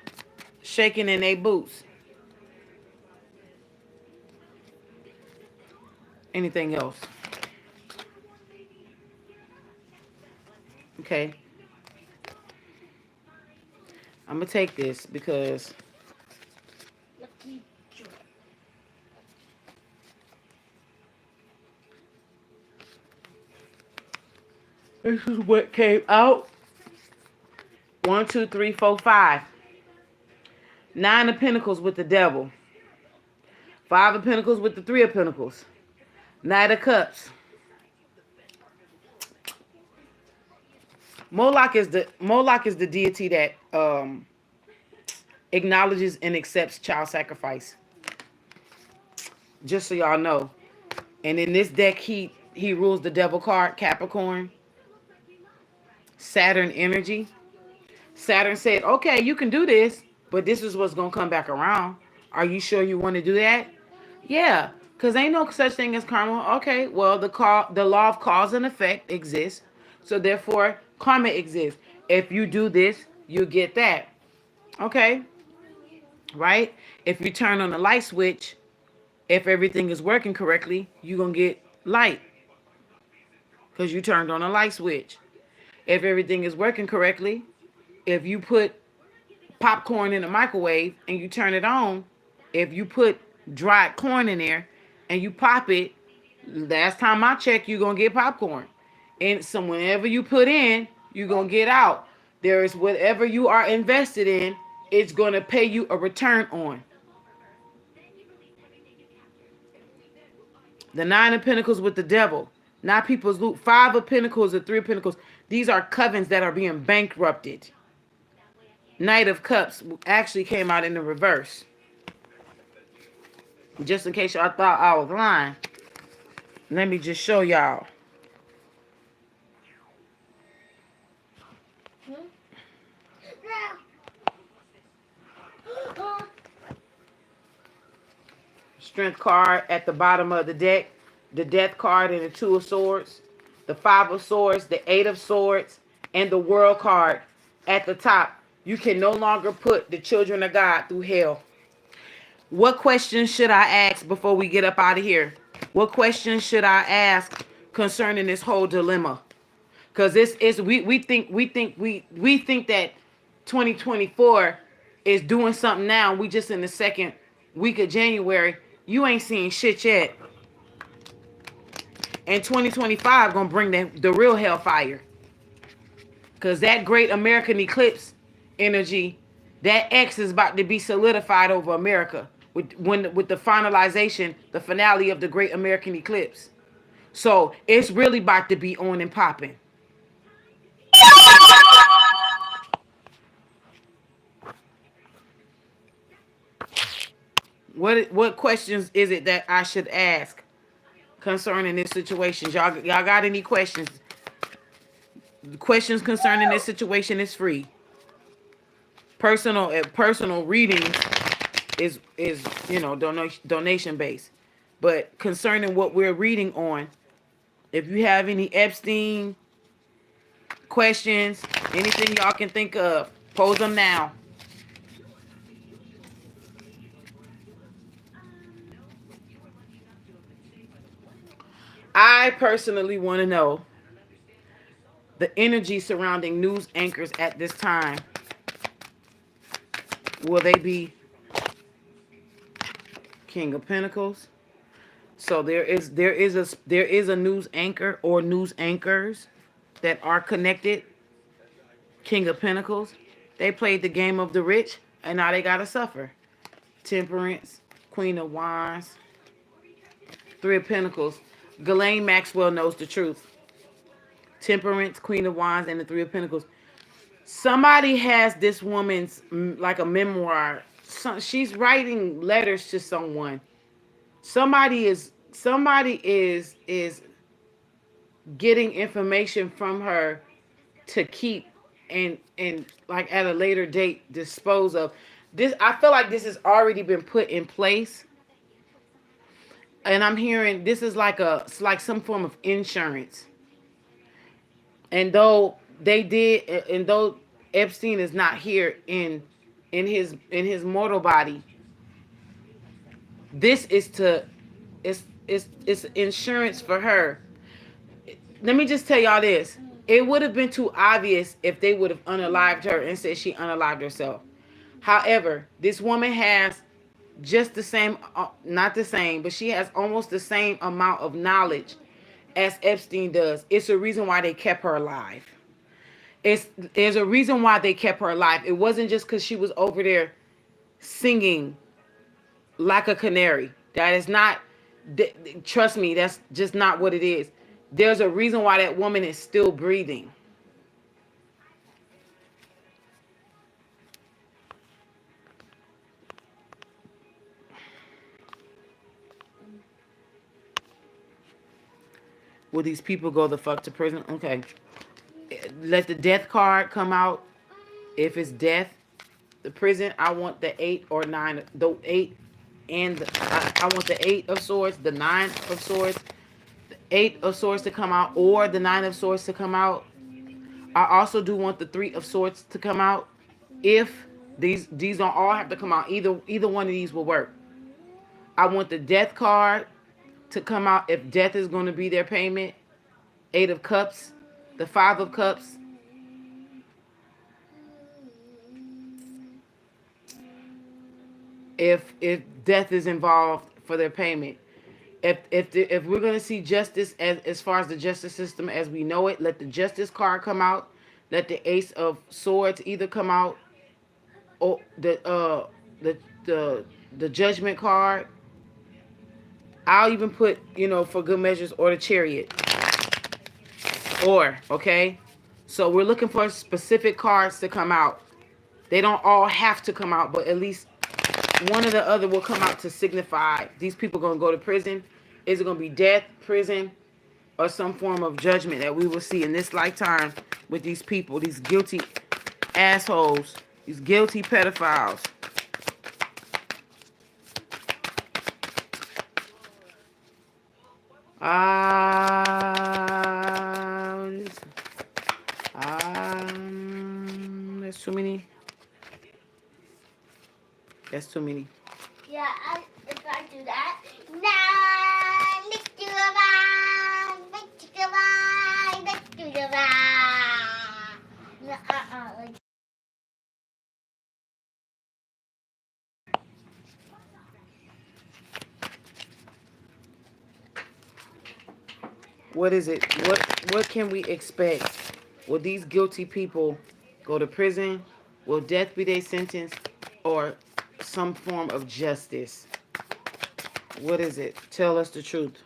[SPEAKER 1] shaking in their boots. Anything else? Okay. I'm going to take this because this is what came out. 1, 2, 3, 4, 5. 9 of Pentacles with the Devil. 5 of Pentacles with the 3 of Pentacles. Knight of Cups. Moloch is the deity that acknowledges and accepts child sacrifice. Just so y'all know. And in this deck, he rules the Devil card, Capricorn. Saturn energy. Saturn said, okay, you can do this, but this is what's going to come back around. Are you sure you want to do that? Yeah. Because ain't no such thing as karma. Okay, well, the law of cause and effect exists. So therefore, karma exists. If you do this, you get that. Okay, right? If you turn on the light switch, if everything is working correctly, you're going to get light because you turned on a light switch. If everything is working correctly, if you put popcorn in the microwave and you turn it on, if you put dried corn in there and you pop it, last time I checked, you're going to get popcorn. And so whenever you put in, you're going to get out. There is whatever you are invested in, it's going to pay you a return on. The Nine of Pentacles with the devil. Not people's loot. Five of Pentacles and Three of Pentacles. These are covens that are being bankrupted. Knight of Cups actually came out in the reverse. Just in case y'all thought I was lying. Let me just show y'all. Strength card at the bottom of the deck. The Death card and the Two of Swords. The Five of Swords. The Eight of Swords. And the World card at the top. You can no longer put the children of God through hell. What questions should I ask before we get up out of here? What questions should I ask concerning this whole dilemma? Because this is we think that 2024 is doing something now. We just in the second week of January. You ain't seen shit yet. And 2025 gonna bring the real hellfire. Because that great American eclipse energy, that X is about to be solidified over America with the finalization, the finale of the great American eclipse. So it's really about to be on and popping. What questions is it that I should ask concerning this situation? Y'all got any questions? Questions concerning this situation is free. Personal readings is donation based. But concerning what we're reading on, if you have any Epstein questions, anything y'all can think of, pose them now. I personally want to know the energy surrounding news anchors at this time. Will they be King of Pentacles? So there is a news anchor or news anchors that are connected. King of Pentacles. They played the game of the rich and now they gotta suffer. Temperance, Queen of Wands, Three of Pentacles. Ghislaine Maxwell knows the truth. Temperance, Queen of Wands, and the Three of Pentacles. Somebody has this woman's like a memoir. She's writing letters to someone. Somebody is getting information from her to keep and like at a later date dispose of. This I feel like this has already been put in place. And I'm hearing this is like some form of insurance. And though Epstein is not here in his mortal body, this is it's insurance for her. Let me just tell y'all this. It would have been too obvious if they would have unalived her and said she unalived herself. However, this woman has just the same, not the same, but she has almost the same amount of knowledge as Epstein does. It's a reason why they kept her alive. There's a reason why they kept her alive. It wasn't just because she was over there singing like a canary. That is not, trust me, that's just not what it is. There's a reason why that woman is still breathing. Will these people go the fuck to prison? Okay. Let the death card come out. If it's death, the prison, I want the 8 or 9. The 8 and I want the 8 of swords, the 9 of swords, the 8 of swords to come out, or the 9 of swords to come out. I also do want the 3 of swords to come out. If these don't all have to come out, either one of these will work. I want the death card to come out if death is going to be their payment. 8 of cups, the 5 of cups. If death is involved for their payment. If we're going to see justice as far as the justice system as we know it, let the justice card come out. Let the ace of swords either come out, or the the judgment card. I'll even put, for good measures, or the chariot. Or, okay? So we're looking for specific cards to come out. They don't all have to come out, but at least one or the other will come out to signify these people going to go to prison. Is it going to be death, prison, or some form of judgment that we will see in this lifetime with these people, these guilty assholes, these guilty pedophiles. There's too many. That's too many.
[SPEAKER 2] Yeah, if I do that. Nah, let's do it. Let's do it. Let's do it. Like.
[SPEAKER 1] What is it? What can we expect? Will these guilty people go to prison? Will death be their sentence? Or some form of justice? What is it? Tell us the truth.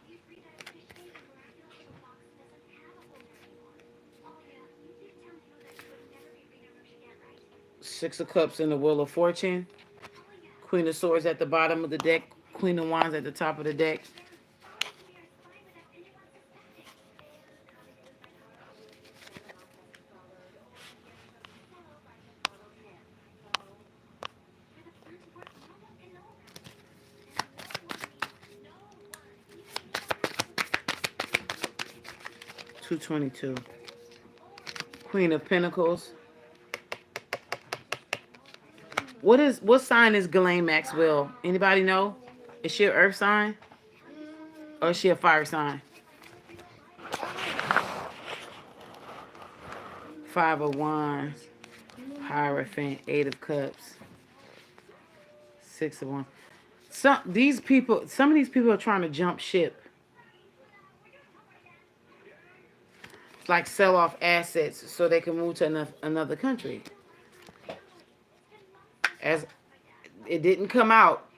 [SPEAKER 1] Six of Cups and the Wheel of Fortune. Queen of Swords at the bottom of the deck. Queen of Wands at the top of the deck. $222. Queen of Pentacles. What sign is Ghislaine Maxwell? Anybody know? Is she an earth sign? Or is she a fire sign? 5 of Wands. Hierophant. 8 of Cups. 6 of Wands. Some of these people are trying to jump ship. It's like sell off assets so they can move to another country. As it didn't come out,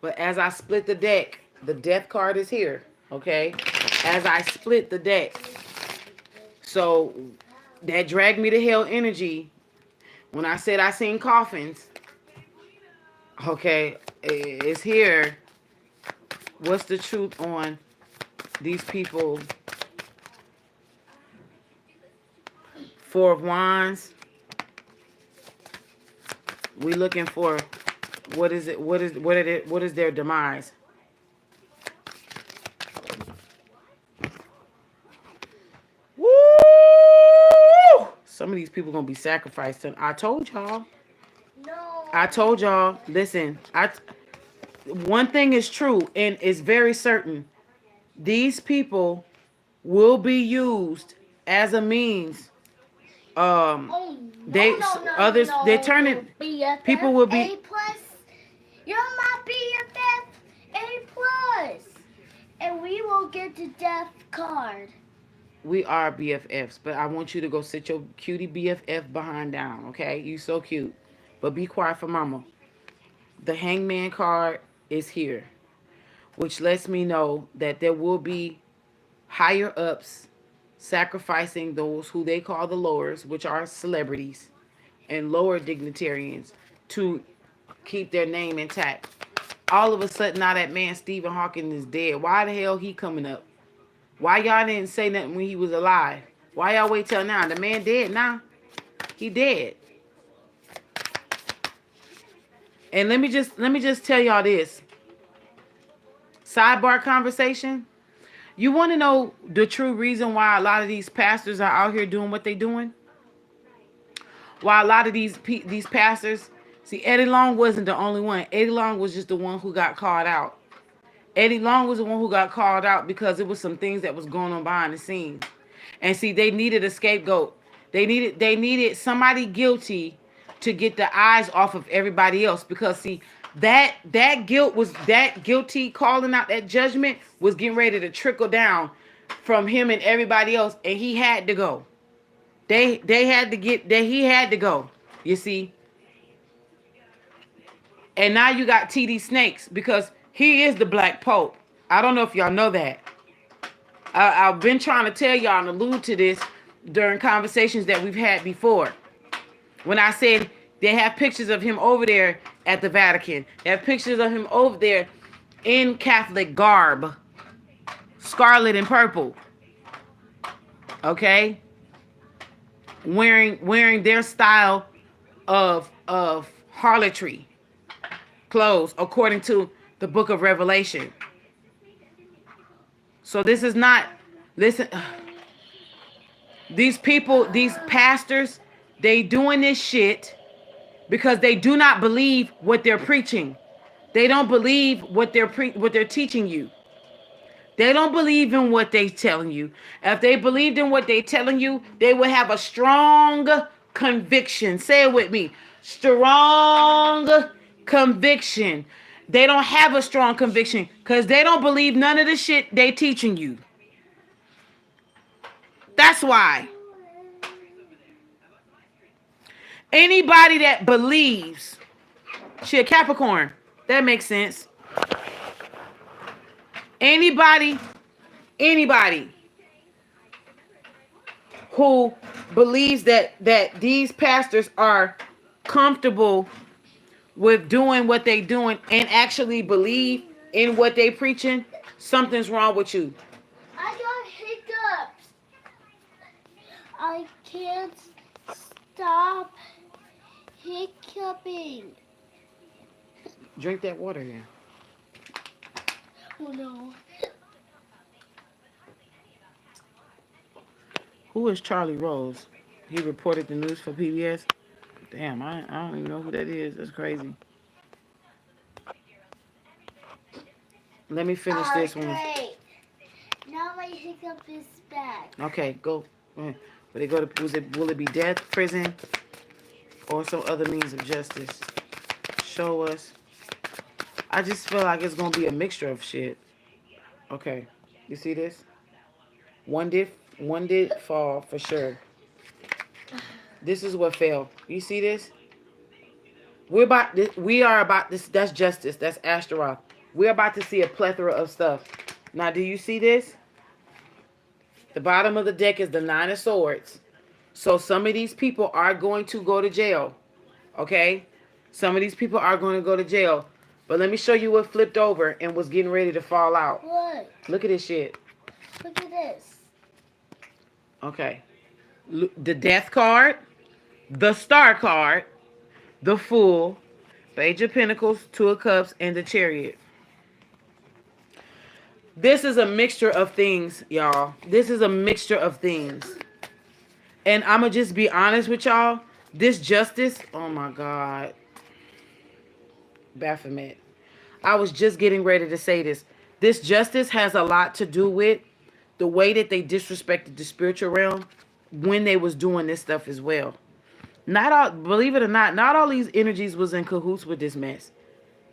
[SPEAKER 1] but as I split the deck, the death card is here, okay? As I split the deck. So that dragged me to hell energy when I said I seen coffins. Okay, it's here. What's the truth on these people? 4 of Wands. We looking for what is it? What is their demise? Woo! Some of these people gonna be sacrificed. I told y'all.
[SPEAKER 2] No.
[SPEAKER 1] I told y'all. Listen, one thing is true and is very certain. These people will be used as a means. They're turning.
[SPEAKER 2] BFF,
[SPEAKER 1] People will be.
[SPEAKER 2] A+. You're my BFF, A+. And we will get the death card.
[SPEAKER 1] We are BFFs, but I want you to go sit your cutie BFF behind down, okay? You so cute. But be quiet for mama. The Hangman card is here, which lets me know that there will be higher ups sacrificing those who they call the lowers, which are celebrities and lower dignitarians, to keep their name intact. All of a sudden, now that man Stephen Hawking is dead. Why the hell he coming up? Why y'all didn't say nothing when he was alive? Why y'all wait till now? The man dead now. He dead. And let me just tell y'all this. Sidebar conversation. You want to know the true reason why a lot of these pastors are out here doing what they're doing? Why a lot of these pastors, see, Eddie Long wasn't the only one. Eddie Long was just the one who got called out. Eddie Long was the one who got called out because it was some things that was going on behind the scenes. And see, they needed a scapegoat. They needed somebody guilty to get the eyes off of everybody else, because see, that guilty calling out that judgment was getting ready to trickle down from him and everybody else, and he had to go. They had to get that, he had to go. You see? And now you got TD Snakes, because he is the Black Pope. I don't know if y'all know that. I've been trying to tell y'all and allude to this during conversations that we've had before. When I said they have pictures of him over there at the Vatican. They have pictures of him over there in Catholic garb. Scarlet and purple. Okay? Wearing their style of harlotry clothes according to the book of Revelation. So this is not, listen, these people, these pastors, they doing this shit because they do not believe what they're preaching. They don't believe what they're teaching you. They don't believe in what they're telling you. If they believed in what they're telling you, they would have a strong conviction. Say it with me. Strong conviction. They don't have a strong conviction because they don't believe none of the shit they teaching you. That's why. Anybody that believes, shit, Capricorn, that makes sense. Anybody who believes that these pastors are comfortable with doing what they doing and actually believe in what they preaching, something's wrong with you.
[SPEAKER 2] I got hiccups. I can't stop hiccuping.
[SPEAKER 1] Drink that water here.
[SPEAKER 2] Oh no.
[SPEAKER 1] Who is Charlie Rose? He reported the news for PBS. Damn, I don't even know who that is. That's crazy. Let me finish this one.
[SPEAKER 2] Great. Now my hiccup is back.
[SPEAKER 1] Okay, go. But they go to, will it be death, prison, or some other means of justice? Show us. I just feel like it's gonna be a mixture of shit. Okay, you see this? One did fall for sure. This is what fell. You see this? We are about this. That's justice. That's Astaroth. We're about to see a plethora of stuff. Now, do you see this? The bottom of the deck is the Nine of Swords. So some of these people are going to go to jail. Okay? Some of these people are going to go to jail. But let me show you what flipped over and was getting ready to fall out.
[SPEAKER 2] What?
[SPEAKER 1] Look at this shit.
[SPEAKER 2] Look at this.
[SPEAKER 1] Okay. The Death card, the Star card, the Fool, Page of Pentacles, Two of Cups, and the Chariot. This is a mixture of things, y'all. This is a mixture of things. And I'm going to just be honest with y'all. This justice, oh my God. Baphomet. I was just getting ready to say this. This justice has a lot to do with the way that they disrespected the spiritual realm when they was doing this stuff as well. Not all, believe it or not, not all these energies was in cahoots with this mess.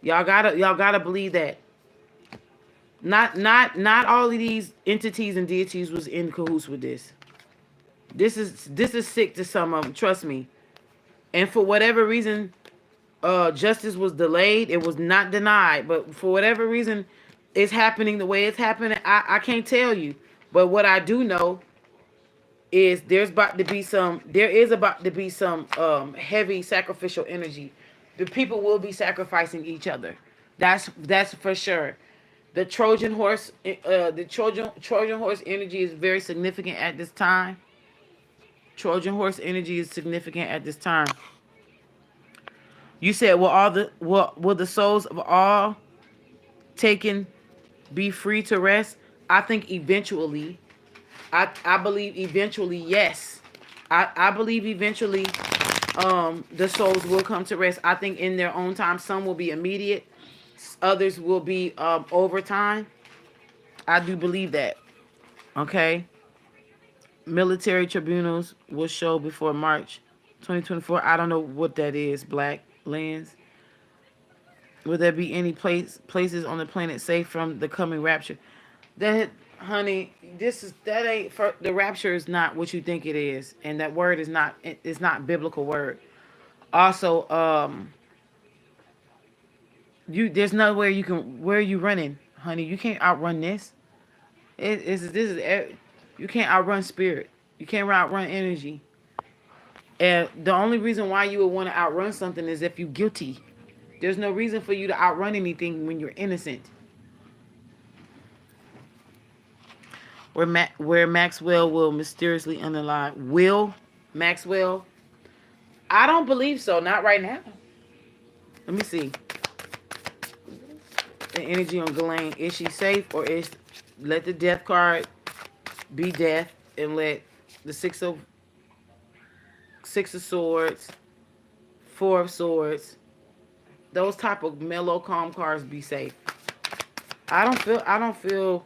[SPEAKER 1] Y'all gotta believe that. Not all of these entities and deities was in cahoots with this. This is sick to some of them, trust me. And for whatever reason, justice was delayed. It was not denied, but for whatever reason, it's happening the way it's happening. I can't tell you, but what I do know is there is about to be some heavy sacrificial energy. The people will be sacrificing each other. That's for sure. The Trojan horse, Trojan horse energy is very significant at this time. Trojan horse energy is significant at this time. You said, will the souls of all taken be free to rest? I think eventually. I believe eventually, yes. I believe eventually the souls will come to rest. I think in their own time. Some will be immediate, others will be over time. I do believe that. Okay. Military tribunals will show before March 2024. I don't know what that is, Black Lens. Will there be any places on the planet safe from the coming rapture? That, honey, this is that ain't for the rapture is not what you think it is, and that word is not, it's not biblical word. Also, you there's nowhere you can, where are you running, honey? You can't outrun this. You can't outrun spirit. You can't outrun energy. And the only reason why you would want to outrun something is if you're guilty. There's no reason for you to outrun anything when you're innocent. Where Maxwell will mysteriously unalive. Will Maxwell? I don't believe so. Not right now. Let me see. The energy on Ghislaine. Is she safe, or is let the death card be death, and let the six of swords, four of swords, those type of mellow, calm cards be safe. I don't feel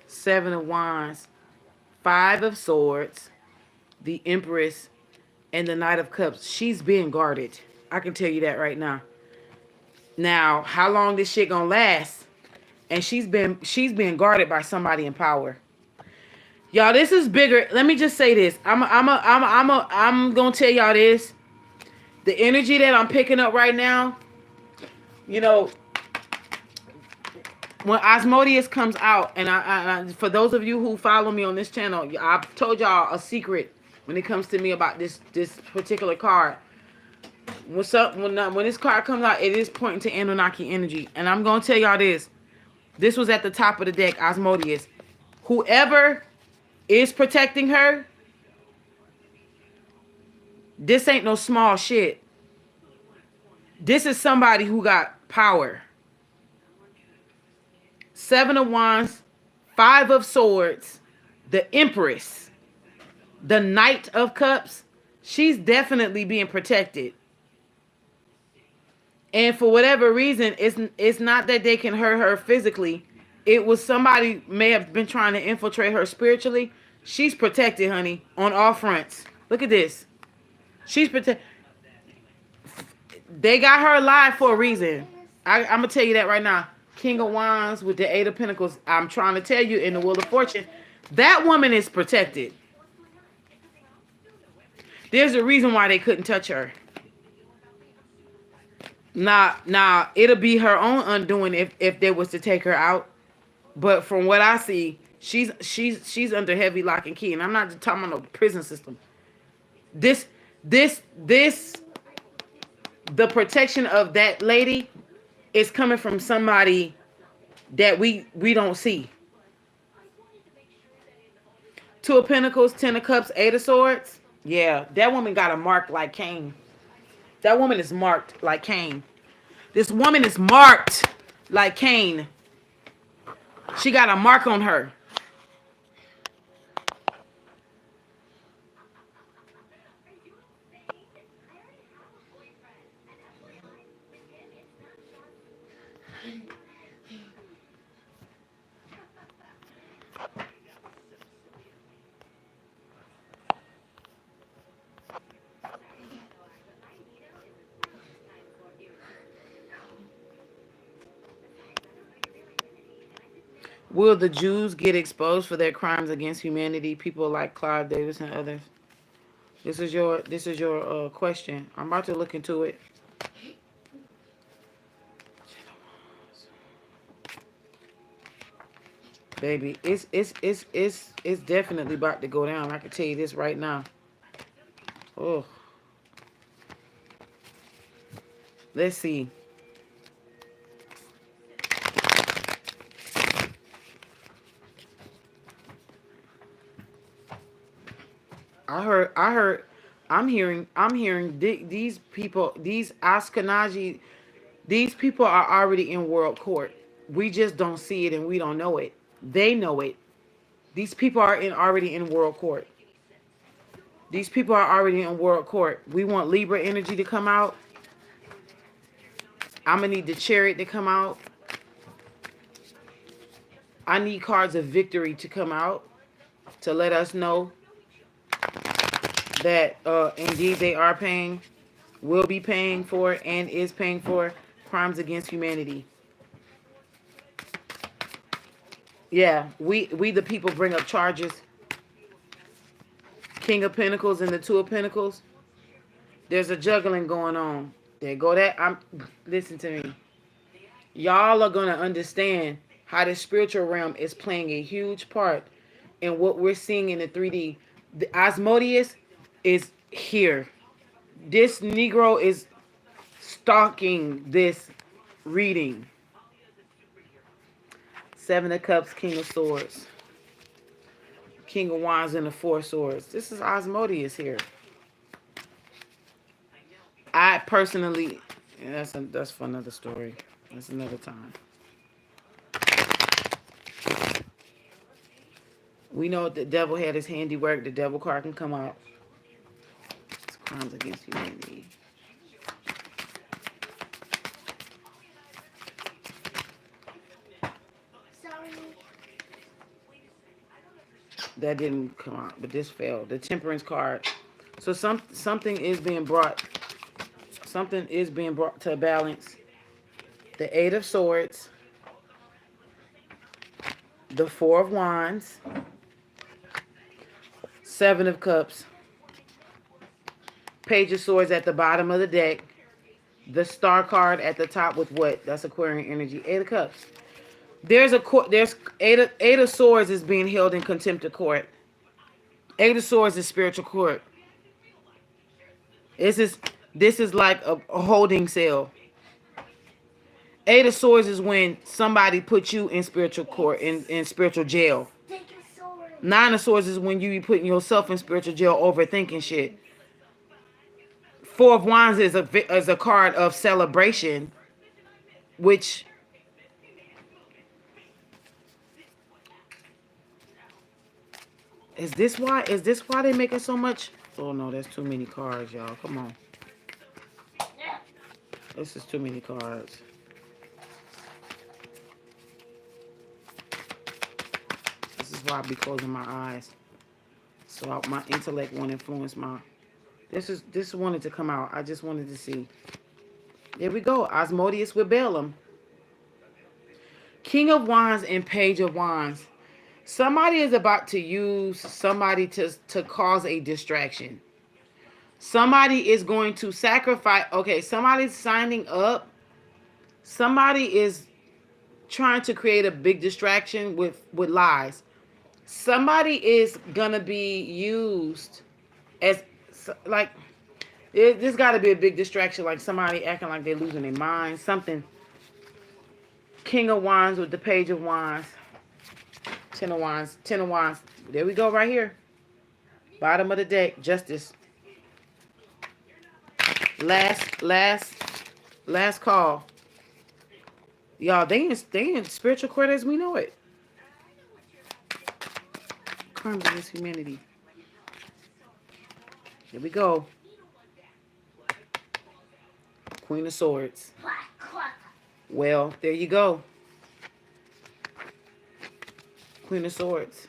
[SPEAKER 1] seven of wands, five of swords, the empress, and the knight of cups. She's being guarded. I can tell you that right now. Now, how long this shit gonna last? And she's being guarded by somebody in power. Y'all, this is bigger. Let me just say this. I'm gonna tell y'all this. The energy that I'm picking up right now, you know, when Asmodeus comes out, and I for those of you who follow me on this channel, I've told y'all a secret when it comes to me about this particular card. When this card comes out, it is pointing to Anunnaki energy, and I'm gonna tell y'all this. This was at the top of the deck, Asmodeus. Whoever is protecting her, this ain't no small shit. This is somebody who got power. Seven of wands, five of swords, the empress, the knight of cups. She's definitely being protected. And for whatever reason, it's not that they can hurt her physically. It was somebody may have been trying to infiltrate her spiritually. She's protected, honey, on all fronts. Look at this. She's protected. They got her alive for a reason. I'm going to tell you that right now. King of Wands with the Eight of Pentacles. I'm trying to tell you, in the Wheel of Fortune, that woman is protected. There's a reason why they couldn't touch her. Now, it'll be her own undoing if they was to take her out. But from what I see, she's under heavy lock and key, and I'm not just talking about no prison system. The protection of that lady is coming from somebody that we don't see. Two of Pentacles, Ten of Cups, Eight of Swords. Yeah, that woman got a mark like Cain. That woman is marked like Cain. This woman is marked like Cain. She got a mark on her. Will the Jews get exposed for their crimes against humanity? People like Clive Davis and others. This is your question. I'm about to look into it. Baby, it's definitely about to go down. I can tell you this right now. Oh. Let's see. I'm hearing these people, these Ashkenazi These people are already in world court. We just don't see it and we don't know it. They know it. These people are already in world court. These people are already in world court. We want Libra energy to come out. I'm going to need the Chariot to come out. I need cards of victory to come out to let us know that indeed they are paying, will be paying for, and is paying for crimes against humanity. Yeah, we the people bring up charges. King of Pentacles and the Two of Pentacles. There's a juggling going on. There go that. Listen to me. Y'all are gonna understand how the spiritual realm is playing a huge part in what we're seeing in the 3D. The Asmodeus is here. This Negro is stalking this reading. Seven of Cups, King of Swords. King of Wands and the Four Swords. This is Asmodeus here. I personally, that's for another story. That's another time. We know the devil had his handiwork. The devil card can come out. It's crimes against humanity.
[SPEAKER 2] Sorry.
[SPEAKER 1] That didn't come out, but this failed. The Temperance card. So something is being brought. Something is being brought to balance. The Eight of Swords. The Four of Wands. Seven of Cups. Page of Swords at the bottom of the deck. The Star card at the top with what? That's Aquarian energy. Eight of Cups. There's Eight of Swords is being held in contempt of court. Eight of Swords is spiritual court. This is like a holding cell. Eight of Swords is when somebody puts you in spiritual court, in spiritual jail. Nine of Swords is when you be putting yourself in spiritual jail overthinking shit. Four of Wands is a card of celebration, which is this why they making so much? Oh no, that's too many cards, y'all. Come on. This is too many cards. This is why I be closing my eyes. So my intellect won't influence my... This wanted to come out. I just wanted to see. There we go. Asmodeus with Balaam. King of Wands and Page of Wands. Somebody is about to use somebody to cause a distraction. Somebody is going to sacrifice. Okay, somebody's signing up. Somebody is trying to create a big distraction with lies. Somebody is going to be used as, like, there's got to be a big distraction, like somebody acting like they're losing their mind. Something. King of Wands with the Page of Wands. Ten of Wands. Ten of Wands. There we go right here. Bottom of the deck. Justice. Last call. Y'all, they in spiritual court as we know it. Crimes against humanity. Here we go. Queen of Swords. Well, there you go. Queen of Swords.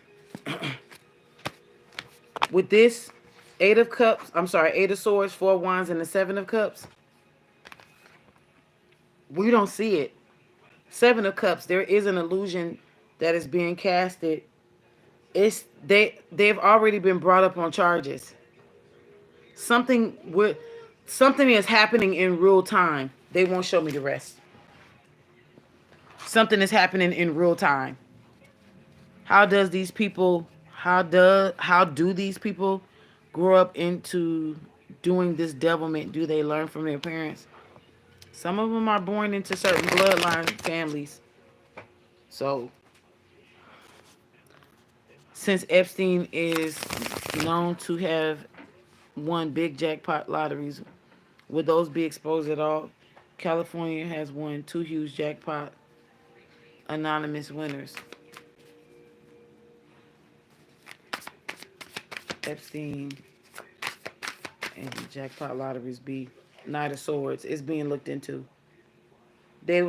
[SPEAKER 1] With this, Eight of Swords, Four of Wands, and the Seven of Cups. We don't see it. Seven of Cups, there is an illusion that is being casted. They've already been brought up on charges. Something is happening in real time. They won't show me the rest. Something is happening in real time. How do these people grow up into doing this devilment? Do they learn from their parents? Some of them are born into certain bloodline families. So, since Epstein is known to have won big jackpot lotteries, would those be exposed at all? California has won 2 huge jackpot anonymous winners. Epstein and jackpot lotteries be Knight of Swords is being looked into. They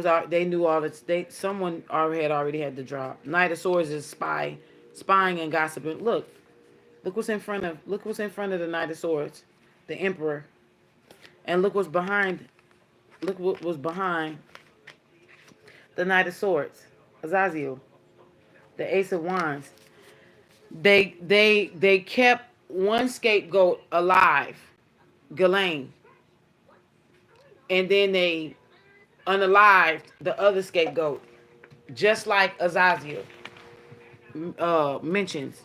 [SPEAKER 1] knew all this. Someone already had the drop. Knight of Swords is spying and gossiping. Look what's in front of the Knight of Swords, the Emperor, and look what's behind. Look what was behind the Knight of Swords, Azazel, the Ace of Wands. They kept one scapegoat alive, Ghislaine, and then they unalived the other scapegoat, just like Azazel mentions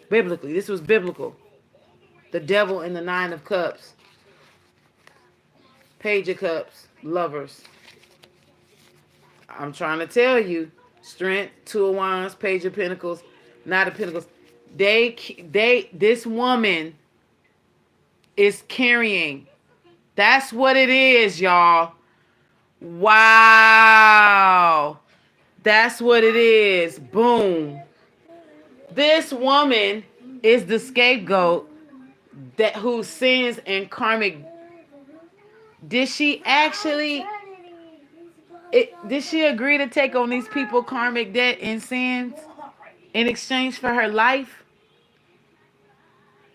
[SPEAKER 1] biblically. This was biblical. The devil and the 9 of Cups, Page of Cups, lovers. I'm trying to tell you, Strength, 2 of Wands, Page of Pentacles, Knight of Pentacles. This woman is carrying. That's what it is, y'all. Wow. That's what it is. Boom. This woman is the scapegoat that whose sins and karmic. Did she actually did she agree to take on these people karmic debt and sins in exchange for her life?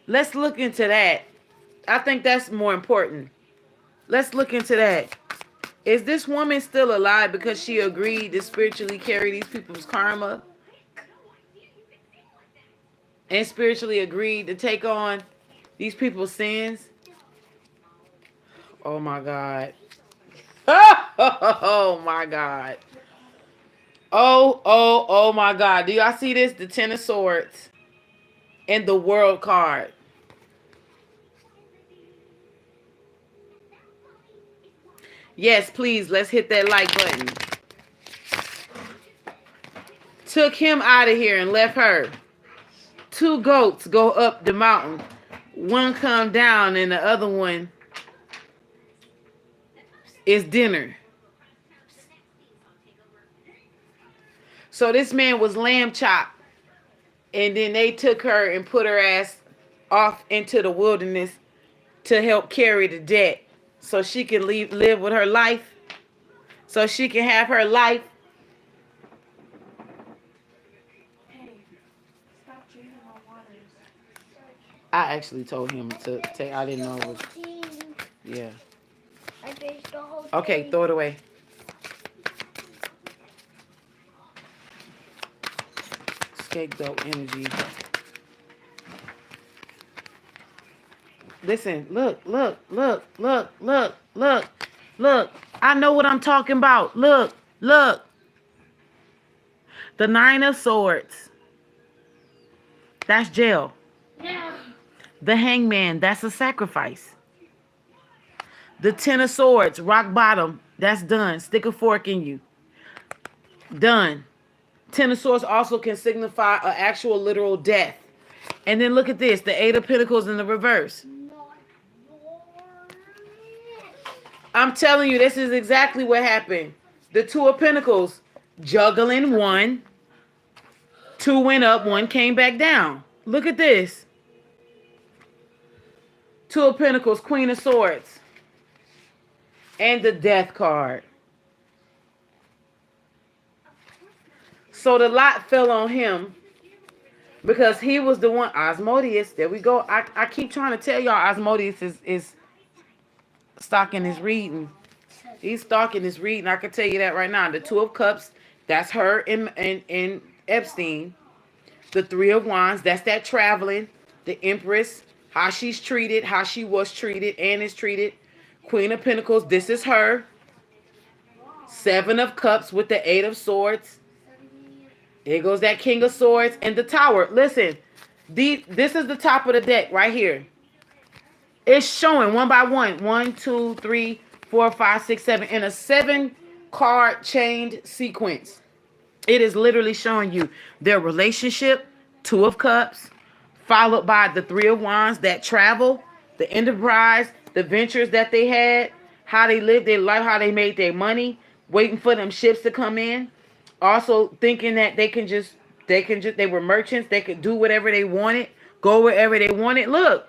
[SPEAKER 1] Let's look into that. I think that's more important. Let's look into that. Is this woman still alive because she agreed to spiritually carry these people's karma? And spiritually agreed to take on these people's sins? Oh my God. Oh my God. Oh my God. Do y'all see this? The 10 of Swords and the World card. Yes, please, let's hit that like button. Took him out of here and left her. 2 goats go up the mountain. One come down and the other one is dinner. So this man was lamb chopped. And then they took her and put her ass off into the wilderness to help carry the debt. So she can live with her life. So she can have her life.
[SPEAKER 3] Hey, stop drinking my water.
[SPEAKER 1] I actually told him to take. I didn't know it was. Yeah.
[SPEAKER 2] I finished the whole
[SPEAKER 1] Okay,
[SPEAKER 2] thing.
[SPEAKER 1] throw it away. Scapegoat energy. Listen, look. I know what I'm talking about. Look. The 9 of Swords. That's jail.
[SPEAKER 2] Yeah.
[SPEAKER 1] The Hangman, that's a sacrifice. The 10 of Swords, rock bottom, that's done. Stick a fork in you. Done. 10 of Swords also can signify an actual literal death. And then look at this, the 8 of Pentacles in the reverse. I'm telling you, this is exactly what happened. The 2 of Pentacles, juggling one. 2 went up, 1 came back down. Look at this. 2 of Pentacles, Queen of Swords. And the Death card. So the lot fell on him because he was the one. Asmodeus, there we go. I keep trying to tell y'all Asmodeus is stalking his reading. He's stalking his reading. I can tell you that right now. The 2 of Cups, that's her in Epstein. The 3 of Wands, that's that traveling. The Empress, how she's treated, how she was treated and is treated. Queen of Pentacles, this is her. 7 of Cups with the 8 of Swords. Here goes that King of Swords and the Tower. Listen, this is the top of the deck right here. It's showing one by one. 1, 2, 3, 4, 5, 6, 7. In a 7-card chained sequence. It is literally showing you their relationship, 2 of Cups, followed by the 3 of Wands, that travel, the enterprise, the ventures that they had, how they lived their life, how they made their money, waiting for them ships to come in. Also thinking that they were merchants, they could do whatever they wanted, go wherever they wanted. Look,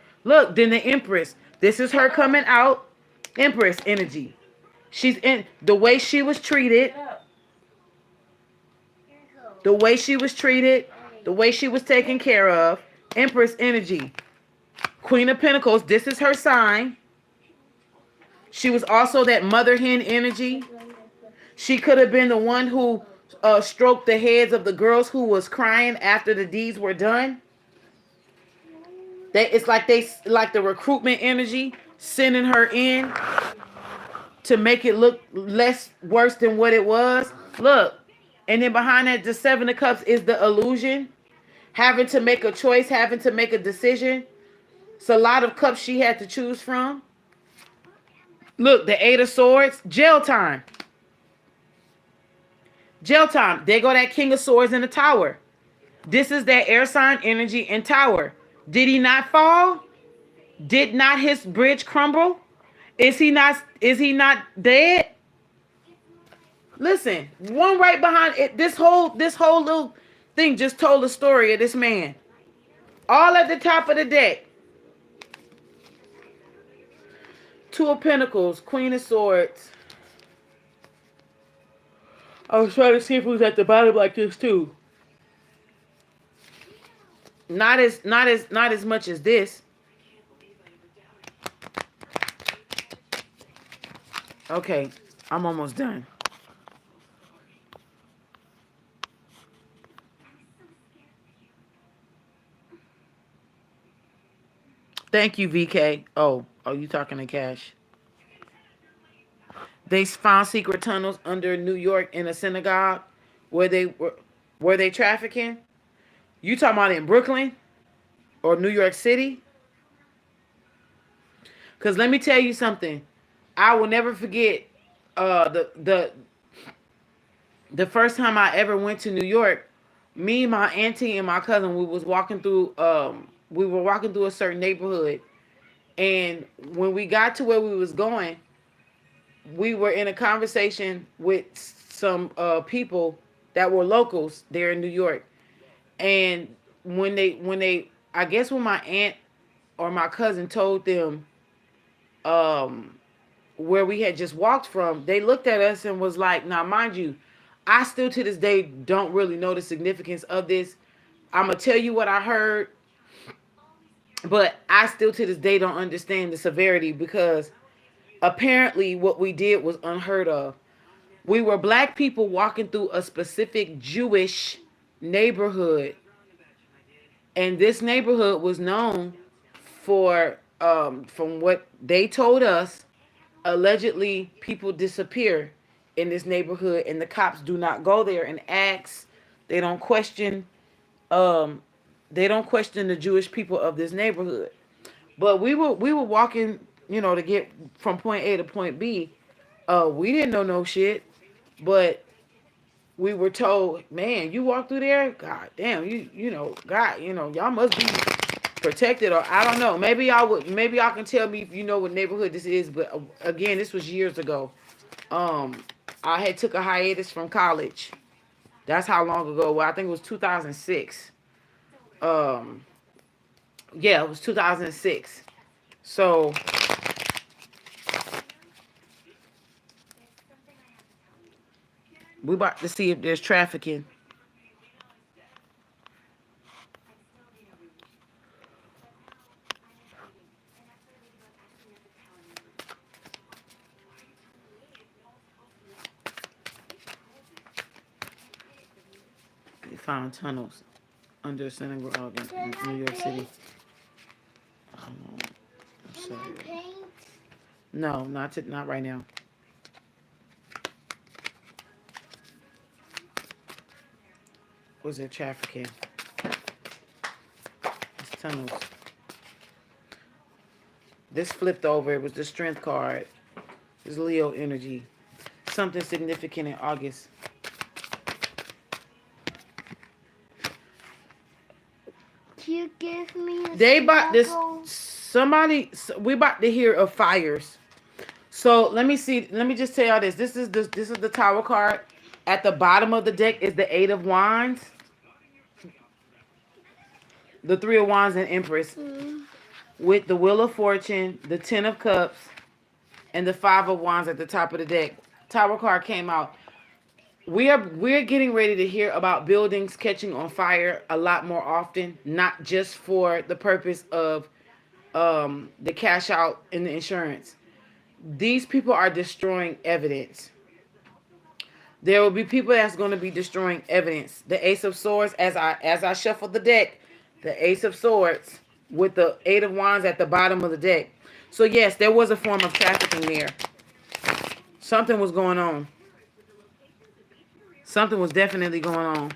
[SPEAKER 1] then the Empress. This is her coming out. Empress energy. She's in the way she was treated, the way she was treated, the way she was taken care of. Empress energy. Queen of Pentacles, this is her sign. She was also that mother hen energy. She could have been the one who stroked the heads of the girls who was crying after the deeds were done. It's like the recruitment energy sending her in to make it look less worse than what it was. Look, and then behind that, the Seven of Cups is the illusion, having to make a choice, having to make a decision. It's a lot of cups she had to choose from. Look, the Eight of Swords, jail time. Jail time. There go that King of Swords in the Tower. This is that air sign energy in Tower. Did he not fall? Did not his bridge crumble? Is he not dead? Listen, one right behind it. This whole little thing just told the story of this man. All at the top of the deck. Two of Pentacles, Queen of Swords. I was trying to see if it was at the bottom like this too. Not as much as this. Okay, I'm almost done. Thank you, VK. Oh, you talking to Cash? They found secret tunnels under New York in a synagogue where they were they trafficking? You talking about in Brooklyn or New York City? Because let me tell you something. I will never forget the first time I ever went to New York. Me, my auntie, and my cousin, we were walking through a certain neighborhood. And when we got to where we was going, we were in a conversation with some people that were locals there in New York. And when they I guess when my aunt or my cousin told them where we had just walked from, they looked at us and was like, now mind you, I still to this day don't really know the significance of this. I'm going to tell you what I heard, but I still to this day don't understand the severity, because apparently what we did was unheard of. We were black people walking through a specific Jewish neighborhood, and this neighborhood was known for, from what they told us, allegedly people disappear in this neighborhood, and the cops do not go there and ask. They don't question the Jewish people of this neighborhood. But we were walking, to get from point A to point B. We didn't know no shit, but we were told, man, you walk through there, god damn, y'all must be protected, or I don't know. Maybe y'all can tell me if you know what neighborhood this is, but again, this was years ago. I had took a hiatus from college. That's how long ago. Well, I think it was 2006. Yeah, it was 2006. So we about to see if there's trafficking. They found tunnels under synagogue in New York City. No, not right now. Was it trafficking? It's tunnels. This flipped over. It was the strength card. It's Leo energy. Something significant in August.
[SPEAKER 2] You give me a
[SPEAKER 1] They about this. Somebody. We about to hear of fires. So let me see. Let me just tell y'all this. This is the Tower card. At the bottom of the deck is the Eight of Wands, the Three of Wands, and Empress, with the Wheel of Fortune, the Ten of Cups, and the Five of Wands at the top of the deck. Tower card came out. We're getting ready to hear about buildings catching on fire a lot more often, not just for the purpose of the cash out and the insurance. These people are destroying evidence. There will be people that's going to be destroying evidence. The Ace of Swords, as I shuffle the deck, the Ace of Swords with the Eight of Wands at the bottom of the deck. So yes, there was a form of trafficking there. Something was going on. Something was definitely going on.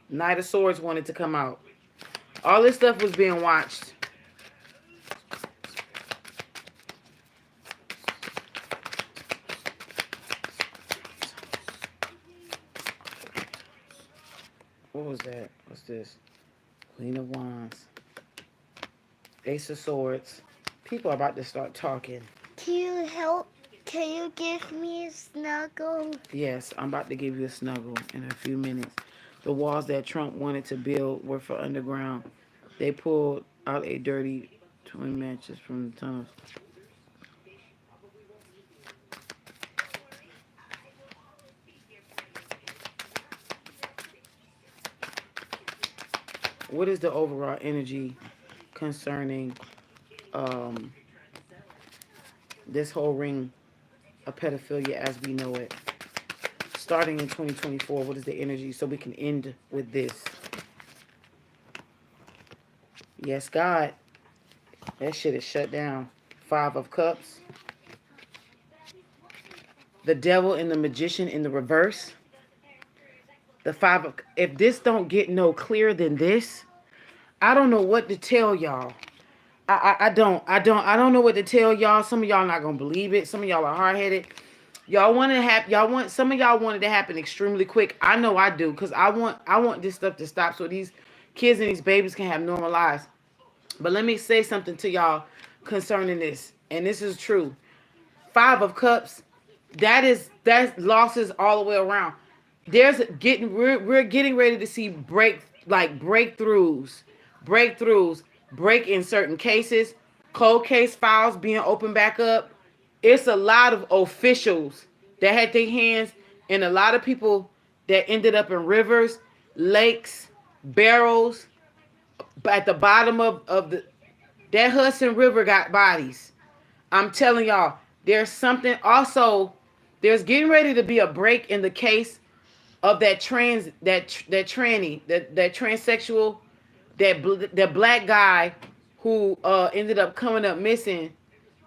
[SPEAKER 1] Knight of Swords wanted to come out. All this stuff was being watched. What was that? What's this? Queen of Wands. Ace of Swords. People are about to start talking.
[SPEAKER 2] Can you help? Can you give me a snuggle?
[SPEAKER 1] Yes, I'm about to give you a snuggle in a few minutes. The walls that Trump wanted to build were for underground. They pulled out a dirty twin matches from the tunnels. What is the overall energy concerning this whole ring of pedophilia as we know it? Starting in 2024, what is the energy so we can end with this? Yes, God. That shit is shut down. Five of Cups. The Devil and the Magician in the reverse. The Five of... If this don't get no clearer than this, I don't know what to tell y'all. I don't know what to tell y'all. Some of y'all not gonna believe it. Some of y'all are hard-headed. Some of y'all want it to happen extremely quick. I know I do, because I want this stuff to stop so these kids and these babies can have normal lives. But let me say something to y'all concerning this, and this is true. Five of Cups, that's losses all the way around. We're getting ready to see breakthroughs, break in certain cases, cold case files being opened back up. It's a lot of officials that had their hands, and a lot of people that ended up in rivers, lakes, barrels. At the bottom of that Hudson River got bodies. I'm telling y'all, there's something also. There's getting ready to be a break in the case of that tranny, that transsexual, that black guy who ended up coming up missing,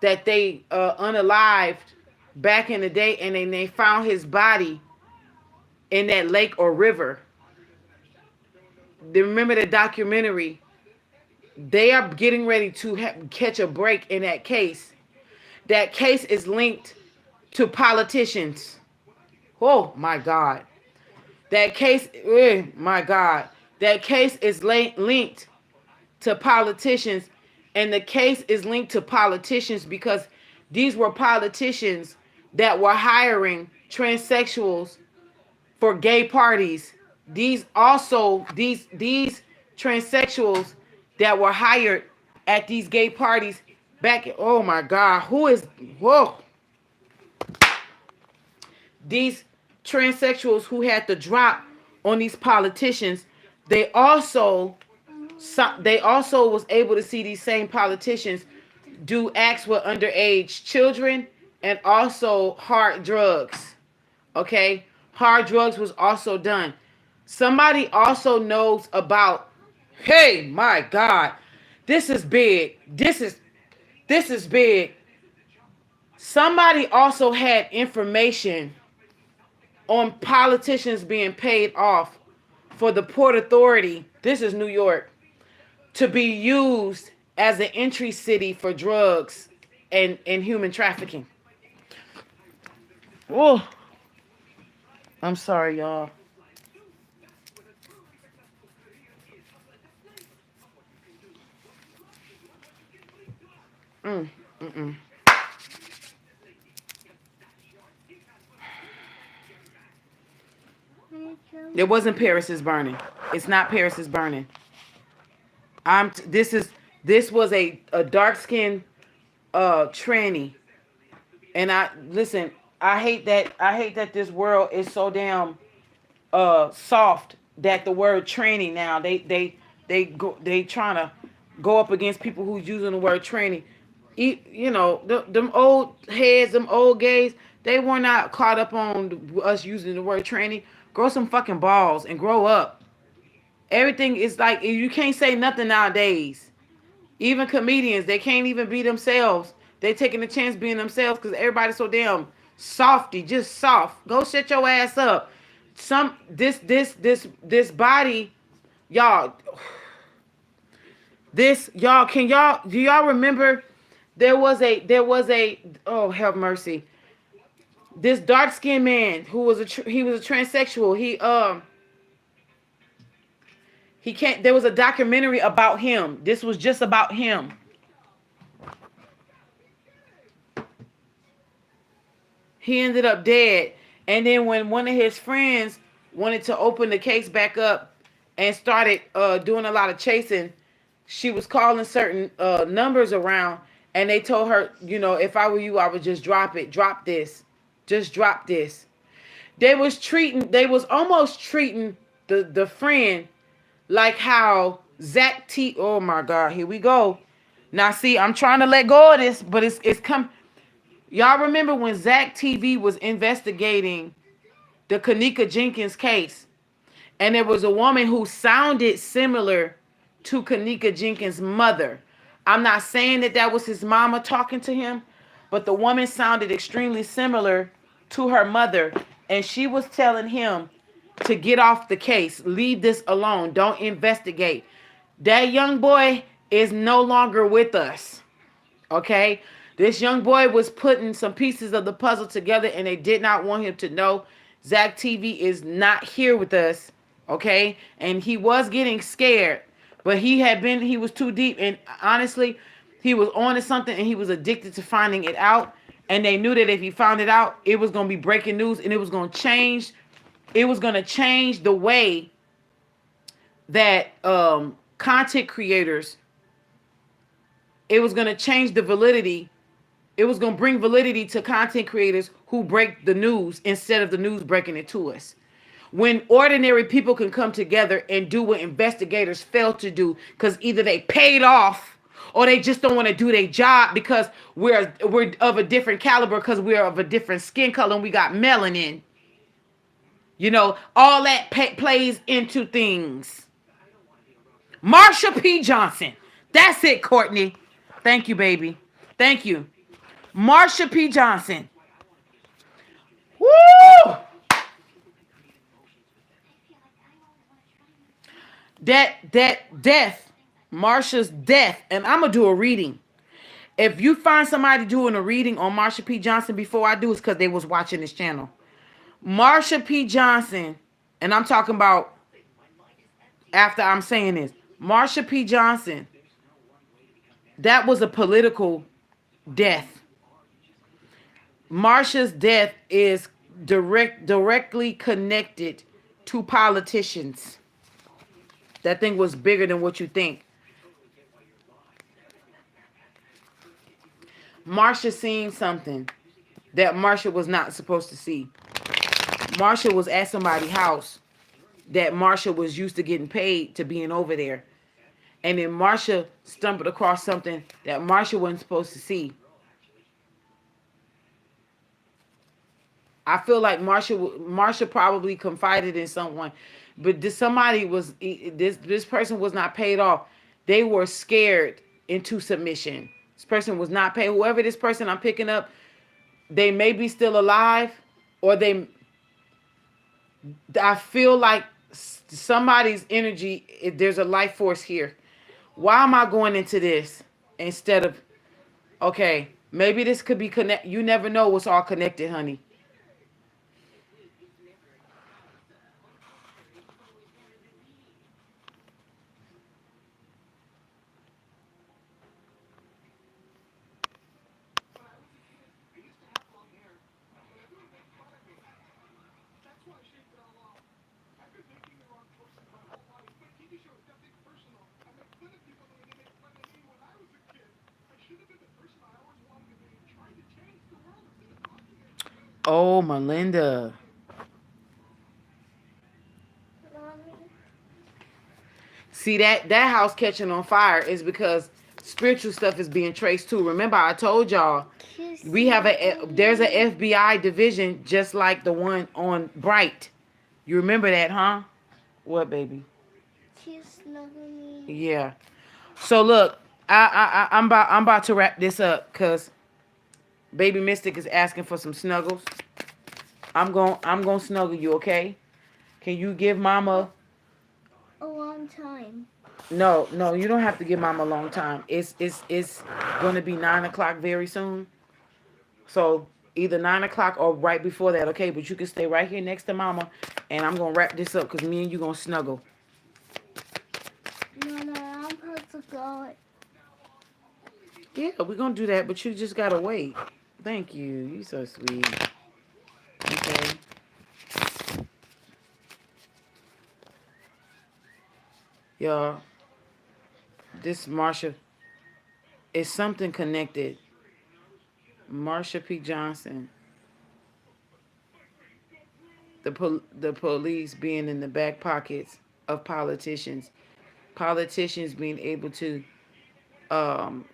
[SPEAKER 1] that they unalived back in the day, and then they found his body in that lake or river. Remember the documentary? They are getting ready to catch a break in that case. That case is linked to politicians. Oh my God. That case, my God. That case is linked to politicians. And the case is linked to politicians because these were politicians that were hiring transsexuals for gay parties. These transsexuals that were hired at these gay parties back. Oh my God. Whoa. These transsexuals who had to drop on these politicians, they also was able to see these same politicians do acts with underage children and also hard drugs. Okay? Hard drugs was also done. Somebody also knows about, hey, my God, this is big. This is big. Somebody also had information on politicians being paid off for the Port Authority, this is New York, to be used as an entry city for drugs and human trafficking. Oh, I'm sorry, y'all. Mm, mm-mm. It wasn't Paris is Burning. It's not Paris is Burning. This was a dark skinned tranny. And I listen, I hate that this world is so damn soft that the word tranny now they trying to go up against people who's using the word tranny. You know, them old heads, them old gays, they were not caught up on us using the word tranny. Grow some fucking balls and grow up. Everything is like you can't say nothing nowadays. Even comedians, they can't even be themselves. They taking a chance being themselves because everybody's so damn softy, just soft. Go shut your ass up. This body, y'all. This y'all can y'all do y'all remember there was a oh have mercy. This dark skinned man who was he was a transsexual. He can't. There was a documentary about him. This was just about him. He ended up dead. And then when one of his friends wanted to open the case back up and started doing a lot of chasing, she was calling certain numbers around, and they told her, you know, if I were you, I would just drop it. Drop this. Just drop this. They was almost treating the friend like how Zach T. Oh my God, here we go. Now see, I'm trying to let go of this, but it's come. Y'all remember when Zach TV was investigating the Kanika Jenkins case, and there was a woman who sounded similar to Kanika Jenkins' mother. I'm not saying that that was his mama talking to him, but the woman sounded extremely similar to her mother, and she was telling him to get off the case, leave this alone, don't investigate. That young boy is no longer with us. Okay? This young boy was putting some pieces of the puzzle together, and they did not want him to know Zach TV is not here with us. Okay? And he was getting scared, but he was too deep. And honestly, he was on to something, and he was addicted to finding it out. And they knew that if he found it out, it was going to be breaking news, and it was going to change. It was going to change the way that content creators, it was going to change the validity. It was going to bring validity to content creators who break the news instead of the news breaking it to us. When ordinary people can come together and do what investigators fail to do because either they paid off or they just don't want to do their job because we're of a different caliber, because we're of a different skin color and we got melanin. You know, all that plays into things. Marsha P. Johnson. That's it, Courtney. Thank you, baby. Thank you. Marsha P. Johnson. Woo! That death, Marsha's death, and I'm gonna do a reading. If you find somebody doing a reading on Marsha P. Johnson before I do, it's because they was watching this channel. Marsha P. Johnson, and I'm talking about after I'm saying this, Marsha P. Johnson, that was a political death. Marsha's death is directly connected to politicians. That thing was bigger than what you think. Marsha seen something that Marsha was not supposed to see. Marsha was at somebody's house that Marsha was used to getting paid to being over there. And then Marsha stumbled across something that Marsha wasn't supposed to see. I feel like Marsha probably confided in someone, but this person was not paid off. They were scared into submission. This person was not paid. Whoever this person I'm picking up, they may be still alive, or I feel like somebody's energy. There's a life force here. Why am I going into this instead of, okay, maybe this could be connect. You never know what's all connected, honey. Oh, Melinda.
[SPEAKER 2] Mommy.
[SPEAKER 1] See that house catching on fire is because spiritual stuff is being traced too. Remember, I told y'all we have there's a FBI division just like the one on Bright. You remember that, huh? What, baby?
[SPEAKER 2] She's snuggling me.
[SPEAKER 1] Yeah. So look, I'm about to wrap this up because Baby Mystic is asking for some snuggles. I'm gonna snuggle you, okay? Can you give Mama?
[SPEAKER 2] A long time.
[SPEAKER 1] No, you don't have to give Mama a long time. It's gonna be 9 o'clock very soon. So either 9 o'clock or right before that, okay? But you can stay right here next to Mama, and I'm gonna wrap this up because me and you gonna snuggle.
[SPEAKER 2] No, I'm supposed to go.
[SPEAKER 1] Yeah, we're gonna do that, but you just gotta wait. Thank you. You so sweet. Okay. Y'all, this Marsha is something connected. Marsha P. Johnson. The police being in the back pockets of politicians. Politicians being able to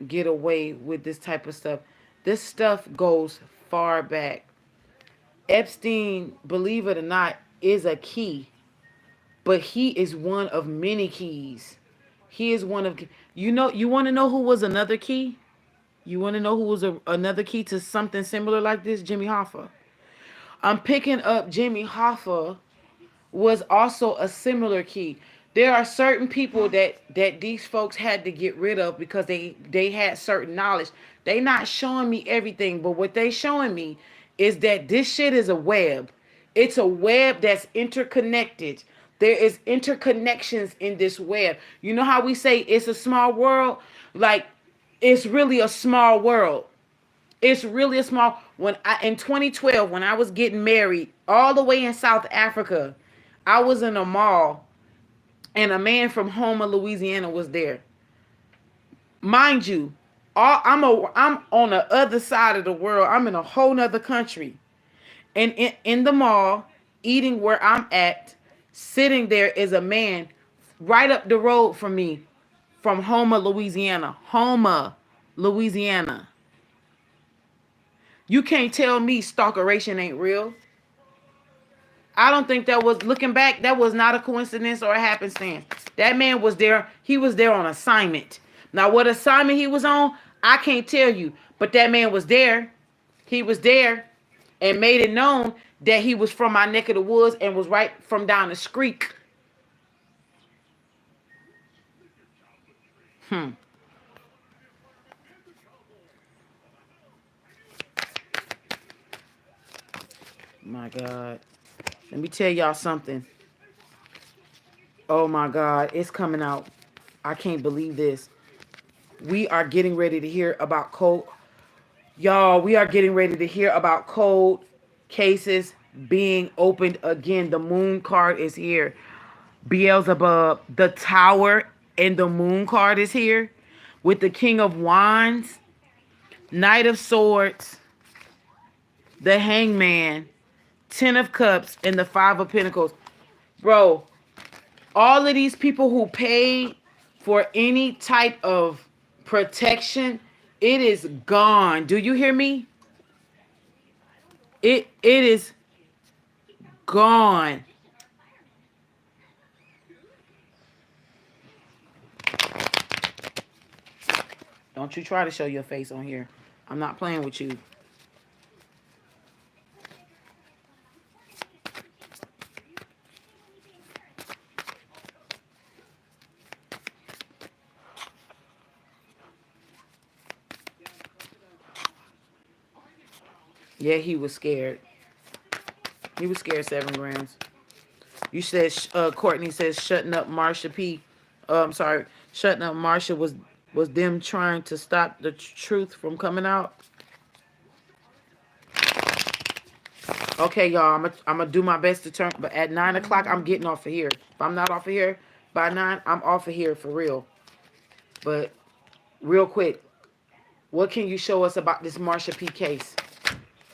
[SPEAKER 1] get away with this type of stuff. This stuff goes far back. Epstein, believe it or not, is a key, but he is one of many keys. He is one of you want to know who was another key? You want to know who was another key to something similar like this? Jimmy Hoffa. I'm picking up Jimmy Hoffa was also a similar key. There are certain people that these folks had to get rid of because they had certain knowledge. They not showing me everything, but what they showing me is that this shit is a web. It's a web that's interconnected. There is interconnections in this web. You know how we say it's a small world? Like it's really a small world. It's really a small when I in 2012 when I was getting married all the way in South Africa, I was in a mall and a man from Houma, Louisiana was there. Mind you, I'm on the other side of the world. I'm in a whole nother country. And in the mall, eating where I'm at, sitting there is a man right up the road from me from Houma, Louisiana. Houma, Louisiana. You can't tell me stalkeration ain't real. I don't think that was looking back, that was not a coincidence or a happenstance. That man was there, he was there on assignment. Now what assignment he was on, I can't tell you. But that man was there. He was there and made it known that he was from my neck of the woods and was right from down the street. My God. Let me tell y'all something. Oh my God, it's coming out. I can't believe this. We are getting ready to hear about cold. Y'all, we are getting ready to hear about cold cases being opened again. The moon card is here. Beelzebub, the tower and the moon card is here with the King of Wands, Knight of Swords, the Hangman, Ten of Cups, and the Five of Pentacles. Bro, all of these people who paid for any type of protection, it is gone. Do you hear me? It is gone. Don't you try to show your face on here. I'm not playing with you. Yeah, he was scared. He was scared 7 grams. You said, Courtney says, shutting up Marsha P. I'm sorry. Shutting up Marsha was them trying to stop the truth from coming out. Okay, y'all, I'm gonna do my best to turn, but at 9 o'clock, I'm getting off of here. If I'm not off of here by 9, I'm off of here for real. But real quick, what can you show us about this Marsha P case?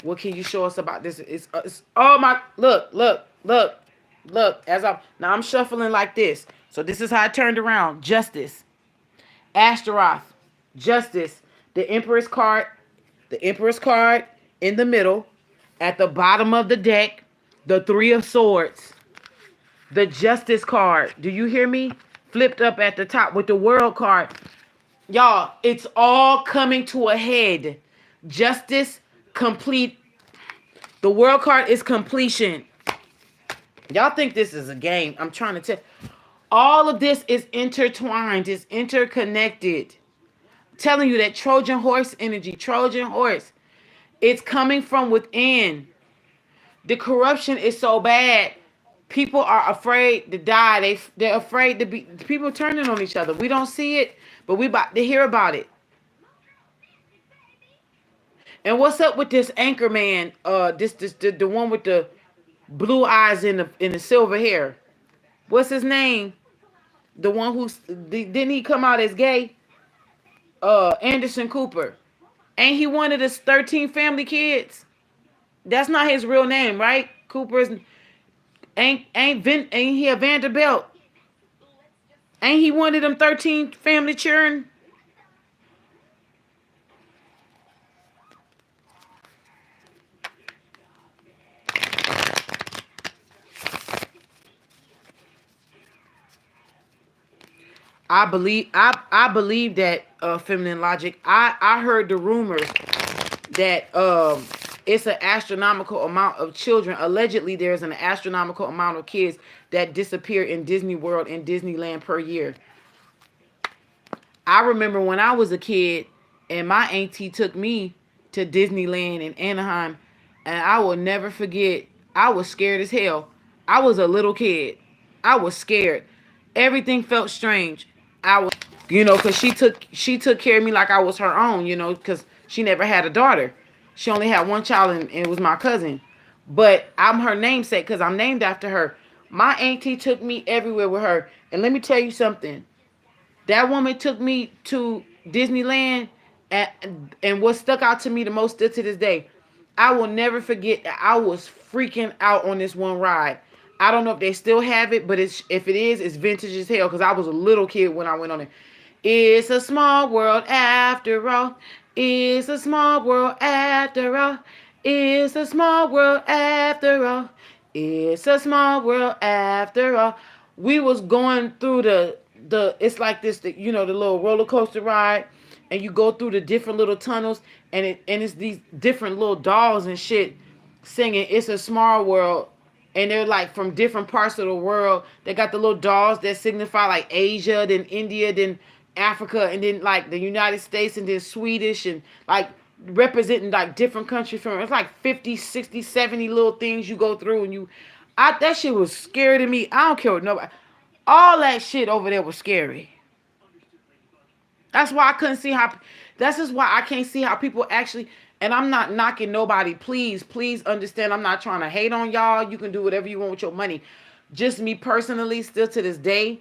[SPEAKER 1] What can you show us about this? It's oh my, look. I'm shuffling like this. So this is how I turned around. Justice, Astaroth, Justice, the Emperor's card, the Emperor's card in the middle, at the bottom of the deck, the Three of Swords, the Justice card. Do you hear me? Flipped up at the top with the World card. Y'all, it's all coming to a head. Justice, complete. The World card is completion. Y'all think this is a game. I'm trying to tell. All of this is intertwined. It's interconnected. I'm telling you that Trojan horse energy, Trojan horse, it's coming from within. The corruption is so bad. People are afraid to die. They're afraid to be. People turning on each other. We don't see it, but we about to hear about it. And what's up with this anchor man? The one with the blue eyes in the silver hair. What's his name? The one didn't he come out as gay? Anderson Cooper. Ain't he one of the 13 family kids? That's not his real name, right? Cooper's ain't he a Vanderbilt? Ain't he one of them 13 family children? I believe that feminine logic. I heard the rumors that it's an astronomical amount of children. Allegedly, there's an astronomical amount of kids that disappear in Disney World and Disneyland per year. I remember when I was a kid and my auntie took me to Disneyland in Anaheim, and I will never forget. I was scared as hell. I was a little kid. I was scared. Everything felt strange. I was, because she took care of me like I was her own, because she never had a daughter. She only had one child, and it was my cousin. But I'm her namesake because I'm named after her. My auntie took me everywhere with her. And let me tell you something. That woman took me to Disneyland, and what stuck out to me the most still to this day, I will never forget that I was freaking out on this one ride. I don't know if they still have it, but if it is, it's vintage as hell because I was a little kid when I went on it. It's a small world after all. It's a small world after all. It's a small world after all. It's a small world after all. We was going through the it's like this, the little roller coaster ride, and you go through the different little tunnels, and it's these different little dolls and shit singing "It's a Small World," and they're like from different parts of the world. They got the little dolls that signify like Asia, then India, then Africa, and then like the United States, and then Swedish, and like representing like different countries from it's like 50, 60, 70 little things you go through, and that shit was scary to me. I don't care what nobody. All that shit over there was scary. That's why I couldn't see how. That's just why I can't see how people actually. And I'm not knocking nobody. Please understand. I'm not trying to hate on y'all. You can do whatever you want with your money. Just me personally, still to this day,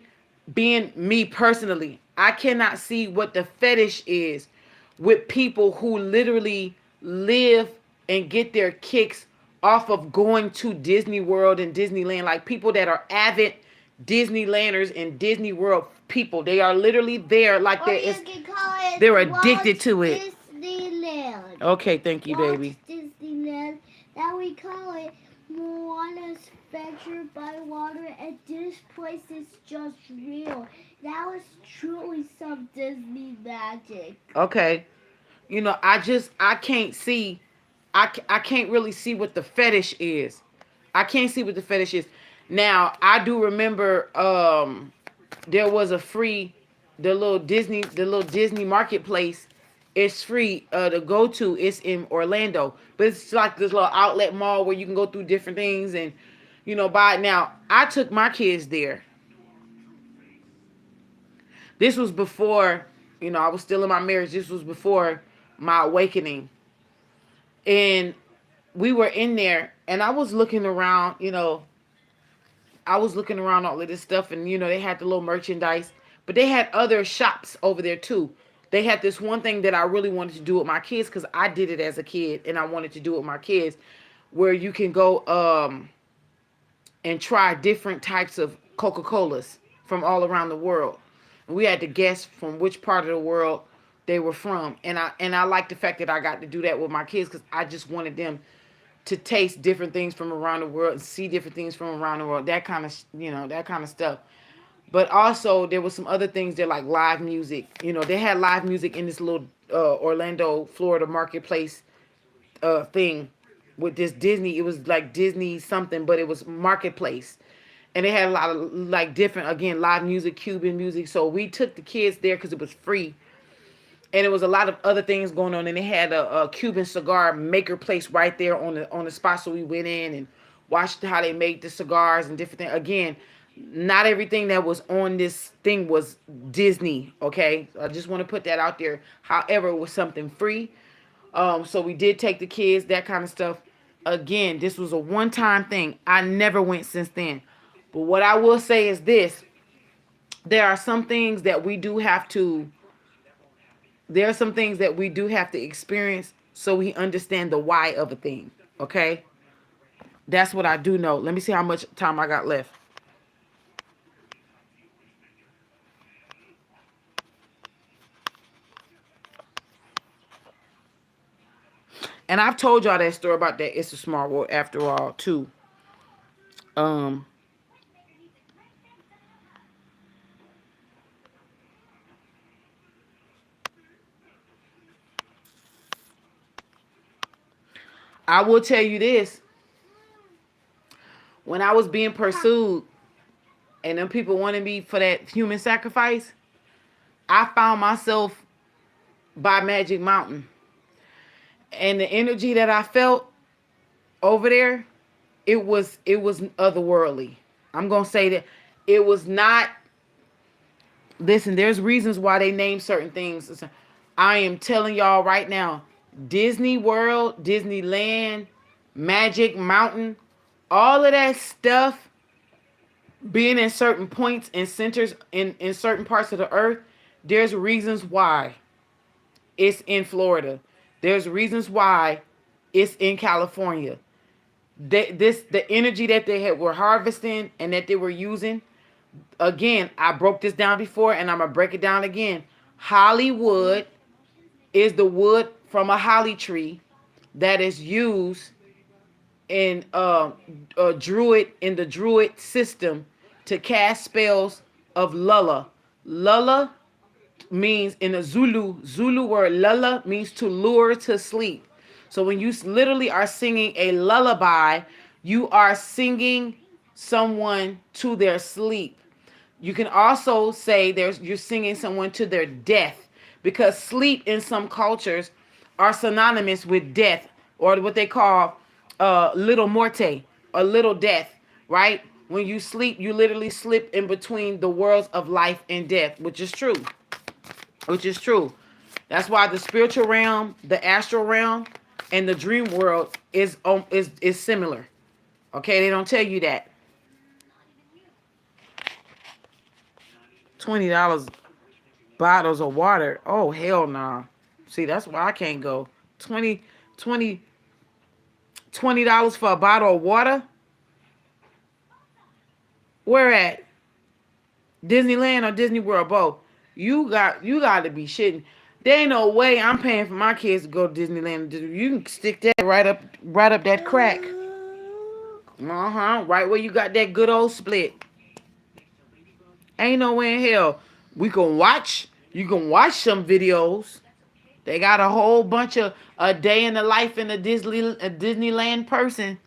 [SPEAKER 1] being me personally, I cannot see what the fetish is with people who literally live and get their kicks off of going to Disney World and Disneyland. Like people that are avid Disneylanders and Disney World people. They are literally there like they're addicted to it.
[SPEAKER 2] Disneyland.
[SPEAKER 1] Okay, thank you, baby.
[SPEAKER 2] Disneyland. That we call it Moana's Adventure by Water, and this place is just real. That was truly some Disney magic.
[SPEAKER 1] Okay. I can't see. I can't really see what the fetish is. I can't see what the fetish is. Now, I do remember there was a free the little Disney marketplace. It's free to go to. It's in Orlando, but it's like this little outlet mall where you can go through different things and buy it. Now, I took my kids there. This was before, I was still in my marriage. This was before my awakening. And we were in there, and I was looking around, I was looking around all of this stuff, and they had the little merchandise, but they had other shops over there too. They had this one thing that I really wanted to do with my kids because I did it as a kid and I wanted to do it with my kids, where you can go and try different types of Coca-Colas from all around the world. And we had to guess from which part of the world they were from. And I like the fact that I got to do that with my kids because I just wanted them to taste different things from around the world and see different things from around the world. That kind of, that kind of stuff. But also there was some other things there like live music. They had live music in this little Orlando, Florida marketplace thing with this Disney. It was like Disney something, but it was marketplace. And they had a lot of like different, again, live music, Cuban music. So we took the kids there because it was free. And it was a lot of other things going on. And they had a Cuban cigar maker place right there on the spot. So we went in and watched how they made the cigars and different things. Again, not everything that was on this thing was Disney, okay? So I just want to put that out there. However, it was something free. So we did take the kids, that kind of stuff. Again, this was a one-time thing. I never went since then. But what I will say is this. There are some things that we do have to experience so we understand the why of a thing, okay? That's what I do know. Let me see how much time I got left. And I've told y'all that story about that It's a Small World After All, too. I will tell you this. When I was being pursued and them people wanted me for that human sacrifice, I found myself by Magic Mountain. And the energy that I felt over there, it was otherworldly. I'm going to say that it was not. Listen, there's reasons why they name certain things. I am telling y'all right now, Disney World, Disneyland, Magic Mountain, all of that stuff being in certain points and centers in certain parts of the earth, there's reasons why it's in Florida. There's reasons why it's in California. The energy that were harvesting and that they were using. Again, I broke this down before and I'm going to break it down again. Hollywood is the wood from a holly tree that is used in the druid system to cast spells of lulla. Lulla means in the Zulu word, lulla means to lure to sleep. So when you literally are singing a lullaby, you are singing someone to their sleep. You can also say you're singing someone to their death, because sleep in some cultures are synonymous with death, or what they call little morte, or little death, right? When you sleep, you literally slip in between the worlds of life and death, which is true. That's why the spiritual realm, the astral realm, and the dream world is similar. Okay, they don't tell you that. $20 bottles of water. Oh, hell nah. See, that's why I can't go. $20 for a bottle of water? Where at? Disneyland or Disney World? Both. You got to be shitting. There ain't no way I'm paying for my kids to go to Disneyland. You can stick that right up that crack. Right where you got that good old split. Ain't no way in hell. You can watch some videos. They got a whole bunch of a day in the life in a Disneyland person.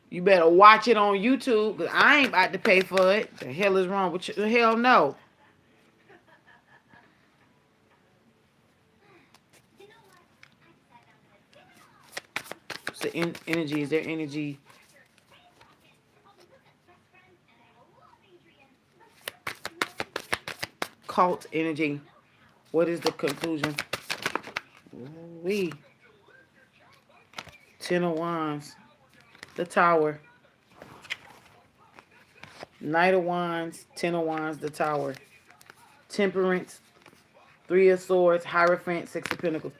[SPEAKER 1] You better watch it on YouTube, because I ain't about to pay for it. The hell is wrong with you? The hell no. What's the energy? Is there energy? Cult energy. What is the conclusion? Ten of Wands. The Tower. Knight of Wands. Ten of Wands. The Tower. Temperance. Three of Swords, Hierophant, Six of Pentacles.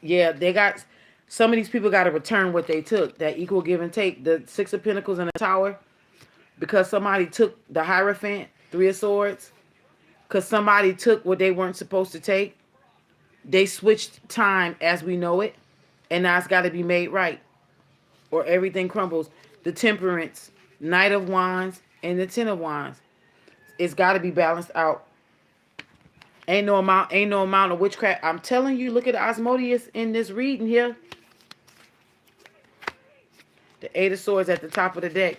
[SPEAKER 1] Yeah, they got some of these people got to return what they took. That equal give and take. The Six of Pentacles and the Tower, because somebody took the Hierophant, Three of Swords, because somebody took what they weren't supposed to take. They switched time as we know it, and now it's got to be made right, or everything crumbles. The Temperance, Knight of Wands, and the Ten of Wands. It's got to be balanced out. Ain't no amount of witchcraft. I'm telling you, look at the Asmodeus in this reading here. The Eight of Swords at the top of the deck.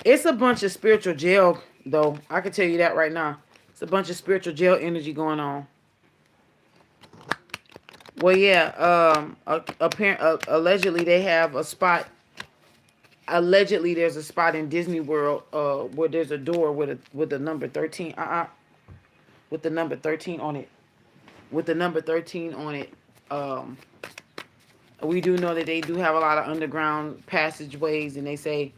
[SPEAKER 1] It's a bunch of spiritual jail, though. I can tell you that right now. It's a bunch of spiritual jail energy going on. Well, yeah. Allegedly they have a spot. Allegedly, there's a spot in Disney World where there's a door with the number 13. With the number 13 on it. With the number 13 on it. We do know that they do have a lot of underground passageways, and they say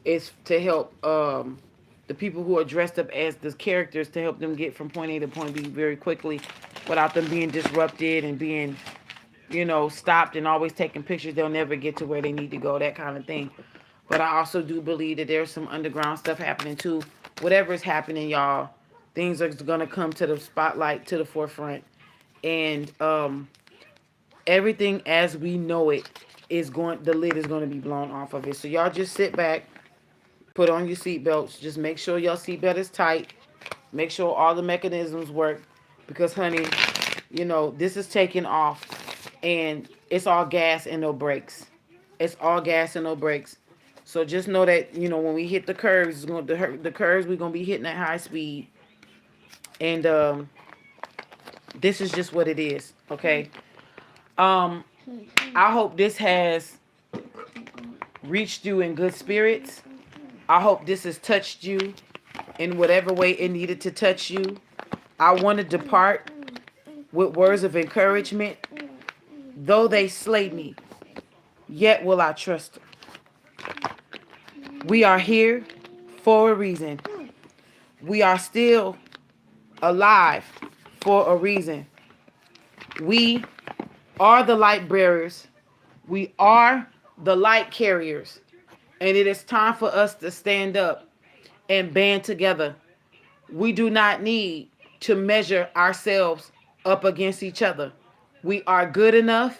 [SPEAKER 1] it's to help the people who are dressed up as the characters, to help them get from point A to point B very quickly without them being disrupted and being, stopped and always taking pictures. They'll never get to where they need to go, that kind of thing. But I also do believe that there's some underground stuff happening too. Whatever is happening, y'all, things are going to come to the spotlight, to the forefront. And everything as we know it the lid is going to be blown off of it. So y'all just sit back, put on your seatbelts. Just make sure your seatbelt is tight. Make sure all the mechanisms work. Because, honey, this is taking off. And it's all gas and no brakes. It's all gas and no brakes. So just know that, when we hit the curves, the curves, we're going to be hitting at high speed. And this is just what it is, okay? I hope this has reached you in good spirits. I hope this has touched you in whatever way it needed to touch you. I want to depart with words of encouragement. Though they slay me, yet will I trust them. We are here for a reason. We are still alive for a reason. We are the light bearers. We are the light carriers. And it is time for us to stand up and band together. We do not need to measure ourselves up against each other. We are good enough,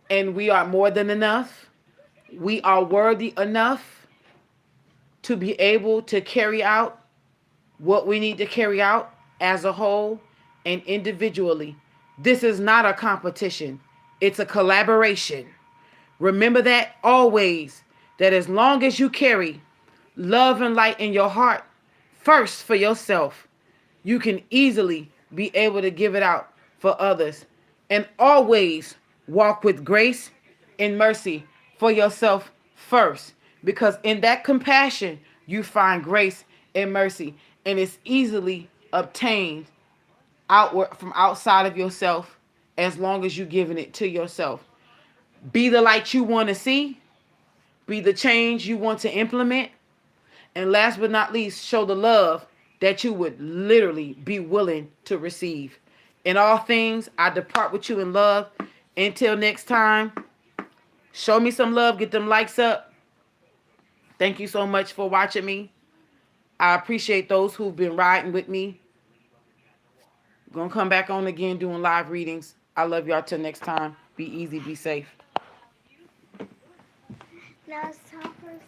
[SPEAKER 1] and we are more than enough. We are worthy enough to be able to carry out what we need to carry out as a whole and individually. This is not a competition. It's a collaboration. Remember that always, that as long as you carry love and light in your heart first for yourself, you can easily be able to give it out for others. And always walk with grace and mercy for yourself first. Because in that compassion, you find grace and mercy. And it's easily obtained outward from outside of yourself, as long as you're giving it to yourself. Be the light you want to see. Be the change you want to implement. And last but not least, show the love that you would literally be willing to receive. In all things, I depart with you in love. Until next time, show me some love. Get them likes up. Thank you so much for watching me. I appreciate those who've been riding with me. I'm going to come back on again doing live readings. I love y'all till next time. Be easy, be safe.
[SPEAKER 2] Now it's time for